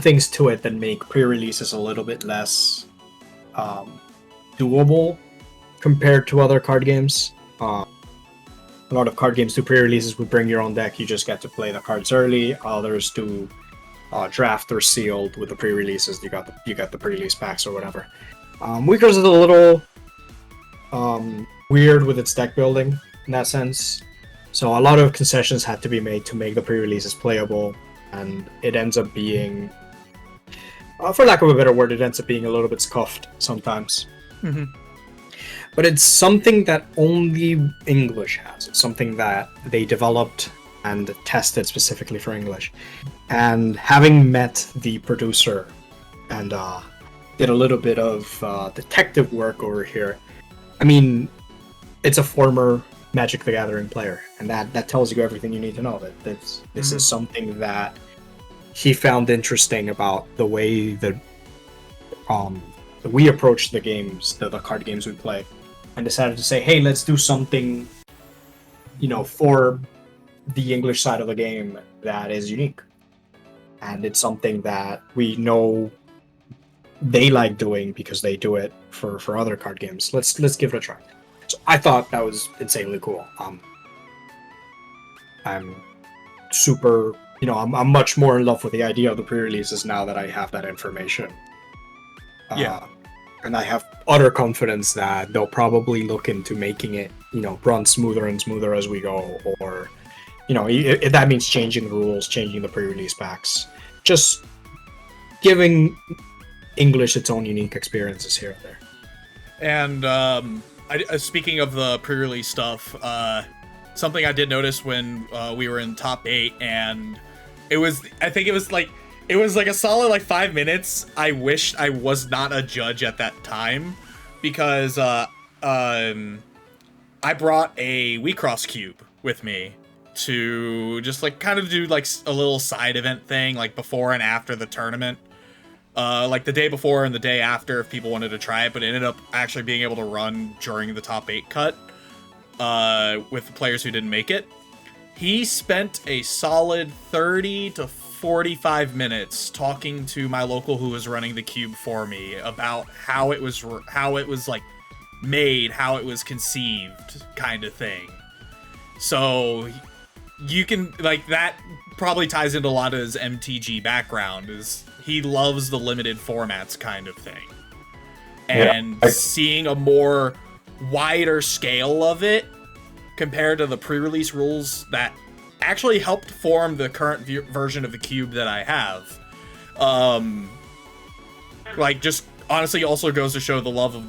things to it that make pre-releases a little bit less doable compared to other card games. A lot of card games do pre-releases with bring your own deck. You just get to play the cards early. Others do draft or sealed with the pre-releases. You got the pre-release packs or whatever. WiXoss is a little weird with its deck building in that sense. So a lot of concessions had to be made to make the pre-releases playable, and it ends up being, for lack of a better word, it ends up being a little bit scuffed sometimes. Mm-hmm. But it's something that only English has. It's something that they developed and tested specifically for English. And having met the producer and did a little bit of detective work over here, I mean, it's a former Magic the Gathering player, and that tells you everything you need to know. That this is something that he found interesting about the way that we approach the games, the card games we play, and decided to say, hey, let's do something, for the English side of the game that is unique. And it's something that we know they like doing because they do it for other card games. Let's give it a try. So I thought that was insanely cool. I'm super, I'm much more in love with the idea of the pre-releases now that I have that information. And I have utter confidence that they'll probably look into making it, run smoother and smoother as we go, or, if that means changing the rules, changing the pre-release packs, just giving English its own unique experiences here and there. And speaking of the pre-release stuff, something I did notice when we were in top 8, and it was like a solid 5 minutes. I wished I was not a judge at that time, because I brought a WiXoss cube with me to just kind of do a little side event thing, before and after the tournament. The day before and the day after if people wanted to try it, but it ended up actually being able to run during the top 8 cut with the players who didn't make it. He spent a solid 30 to 45 minutes talking to my local who was running the cube for me about how it was made, how it was conceived, kind of thing. So you can that probably ties into a lot of his MTG background, is he loves the limited formats kind of thing. And seeing a more wider scale of it compared to the pre-release rules that actually helped form the current version of the cube that I have. Just honestly also goes to show the love of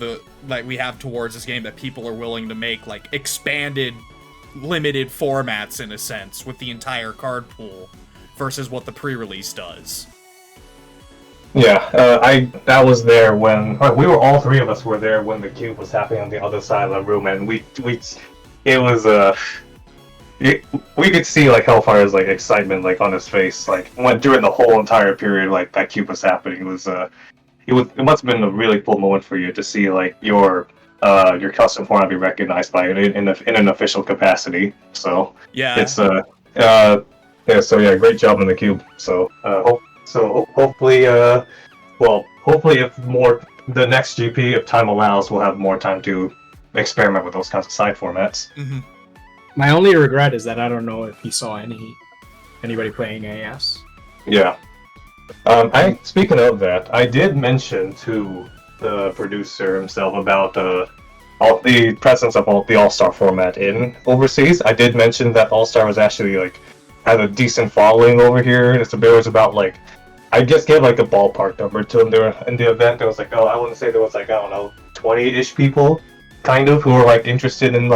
we have towards this game, that people are willing to make expanded limited formats in a sense with the entire card pool versus what the pre-release does. Yeah, that was there when we were, all three of us were there when the cube was happening on the other side of the room, and we could see Hellfire's excitement on his face during the whole entire period that cube was happening. It must have been a really cool moment for you to see your custom format be recognized by it in an official capacity. So yeah, it's great job on the cube. So hopefully if the next GP, if time allows, we'll have more time to experiment with those kinds of side formats. Mm-hmm. My only regret is that I don't know if he saw anybody playing AS. Yeah. Speaking of that, I did mention to the producer himself about all the presence of the All-Star format in overseas. I did mention that All-Star was actually had a decent following over here. There was about I just gave a ballpark number to him there in the event. There was I wouldn't say there was 20-ish people kind of who were interested in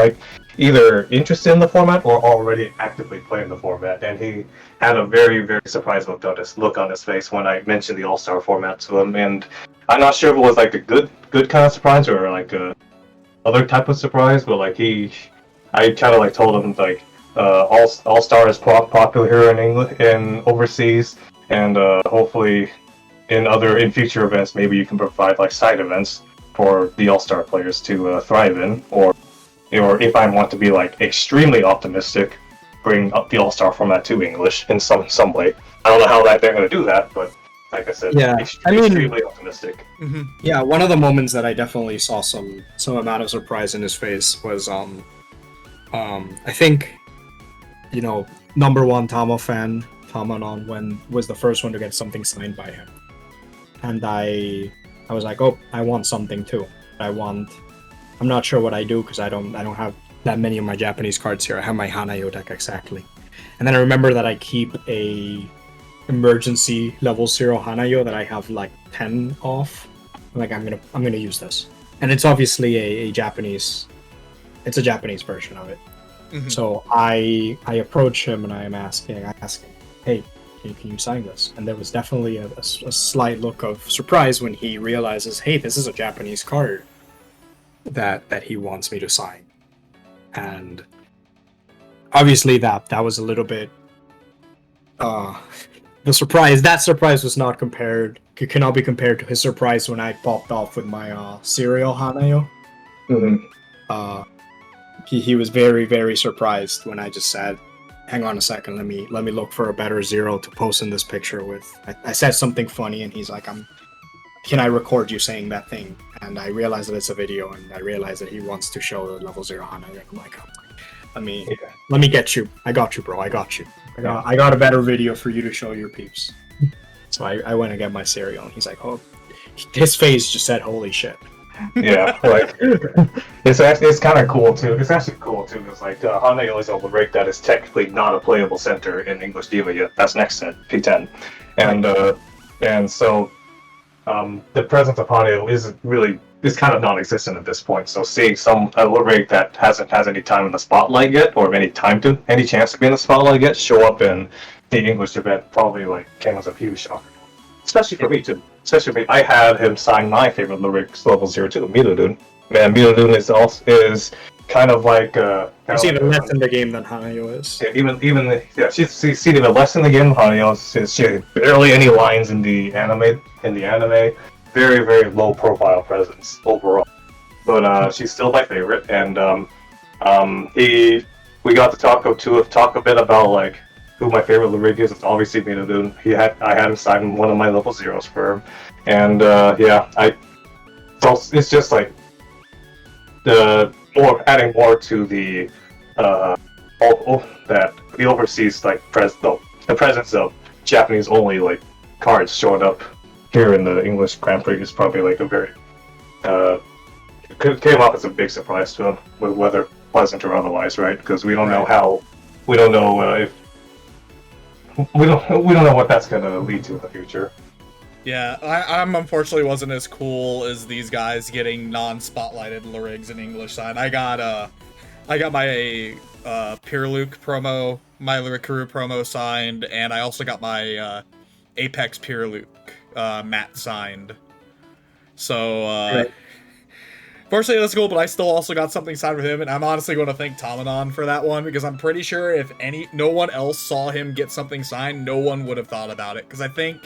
either interested in the format or already actively playing the format, and he had a very, very surprised look on his face when I mentioned the All-Star format to him. And I'm not sure if it was a good kind of surprise or a other type of surprise, but I kind of told him All Star is popular here in England and overseas, and hopefully in future events, maybe you can provide like side events for the All Star players to thrive in, or if I want to be like extremely optimistic, bring up the All Star format to English in some way. I don't know how they're going to do that, but like I said, Yeah, extremely optimistic. Mhm. Yeah, one of the moments that I definitely saw some amount of surprise in his face was I think, you know, number one Tama fan, Tamanon, when was the first one to get something signed by him. And I was like, oh, I want something too. I'm not sure what I do because I don't have that many of my Japanese cards here. I have my Hanayo deck exactly. And then I remember that I keep a emergency level 0 Hanayo that I have like 10 off. I'm like, I'm gonna use this. And it's obviously a Japanese version of it. Mhm. So I approach him and I ask him, hey, can you sign this? And there was definitely a slight look of surprise when he realizes, hey, this is a Japanese card that he wants me to sign. And obviously that was a little bit that surprise was not cannot be compared to his surprise when I popped off with my cereal Hanayo. Mm-hmm. He was very, very surprised when I just said, hang on a second, let me look for a better 0 to post in this picture with. I said something funny and he's like, can I record you saying that thing? And I realized that it's a video and I realized that he wants to show the level 0 Hanayo. I'm like, let me get you. I got you, bro. I got you. I got a better video for you to show your peeps. So I went and get my cereal and he's like, oh, his face just said, holy shit. Yeah, like it's kind of cool too. It's actually cool too because like Hanayo is a lyric that is technically not a playable center in English Diva yet. That's next set P10, and so the presence of Hanayo is kind of non-existent at this point. So seeing a lyric that hasn't has any time in the spotlight yet, or any chance to be in the spotlight yet, show up in the English event probably like came as a huge shocker, especially for me too. Especially me, I had him sign my favorite lyrics level 02, Miludun. Man, Miludun is kind of like He's even less in the game than Hanayo is. Yeah, she's even less in the game than Hanayo. She had barely any lines in the anime. Very, very low profile presence overall. But she's still my favorite, and we got to talk a bit about like who my favorite lyric is. It's obviously Miludun. I had him sign one of my level 0s for him, and it's just like adding more to the the overseas like the presence of Japanese only like cards showing up here in the English Grand Prix is probably like a very came off as a big surprise to him, whether pleasant or otherwise, right? Because we don't know what that's gonna lead to in the future. Yeah, I'm unfortunately wasn't as cool as these guys getting non-spotlighted lyrics in English side. I got my Pure Luke promo, my Lyric-Karu promo signed, and I also got my Apex Pure Luke matte signed. So Right. fortunately that's cool, but I still also got something signed with him, and I'm honestly going to thank Tamanon for that one, because I'm pretty sure if no one else saw him get something signed, no one would have thought about it, because I think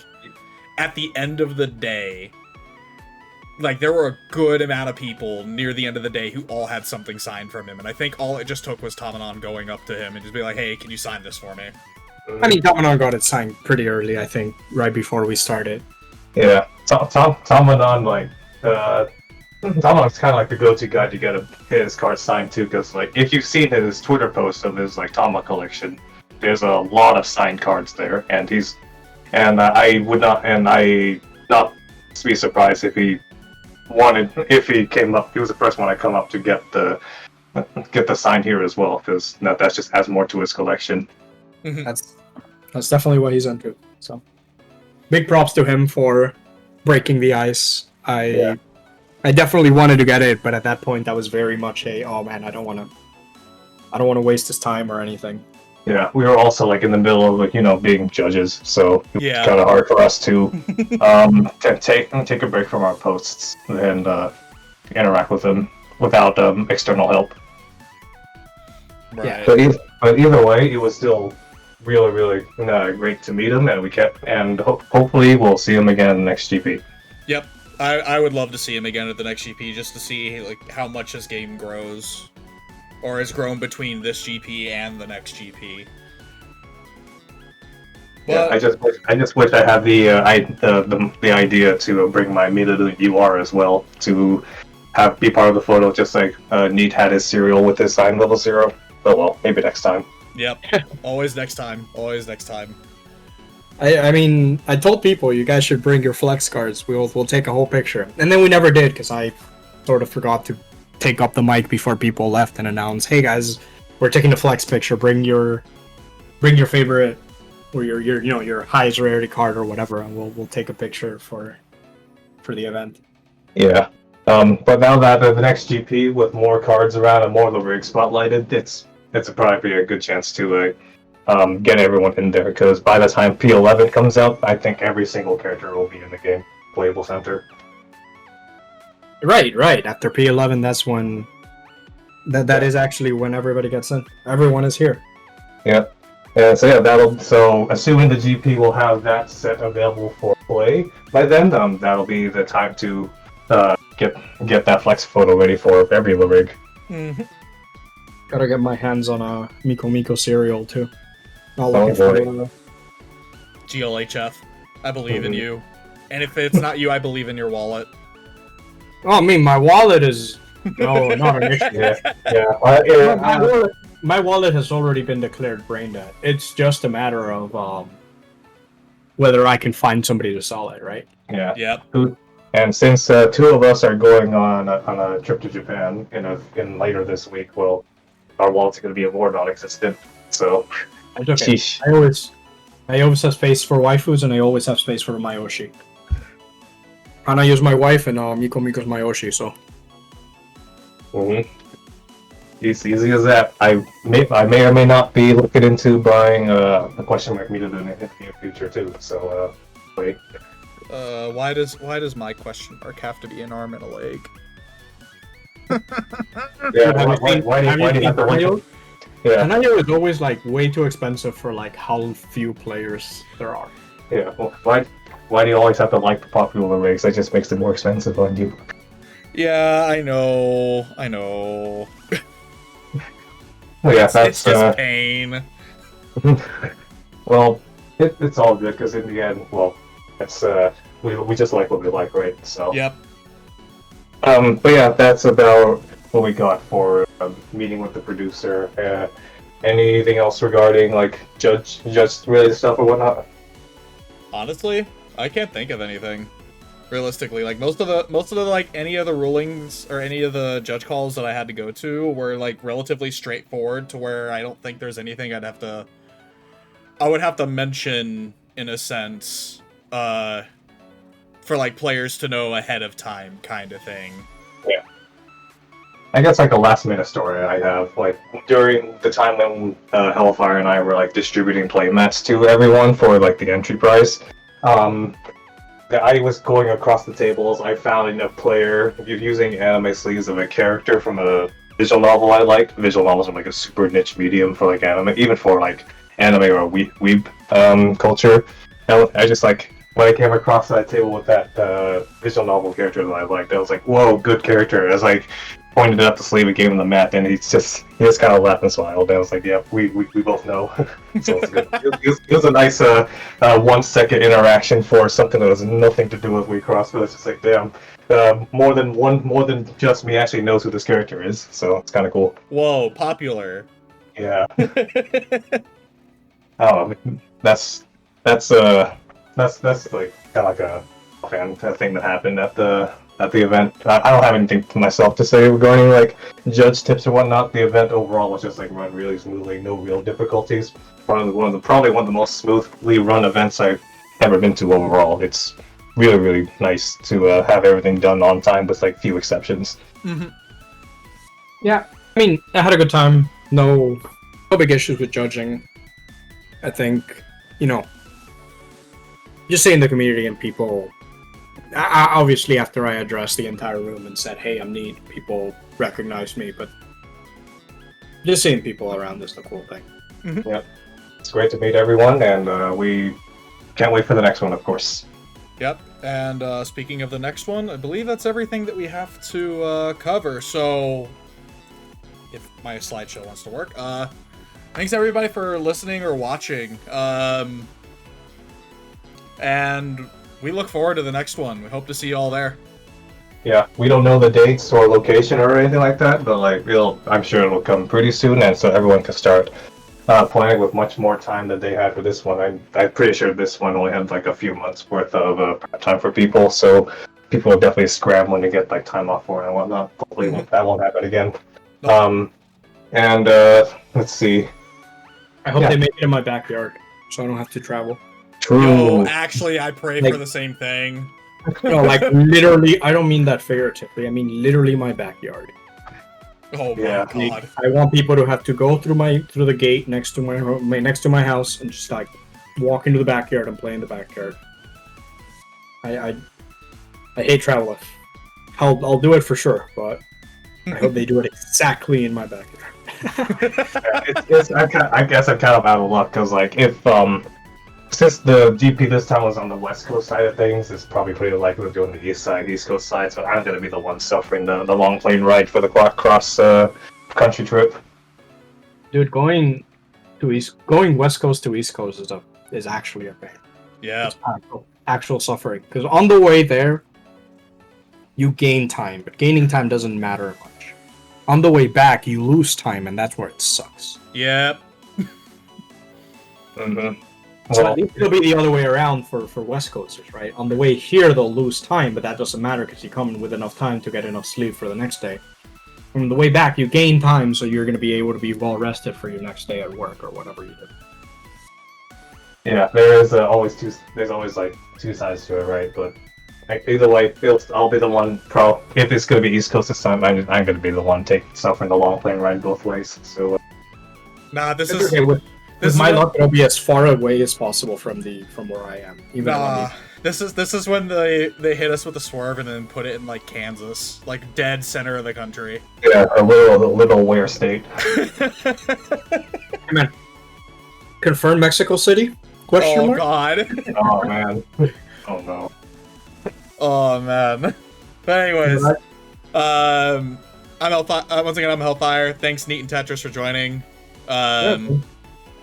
at the end of the day, like, there were a good amount of people near the end of the day who all had something signed from him, and I think all it just took was Tamanon going up to him and just be like, hey, can you sign this for me? I mean, Tamanon got it signed pretty early, I think, right before we started. Yeah, Tamanon, like, Tamanon's kind of like the go-to guy to get his card signed too, because like if you've seen his Twitter post of his like Tama collection, there's a lot of signed cards there, and I would not be surprised if he came up. He was the first one to come up to get the sign here as well, because that just adds more to his collection. Mm-hmm. That's definitely what he's into. So big props to him for breaking the ice. I definitely wanted to get it, but at that point that was very much oh man, I don't want to waste his time or anything. Yeah, we were also like in the middle of like being judges, so it's kind of hard for us to take a break from our posts and interact with them without external help. Right. But either way, it was still really, really great to meet him, and hopefully we'll see him again in the next GP. Yep. I would love to see him again at the next GP just to see like how much his game grows, or has grown between this GP and the next GP. Yeah, I just wish I had the idea to bring my Mila UR as well to be part of the photo, just like NEET had his serial with his sign level 0. But well, maybe next time. Yep. Always next time. Always next time. I mean, I told people you guys should bring your flex cards. We'll take a whole picture, and then we never did because I sort of forgot to take up the mic before people left and announce, "Hey guys, we're taking the flex picture. Bring your favorite or your highest rarity card or whatever, and we'll take a picture for the event." Yeah. But now that the next GP with more cards around and more of the rig spotlighted, it's probably a good chance to get everyone in there, because by the time P11 comes out, I think every single character will be in the game playable center. Right. After P11, that's when that is actually when everybody gets in. Everyone is here. Yeah. So assuming the GP will have that set available for play by then, that'll be the time to get that flex photo ready for every rig. Mm-hmm. Gotta get my hands on a Miko cereal too. Not Oh, looking for GLHF. I believe in you. And if it's not you, I believe in your wallet. Oh, I mean, my wallet is not an issue. My wallet has already been declared brain dead. It's just a matter of whether I can find somebody to sell it, right? Yeah. Yep. And since 2 of us are going on a trip to Japan in later this week, well, our wallet's going to be more non-existent. So, It's okay. sheesh. I always have space for waifus, and I always have space for Mayoshi. And I use my wife, and Miko's Mayoshi, so. Mm-hmm. Easy as that. I may or may not be looking into buying a question mark meter in the near future too. So wait. Why does my question mark have to be an arm and a leg? Yeah. Why do you have to wait? Yeah. Kanayo is always like way too expensive for like how few players there are. Yeah. Well, why do you always have to like the popular rigs? That just makes it more expensive on you. Yeah, I know. Well, yeah, It's just pain. Well, it's all good because in the end, well, it's we just like what we like, right? So. Yep. But yeah, that's about what we got for meeting with the producer. Anything else regarding like judge related stuff or whatnot? Honestly, I can't think of anything. Realistically, like most of the like any of the rulings or any of the judge calls that I had to go to were like relatively straightforward to where I don't think there's anything I would have to mention in a sense for like players to know ahead of time kind of thing. Yeah. I guess like a last minute story I have, like during the time when Hellfire and I were like distributing playmats to everyone for like the entry prize. I was going across the tables. I found a player using anime sleeves of a character from a visual novel I liked. Visual novels are like a super niche medium for like anime, even for like anime or weeb culture. And I just like when I came across that table with that visual novel character that I liked, I was like, "Whoa, good character!" I was like pointed up the sleeve and gave him the mat, and he just kind of laughed and smiled. And I was like, "Yeah, we both know." So it's good. It was a nice 1 second interaction for something that has nothing to do with WiXoss, but it's just like, damn, more than just me actually knows who this character is. So it's kind of cool. Whoa, popular. Yeah. Oh, that's like kind of like a fan thing that happened at the event. I don't have anything to myself to say regarding like judge tips or whatnot. The event overall was just like run really smoothly, no real difficulties. Probably one of the most smoothly run events I've ever been to overall. It's really nice to have everything done on time with like few exceptions. Mm-hmm. Yeah, I mean, I had a good time. No big issues with judging. I think, just seeing the community and people. Obviously, after I addressed the entire room and said, "Hey, I'm NEET," people recognized me, but Just seeing people around is the cool thing. Yep. It's great to meet everyone, and we can't wait for the next one, of course. Yep. And speaking of the next one, I believe that's everything that we have to cover. So, if my slideshow wants to work, thanks everybody for listening or watching. And we look forward to the next one. We hope to see you all there. Yeah, we don't know the dates or location or anything like that, but like I'm sure it'll come pretty soon, and so everyone can start planning with much more time than they had for this one. I'm pretty sure this one only had like a few months worth of prep time for people, so people are definitely scrambling to get like time off for it and whatnot. Hopefully that won't happen again. Nope. Let's see. I hope they make it in my backyard, so I don't have to travel. True. Yo, actually, I pray Like- for the same thing. No, like literally, I don't mean that figuratively. I mean literally my backyard. Oh my Yeah. god. I want people to have to go through the gate next to my house and just like walk into the backyard and play in the backyard. I hate traveling. I'll do it for sure, but I hope they do it exactly in my backyard. I guess I'm kind of out of luck because like if since the GP this time was on the West Coast side of things, it's probably pretty likely we're doing the East Coast side, so I'm gonna be the one suffering the long plane ride for the cross country trip. Dude, going West Coast to East Coast is actually a pain. Yeah. It's actual suffering, because on the way there, you gain time, but gaining time doesn't matter much. On the way back, you lose time, and that's where it sucks. Yep. Mm-hmm. So Well, I think it'll be the other way around for West Coasters, right? On the way here, they'll lose time, but that doesn't matter because you come in with enough time to get enough sleep for the next day. On the way back, you gain time, so you're going to be able to be well rested for your next day at work or whatever you do. yeah, there's always like two sides to it, right? But like, either way, I'll be the one. If it's gonna be East Coast this time, I'm gonna be the one suffering the long plane ride both ways. So Nah, this It's is okay. With this is my when- luck, it'll be as far away as possible from where I am. Even Nah, this is when they hit us with a swerve and then put it in like Kansas, like dead center of the country. yeah, a little where state. confirm Mexico City? Question Oh mark? god. Oh man. Oh no. Oh man. But anyways, I'm once again I'm Hellfire. Thanks Neat and Tetris for joining.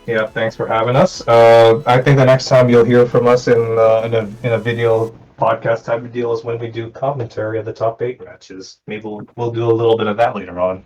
Yeah, thanks for having us. I think the next time you'll hear from us in a video podcast type of deal is when we do commentary of the top 8 matches. Maybe we'll do a little bit of that later on.